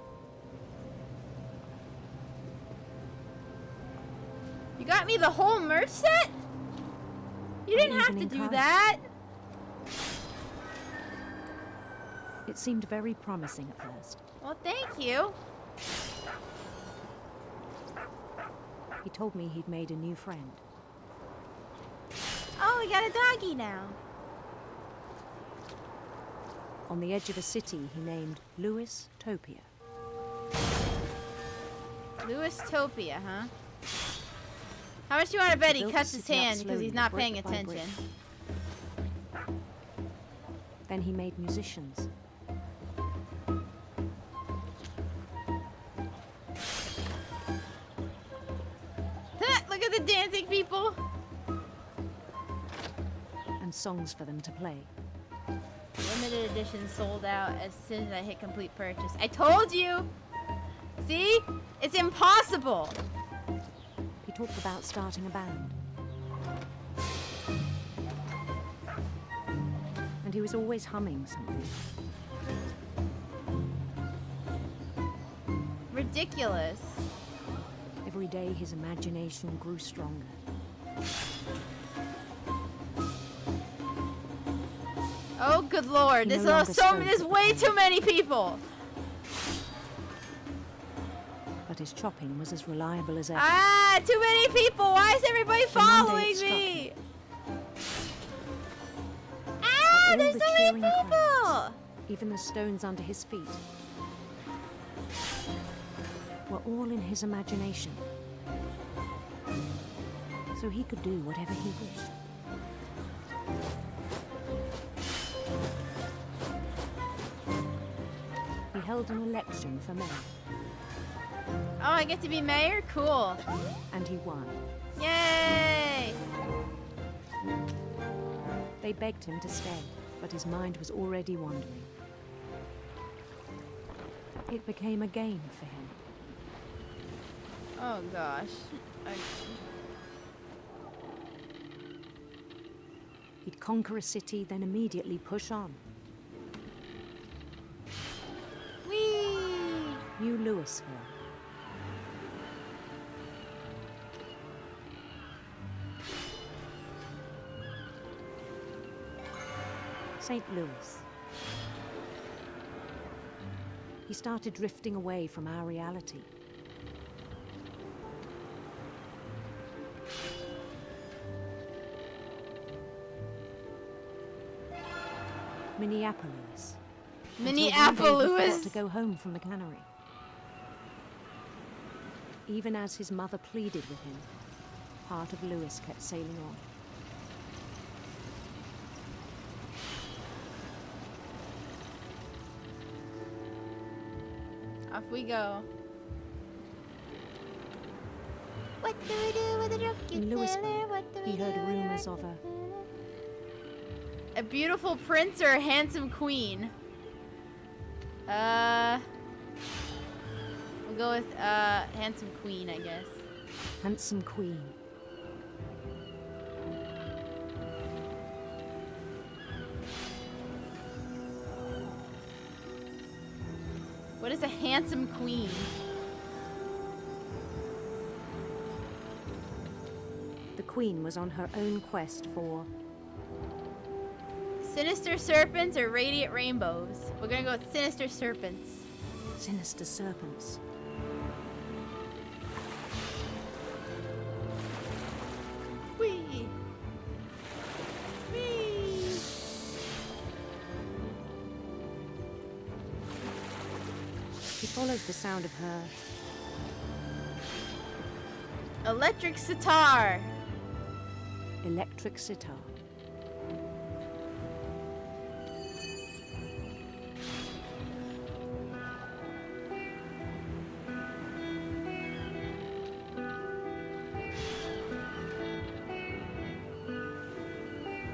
[SPEAKER 1] You got me the whole merch set? You didn't have to
[SPEAKER 14] even
[SPEAKER 1] do
[SPEAKER 14] encouraged.
[SPEAKER 1] that.
[SPEAKER 14] It seemed very promising at first.
[SPEAKER 1] Well, thank you.
[SPEAKER 14] He told me he'd made a new friend.
[SPEAKER 1] Oh, we got a doggy now.
[SPEAKER 14] On the edge of a city he named Lewis Topia.
[SPEAKER 1] Louis Topia, huh? How much do you want to bet he
[SPEAKER 14] built
[SPEAKER 1] cuts
[SPEAKER 14] the
[SPEAKER 1] his
[SPEAKER 14] city up
[SPEAKER 1] hand because he's
[SPEAKER 14] slowly,
[SPEAKER 1] not
[SPEAKER 14] brick
[SPEAKER 1] paying
[SPEAKER 14] by brick.
[SPEAKER 1] attention?
[SPEAKER 14] Then he made musicians.
[SPEAKER 1] Look at the dancing people.
[SPEAKER 14] And songs for them to play.
[SPEAKER 1] limited edition sold out as soon as I hit complete purchase. I told you! See? It's impossible!
[SPEAKER 14] He talked about starting a band. And he was always humming something.
[SPEAKER 1] Ridiculous.
[SPEAKER 14] Every day his imagination grew stronger.
[SPEAKER 1] Oh, good lord.
[SPEAKER 14] He
[SPEAKER 1] This
[SPEAKER 14] no
[SPEAKER 1] is
[SPEAKER 14] longer
[SPEAKER 1] there's
[SPEAKER 14] spoke.
[SPEAKER 1] way too many people.
[SPEAKER 14] But his chopping was as reliable as ever.
[SPEAKER 1] Ah, too many people. Why is everybody
[SPEAKER 14] So one day it
[SPEAKER 1] following
[SPEAKER 14] struck
[SPEAKER 1] me?
[SPEAKER 14] him.
[SPEAKER 1] Ah,
[SPEAKER 14] All
[SPEAKER 1] there's
[SPEAKER 14] the
[SPEAKER 1] so many
[SPEAKER 14] cheering
[SPEAKER 1] people.
[SPEAKER 14] crowds, even the stones under his feet, were all in his imagination. So he could do whatever he wished. He held an election for mayor,
[SPEAKER 1] Oh, I get to be mayor? Cool.
[SPEAKER 14] and he won.
[SPEAKER 1] Yay!
[SPEAKER 14] They begged him to stay, but his mind was already wandering. It became a game for him.
[SPEAKER 1] Oh gosh.
[SPEAKER 14] He'd conquer a city, then immediately push on.
[SPEAKER 1] Whee!
[SPEAKER 14] New Louisville. St. Louis. He started drifting away from our reality. Minneapolis.
[SPEAKER 1] Minneapolis.
[SPEAKER 14] To go home from the cannery. Even as his mother pleaded with him, part of Louis kept sailing on.
[SPEAKER 1] Off we go. What do we do with a drunken
[SPEAKER 14] In Louisville,
[SPEAKER 1] sailor? What do we
[SPEAKER 14] he heard
[SPEAKER 1] do with
[SPEAKER 14] rumors of
[SPEAKER 1] a beautiful prince or a handsome queen? We'll go with handsome queen, I guess.
[SPEAKER 14] handsome queen.
[SPEAKER 1] What is a handsome queen?
[SPEAKER 14] The queen was on her own quest for
[SPEAKER 1] Sinister serpents or radiant rainbows? We're gonna go with sinister serpents.
[SPEAKER 14] sinister serpents.
[SPEAKER 1] Whee! Whee!
[SPEAKER 14] He followed the sound of her
[SPEAKER 1] Electric sitar.
[SPEAKER 14] electric sitar.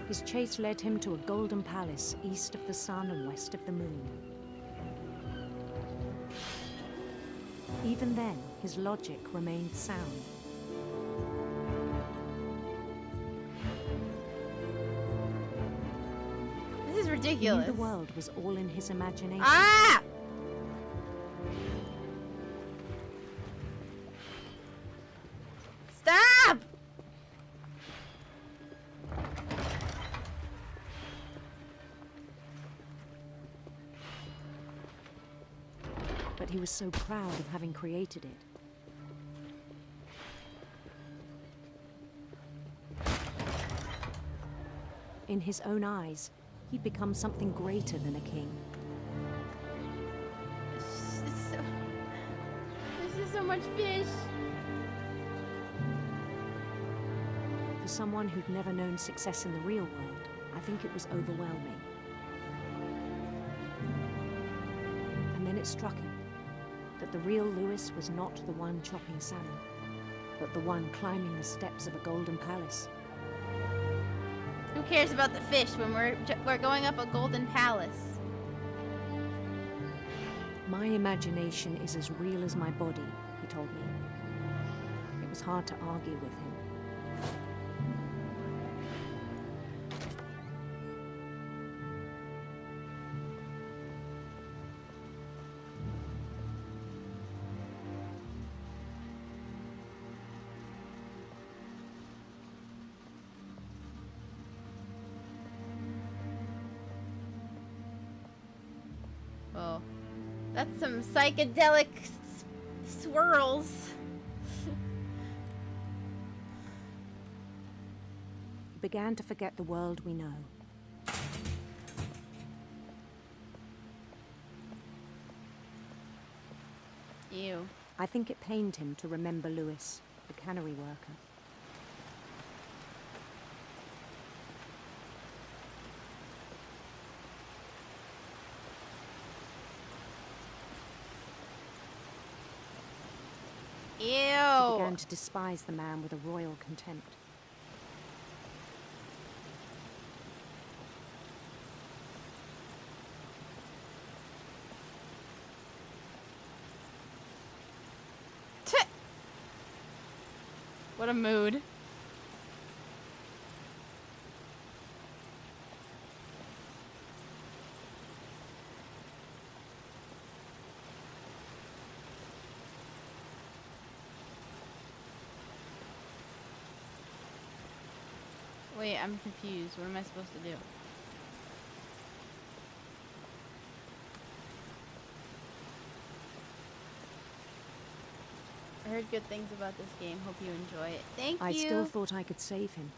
[SPEAKER 14] His chase led him to a golden palace east of the sun and west of the moon. Even then, his logic remained sound.
[SPEAKER 1] This is
[SPEAKER 14] He knew
[SPEAKER 1] ridiculous.
[SPEAKER 14] the world was all in his imagination.
[SPEAKER 1] Ah! Stop!
[SPEAKER 14] But he was so proud of having created it. In his own eyes, he'd become something greater than a king.
[SPEAKER 1] This is so much fish.
[SPEAKER 14] For someone who'd never known success in the real world, I think it was overwhelming. And then it struck him that the real Louis was not the one chopping salmon, but the one climbing the steps of a golden palace.
[SPEAKER 1] Who cares about the fish when we're going up a golden palace?
[SPEAKER 14] My imagination is as real as my body, he told me. It was hard to argue with him.
[SPEAKER 1] Oh, that's some psychedelic swirls.
[SPEAKER 14] He began to forget the world we know.
[SPEAKER 1] Ew.
[SPEAKER 14] I think it pained him to remember Lewis, the cannery worker.
[SPEAKER 1] Ew.
[SPEAKER 14] He began to despise the man with a royal contempt.
[SPEAKER 1] What a mood. Wait, I'm confused. What am I supposed to do? I heard good things about this game. Hope you enjoy it. Thank you.
[SPEAKER 14] I still thought I could save him.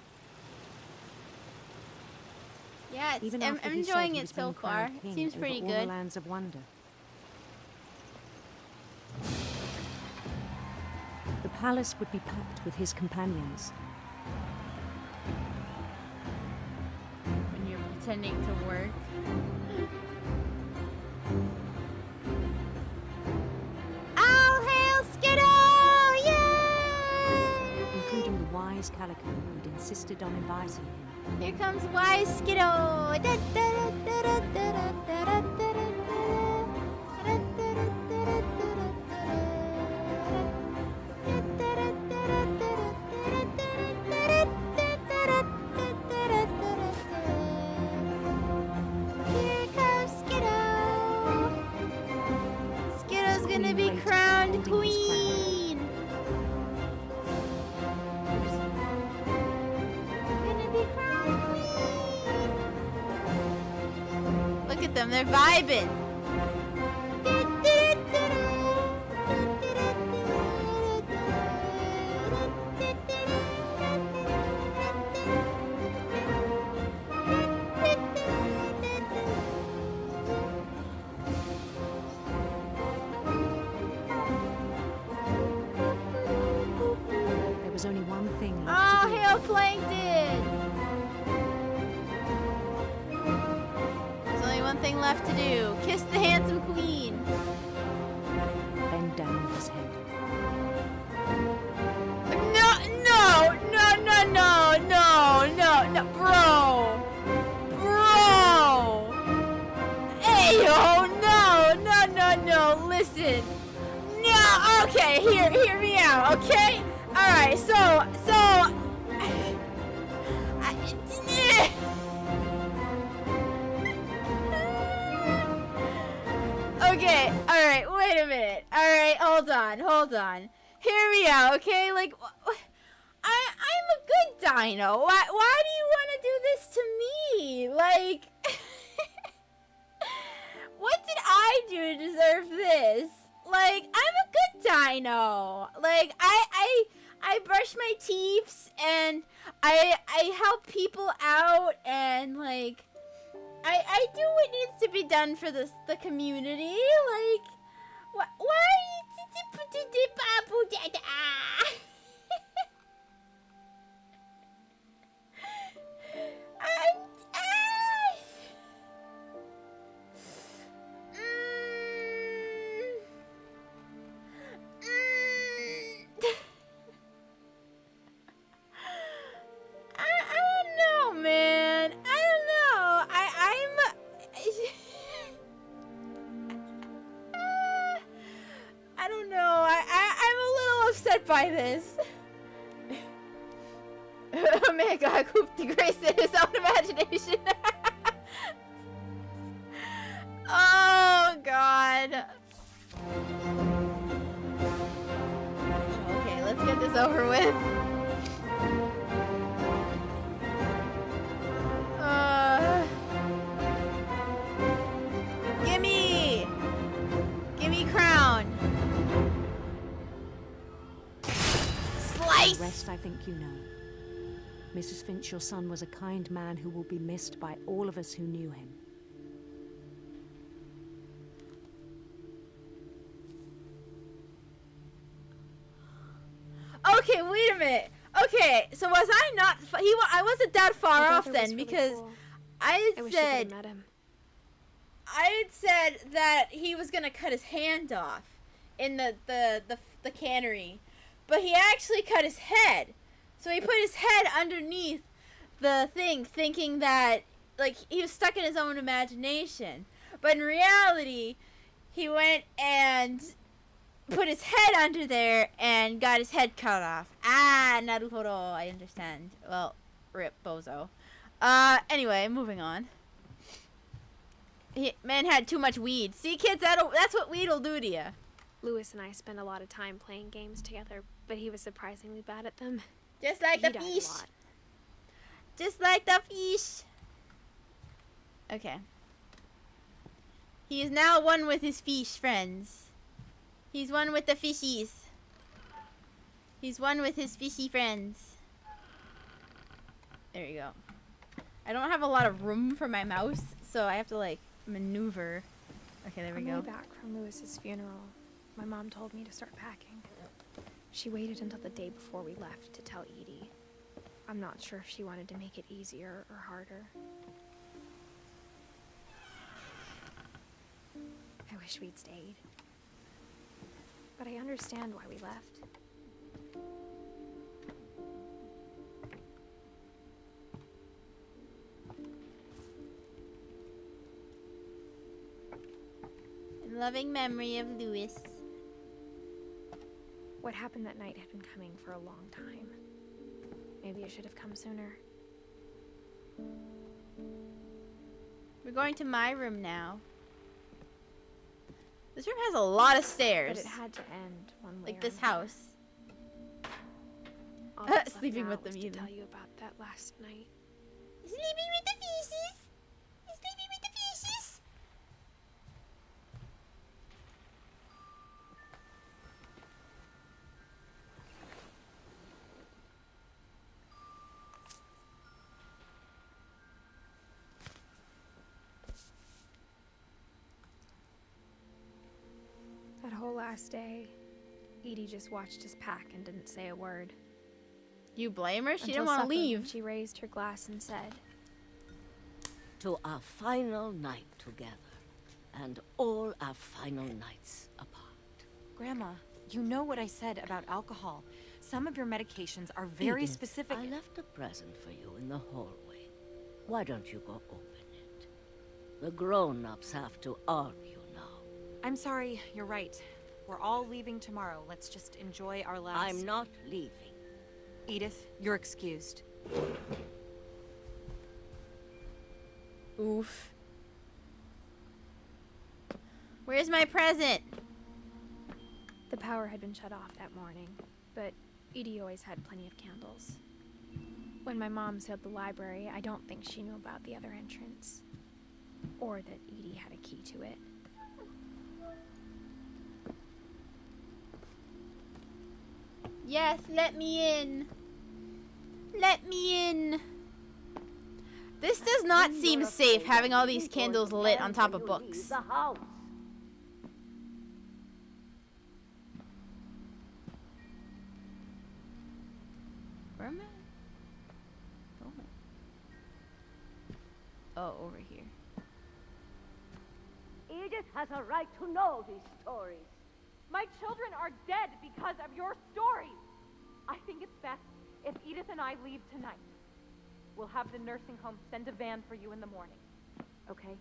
[SPEAKER 1] Yeah,
[SPEAKER 14] Even
[SPEAKER 1] I'm
[SPEAKER 14] after he said
[SPEAKER 1] enjoying
[SPEAKER 14] he
[SPEAKER 1] it
[SPEAKER 14] was
[SPEAKER 1] so
[SPEAKER 14] being
[SPEAKER 1] far.
[SPEAKER 14] crowned
[SPEAKER 1] It
[SPEAKER 14] king
[SPEAKER 1] seems
[SPEAKER 14] over
[SPEAKER 1] pretty
[SPEAKER 14] all
[SPEAKER 1] good.
[SPEAKER 14] the lands of wonder. The palace would be packed with his companions.
[SPEAKER 1] When you're pretending to work. All hail Skiddo! Yay!
[SPEAKER 14] Including the wise Calico who'd insisted on inviting him.
[SPEAKER 1] Here comes wise Skiddo! Da, da, da, da, da, da, da, da, da, da. Here comes Skiddo! Skiddo's gonna be crowned queen! Gonna be crowned queen! Look at them, they're vibing!
[SPEAKER 14] There was only one thing left
[SPEAKER 1] Oh,
[SPEAKER 14] to do.
[SPEAKER 1] hail Plankton! There's only one thing left to do. Kiss the handsome queen.
[SPEAKER 14] Bend down his head.
[SPEAKER 1] No, no, no, no, no, no, no, no, bro. Bro. Ayo, no, no, no, no, listen. No, okay, hear me out, okay? Alright, so, okay, alright, wait a minute. Alright, hold on. Hear me out, okay? Like, I'm a good dino. Why do you want to do this to me? Like, what did I do to deserve this? Like, I'm a good dino. Like, I brush my teeth and I help people out and like I do what needs to be done for the community. Like, why I don't know, man. by this. A man got cooped to grace in his own imagination. Oh, God. Okay, let's get this over with. Gimme crown. Slice.
[SPEAKER 14] The rest I think you know. Mrs. Finch, your son was a kind man who will be missed by all of us who knew him.
[SPEAKER 1] Okay, wait a minute. Okay, so was I not? I wasn't that far off then, really because cool. I had said that he was gonna cut his hand off in the cannery, but he actually cut his head. So he put his head underneath the thing, thinking that like he was stuck in his own imagination. But in reality, he went and put his head under there and got his head cut off. Ah, naruhodo, I understand. Well, rip, bozo. Anyway, moving on. Man had too much weed. See, kids, that's what weed'll do to you.
[SPEAKER 2] Lewis and I spent a lot of time playing games together, but he was surprisingly bad at them.
[SPEAKER 1] Just like the fish. Just like the fish. Okay. He is now one with his fish friends. He's one with the fishies. He's one with his fishy friends. There you go. I don't have a lot of room for my mouse, so I have to like maneuver. Okay, there we go.
[SPEAKER 2] On the way back from Lewis's funeral, my mom told me to start packing. She waited until the day before we left to tell Edie. I'm not sure if she wanted to make it easier or harder. I wish we'd stayed. But I understand why we left.
[SPEAKER 1] In loving memory of Lewis.
[SPEAKER 2] What happened that night had been coming for a long time. Maybe it should have come sooner.
[SPEAKER 1] We're going to my room now. This room has a lot of stairs.
[SPEAKER 2] But it had to end one way.
[SPEAKER 1] Like this house. Sleeping with them, even.
[SPEAKER 2] To tell you about that last night.
[SPEAKER 1] Sleeping with the fishes. Sleeping with the fishes.
[SPEAKER 2] That whole last day, Edie just watched us pack and didn't say a word.
[SPEAKER 1] You blame her? She
[SPEAKER 2] Until
[SPEAKER 1] didn't want to
[SPEAKER 2] supper,
[SPEAKER 1] leave.
[SPEAKER 2] She raised her glass and said,
[SPEAKER 15] "To our final night together, and all our final nights apart."
[SPEAKER 16] Grandma, you know what I said about alcohol. Some of your medications are very
[SPEAKER 15] Edith,
[SPEAKER 16] specific.
[SPEAKER 15] I left a present for you in the hallway. Why don't you go open it? The grown-ups have to argue now.
[SPEAKER 16] I'm sorry, you're right. We're all leaving tomorrow. Let's just enjoy our last...
[SPEAKER 15] I'm not leaving.
[SPEAKER 16] Edith, you're excused.
[SPEAKER 1] Oof. Where's my present?
[SPEAKER 2] The power had been shut off that morning, but Edie always had plenty of candles. When my mom sealed the library, I don't think she knew about the other entrance. Or that Edie had a key to it.
[SPEAKER 1] Yes, let me in. Let me in. This does not seem safe, having all these candles lit on top of books. Where am I? Going? Oh, over here.
[SPEAKER 17] Edith has a right to know these stories.
[SPEAKER 18] My children are dead because of your stories. I think it's best if Edith and I leave tonight. We'll have the nursing home send a van for you in the morning. Okay?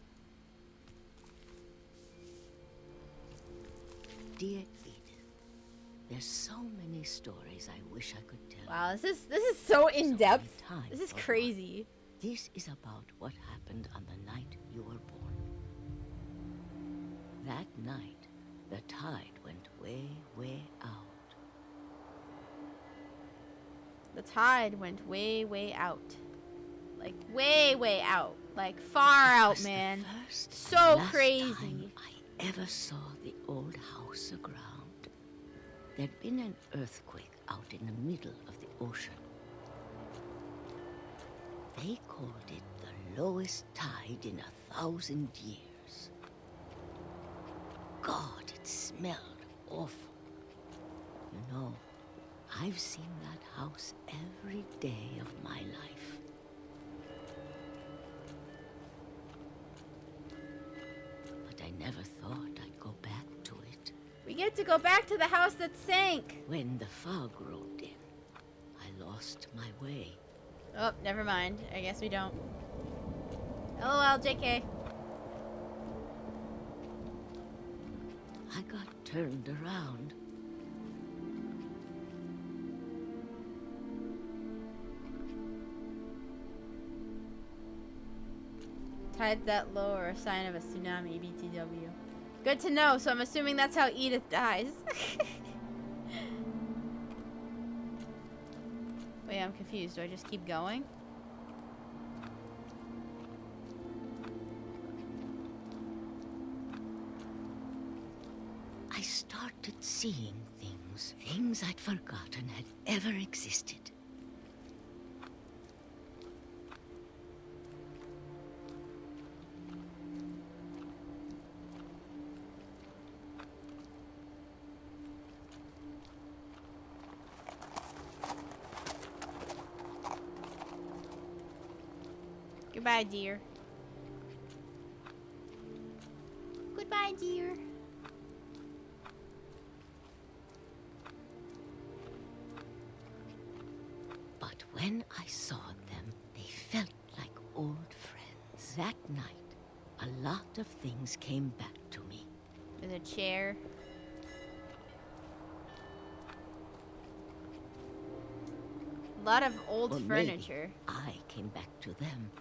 [SPEAKER 15] Dear Edith, There's so many stories I wish I could tell.
[SPEAKER 1] Wow, this is so in depth.
[SPEAKER 15] time
[SPEAKER 1] This is
[SPEAKER 15] for
[SPEAKER 1] crazy.
[SPEAKER 15] This is about what happened on the night you were born. That night, the tide went way, way out.
[SPEAKER 1] The tide went way, way out. Like, way, way out. Like, far out, man. So
[SPEAKER 15] Last
[SPEAKER 1] crazy.
[SPEAKER 15] time I ever saw the old house aground. There'd been an earthquake out in the middle of the ocean. They called it the lowest tide in 1,000 years. God, it smelled awful. You know, I've seen that house every day of my life. But I never thought I'd go back to it.
[SPEAKER 1] We get to go back to the house that sank.
[SPEAKER 15] When the fog rolled in, I lost my way.
[SPEAKER 1] Oh, never mind. I guess we don't. LOL, JK.
[SPEAKER 15] I got turned around.
[SPEAKER 1] Tide that low or a sign of a tsunami, BTW. Good to know, so I'm assuming that's how Edith dies. Wait, I'm confused. Do I just keep going?
[SPEAKER 15] I started seeing things I'd forgotten had ever existed.
[SPEAKER 1] Goodbye, dear. Goodbye, dear.
[SPEAKER 15] But when I saw them, they felt like old friends. That night, a lot of things came back to me.
[SPEAKER 1] There's a chair. A lot of old
[SPEAKER 15] Or
[SPEAKER 1] furniture.
[SPEAKER 15] maybe I came back to them.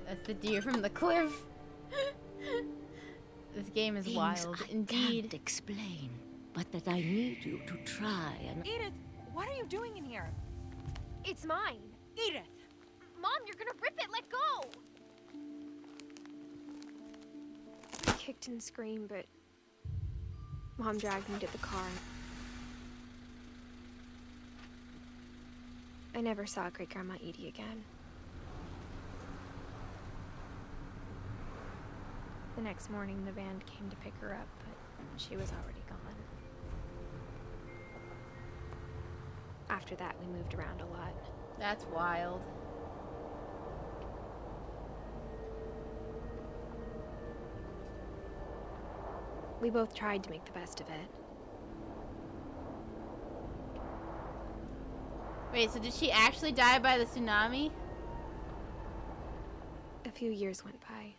[SPEAKER 1] That's the deer from the cliff. This game is
[SPEAKER 15] Things
[SPEAKER 1] wild,
[SPEAKER 15] I
[SPEAKER 1] indeed.
[SPEAKER 15] can't explain, but that I need you to try and...
[SPEAKER 18] Edith, what are you doing in here?
[SPEAKER 2] It's mine.
[SPEAKER 18] Edith!
[SPEAKER 2] Mom, you're gonna rip it. Let go. I kicked and screamed, but Mom dragged me to the car. I never saw Great Grandma Edie again. The next morning, the band came to pick her up, but she was already gone. After that, we moved around a lot.
[SPEAKER 1] That's wild.
[SPEAKER 2] We both tried to make the best of it.
[SPEAKER 1] Wait, so did she actually die by the tsunami?
[SPEAKER 2] A few years went by.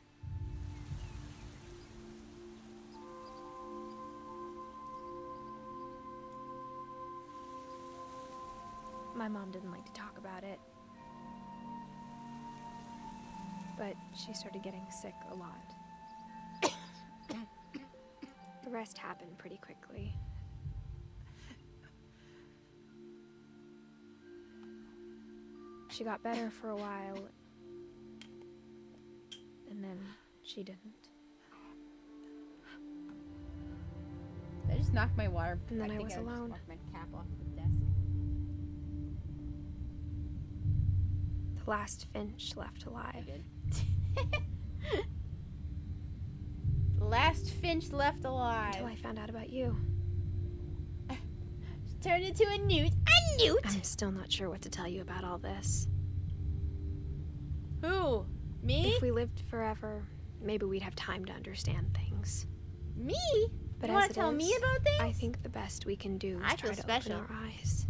[SPEAKER 2] My mom didn't like to talk about it. But she started getting sick a lot. The rest happened pretty quickly. She got better for a while, and then she didn't.
[SPEAKER 1] Did I just knock my water?
[SPEAKER 2] And then I
[SPEAKER 1] think
[SPEAKER 2] was
[SPEAKER 1] just
[SPEAKER 2] alone.
[SPEAKER 1] knocked my cap off the desk.
[SPEAKER 2] The last Finch left alive.
[SPEAKER 1] The last Finch left alive.
[SPEAKER 2] Until I found out about you.
[SPEAKER 1] She turned into a newt. A newt!
[SPEAKER 2] I'm still not sure what to tell you about all this.
[SPEAKER 1] Who? Me?
[SPEAKER 2] If we lived forever, maybe we'd have time to understand things.
[SPEAKER 1] Me?
[SPEAKER 2] But
[SPEAKER 1] you
[SPEAKER 2] as
[SPEAKER 1] want
[SPEAKER 2] it
[SPEAKER 1] to tell me
[SPEAKER 2] is,
[SPEAKER 1] about things?
[SPEAKER 2] I think the best we can do is
[SPEAKER 1] I
[SPEAKER 2] try
[SPEAKER 1] feel
[SPEAKER 2] to
[SPEAKER 1] special.
[SPEAKER 2] open our eyes.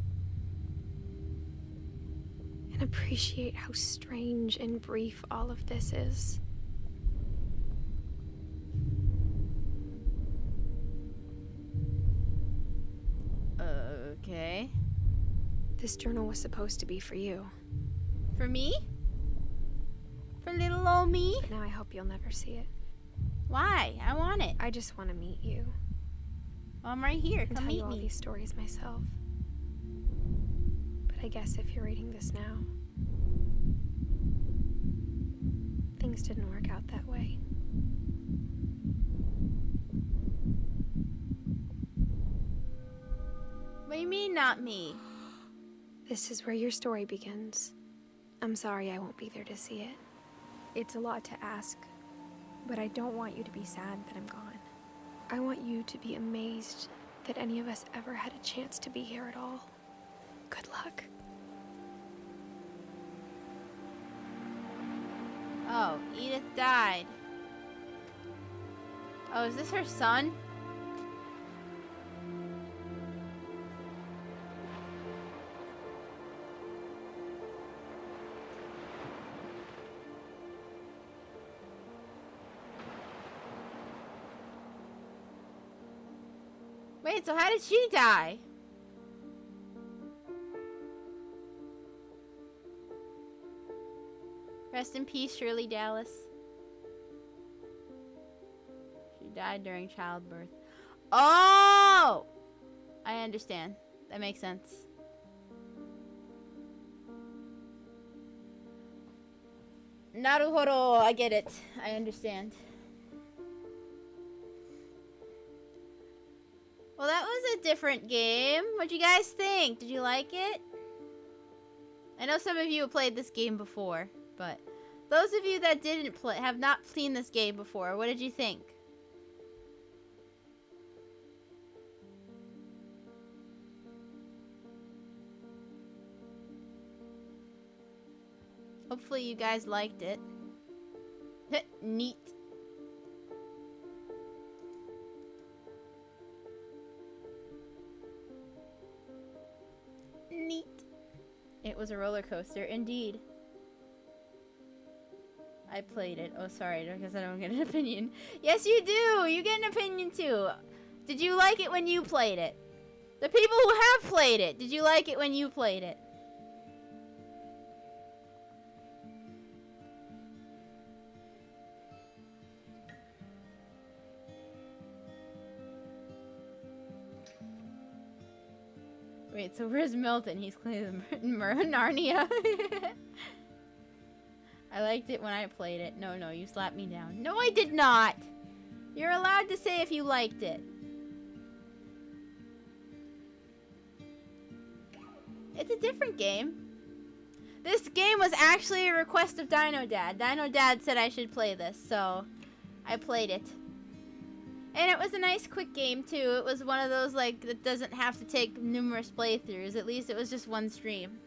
[SPEAKER 2] And appreciate how strange and brief all of this is.
[SPEAKER 1] Okay.
[SPEAKER 2] This journal was supposed to be for you.
[SPEAKER 1] For me? For little old me?
[SPEAKER 2] But now I hope you'll never see it.
[SPEAKER 1] Why? I want it.
[SPEAKER 2] I just want to meet you.
[SPEAKER 1] Well, I'm right here.
[SPEAKER 2] And
[SPEAKER 1] Come
[SPEAKER 2] tell
[SPEAKER 1] meet
[SPEAKER 2] you all
[SPEAKER 1] me.
[SPEAKER 2] these stories myself. But I guess if you're reading this now, things didn't work out that way.
[SPEAKER 1] What do you mean, not me?
[SPEAKER 2] This is where your story begins. I'm sorry I won't be there to see it. It's a lot to ask, but I don't want you to be sad that I'm gone. I want you to be amazed that any of us ever had a chance to be here at all. Good luck.
[SPEAKER 1] Oh, Edith died. Oh, is this her son? Wait, so how did she die? Rest in peace, Shirley Dallas. She died during childbirth. Oh! I understand. That makes sense. Naruhodo, I get it. I understand. Well, that was a different game. What'd you guys think? Did you like it? I know some of you have played this game before, but those of you that didn't play, have not seen this game before, what did you think? Hopefully you guys liked it. Neat. Neat. It was a roller coaster, indeed. I played it. Oh, sorry, because I don't get an opinion. Yes, you do! You get an opinion, too. Did you like it when you played it? The people who have played it, did you like it when you played it? Wait, so where's Milton? He's clearly Narnia. I liked it when I played it. No, no, you slapped me down. No, I did not! You're allowed to say if you liked it. It's a different game. This game was actually a request of Dino Dad. Dino Dad said I should play this, so I played it. And it was a nice quick game too. It was one of those like that doesn't have to take numerous playthroughs. At least it was just one stream.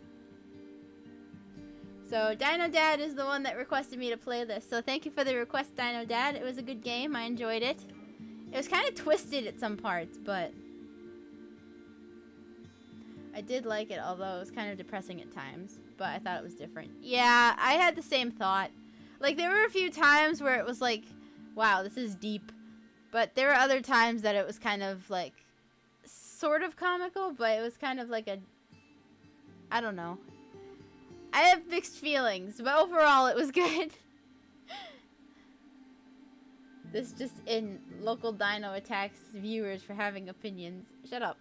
[SPEAKER 1] So Dino Dad is the one that requested me to play this. So thank you for the request, Dino Dad. It was a good game. I enjoyed it. It was kind of twisted at some parts, but I did like it, although it was kind of depressing at times. But I thought it was different. Yeah, I had the same thought. Like there were a few times where it was like, wow, this is deep. But there were other times that it was kind of like, sort of comical, but it was kind of like a, I don't know. I have mixed feelings, but overall it was good. This just in local Dino attacks viewers for having opinions. Shut up.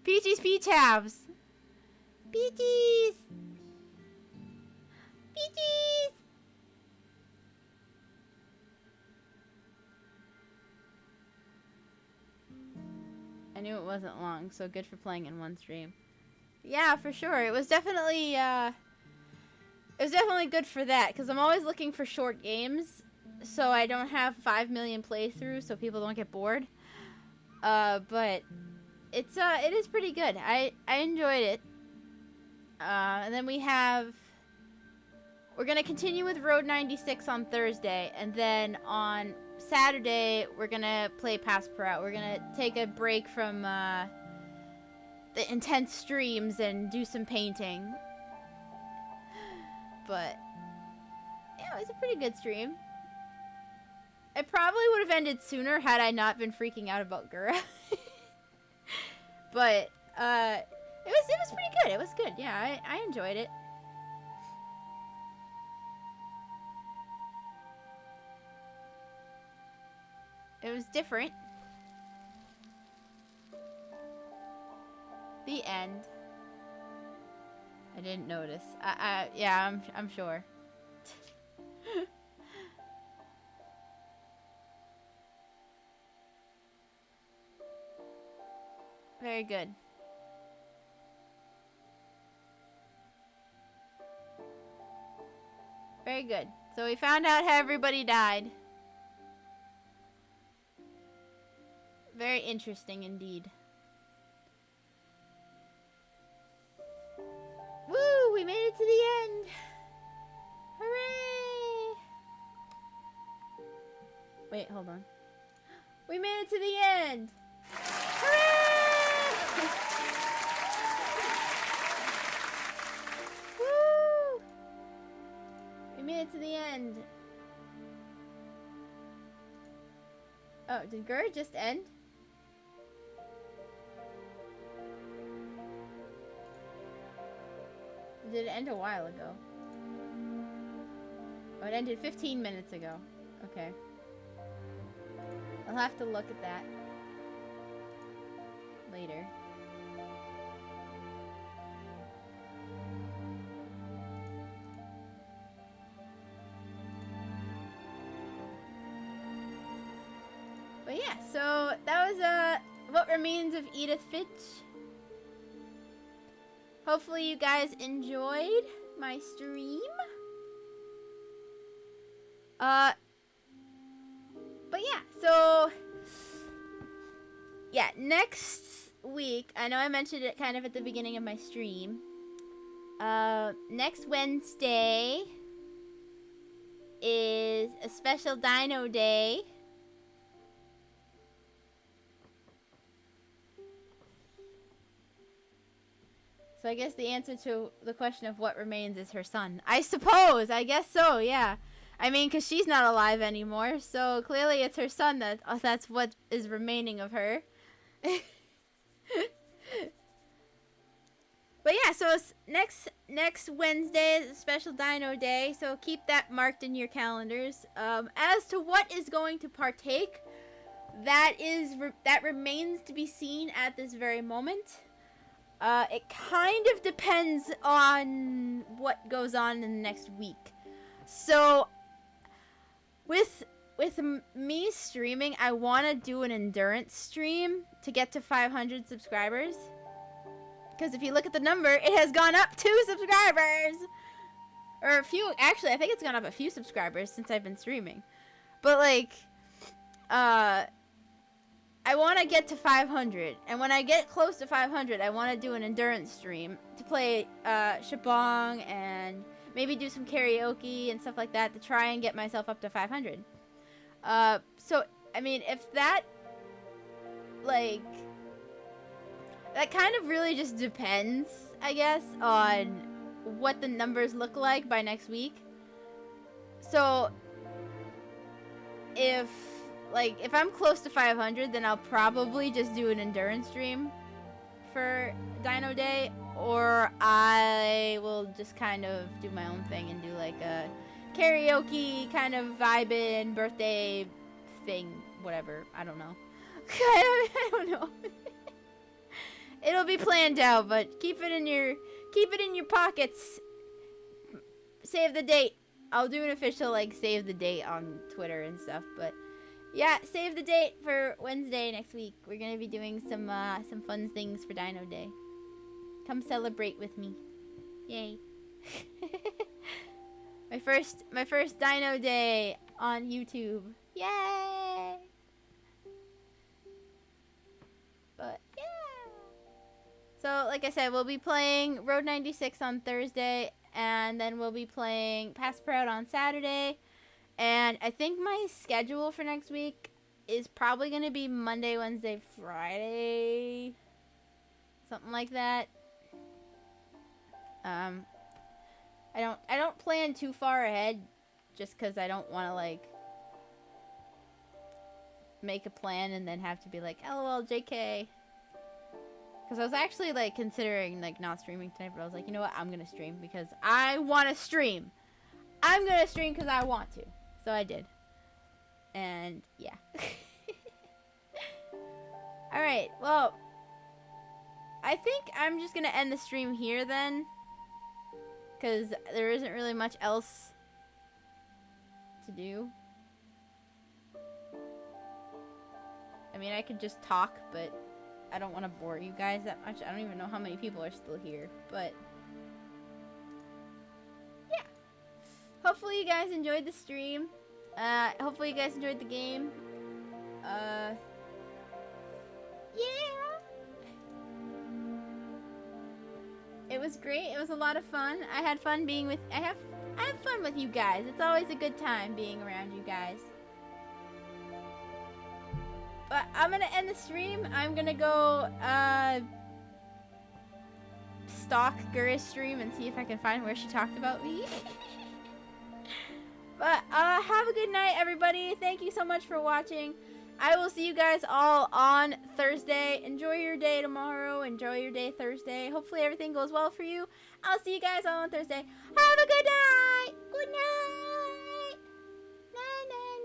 [SPEAKER 1] Peaches Peach Halves. Peaches. Peaches. I knew it wasn't long, so good for playing in one stream. Yeah, for sure. It was definitely good for that, because I'm always looking for short games, so I don't have 5 million playthroughs, so people don't get bored. But it is pretty good. I enjoyed it. And then we're gonna continue with Road 96 on Thursday, and then on Saturday we're gonna play Pass Per Out. We're gonna take a break from the intense streams and do some painting. But yeah, it was a pretty good stream. It probably would have ended sooner had I not been freaking out about Gura. But it was pretty good. It was good. Yeah, I enjoyed it. It was different. The end. I didn't notice. Yeah, I'm sure. Very good. Very good. So we found out how everybody died. Very interesting indeed. Woo! We made it to the end! Hooray! Wait, hold on. We made it to the end! Hooray! Woo! We made it to the end. Oh, did Gur just end? Did it end a while ago? Oh, it ended 15 minutes ago. Okay. I'll have to look at that later. But yeah, so that was What Remains of Edith Finch. Hopefully you guys enjoyed my stream. But yeah, so yeah, next week, I know I mentioned it kind of at the beginning of my stream. Next Wednesday is a special Dino Day. So I guess the answer to the question of what remains is her son. I suppose. I guess so, yeah. I mean, because she's not alive anymore, so clearly it's her son that's what is remaining of her. But yeah, so it's next Wednesday is a special Dino Day, so keep that marked in your calendars. As to what is going to partake, that remains to be seen at this very moment. It kind of depends on what goes on in the next week. So, with me streaming, I want to do an endurance stream to get to 500 subscribers. Because if you look at the number, it has gone up 2 subscribers! Or a few, actually, I think it's gone up a few subscribers since I've been streaming. But, like, I want to get to 500, and when I get close to 500, I want to do an endurance stream to play Shabong and maybe do some karaoke and stuff like that to try and get myself up to 500. So, I mean, if that, like, that kind of really just depends, I guess, on what the numbers look like by next week. So, if I'm close to 500, then I'll probably just do an endurance stream for Dino Day, or I will just kind of do my own thing and do like a karaoke kind of vibin' birthday thing, whatever. I don't know. I don't know. It'll be planned out, but keep it in your pockets. Save the date. I'll do an official like save the date on Twitter and stuff, but yeah, save the date for Wednesday next week. We're gonna be doing some fun things for Dino Day. Come celebrate with me. Yay. my first Dino Day on YouTube. Yay! But yeah. So like I said, we'll be playing Road 96 on Thursday, and then we'll be playing Pass Proud on Saturday. And I think my schedule for next week is probably going to be Monday, Wednesday, Friday. Something like that. I don't plan too far ahead just cuz I don't want to like make a plan and then have to be like, "LOL, JK." Because I was actually, like, considering, like, not streaming tonight, but I was like, you know what? I'm going to stream because I want to stream. I'm going to stream because I want to. So I did. And, yeah. Alright, well, I think I'm just going to end the stream here then. Because there isn't really much else to do. I mean, I could just talk, but I don't want to bore you guys that much. I don't even know how many people are still here, but yeah. Hopefully you guys enjoyed the stream. Hopefully you guys enjoyed the game. Yeah. It was great. It was a lot of fun. I had fun being with I have fun with you guys. It's always a good time being around you guys. But I'm gonna end the stream. I'm gonna go stalk Gura's stream and see if I can find where she talked about me. But have a good night, everybody. Thank you so much for watching. I will see you guys all on Thursday. Enjoy your day tomorrow. Enjoy your day Thursday. Hopefully everything goes well for you. I'll see you guys all on Thursday. Have a good night. Good night. Night, night.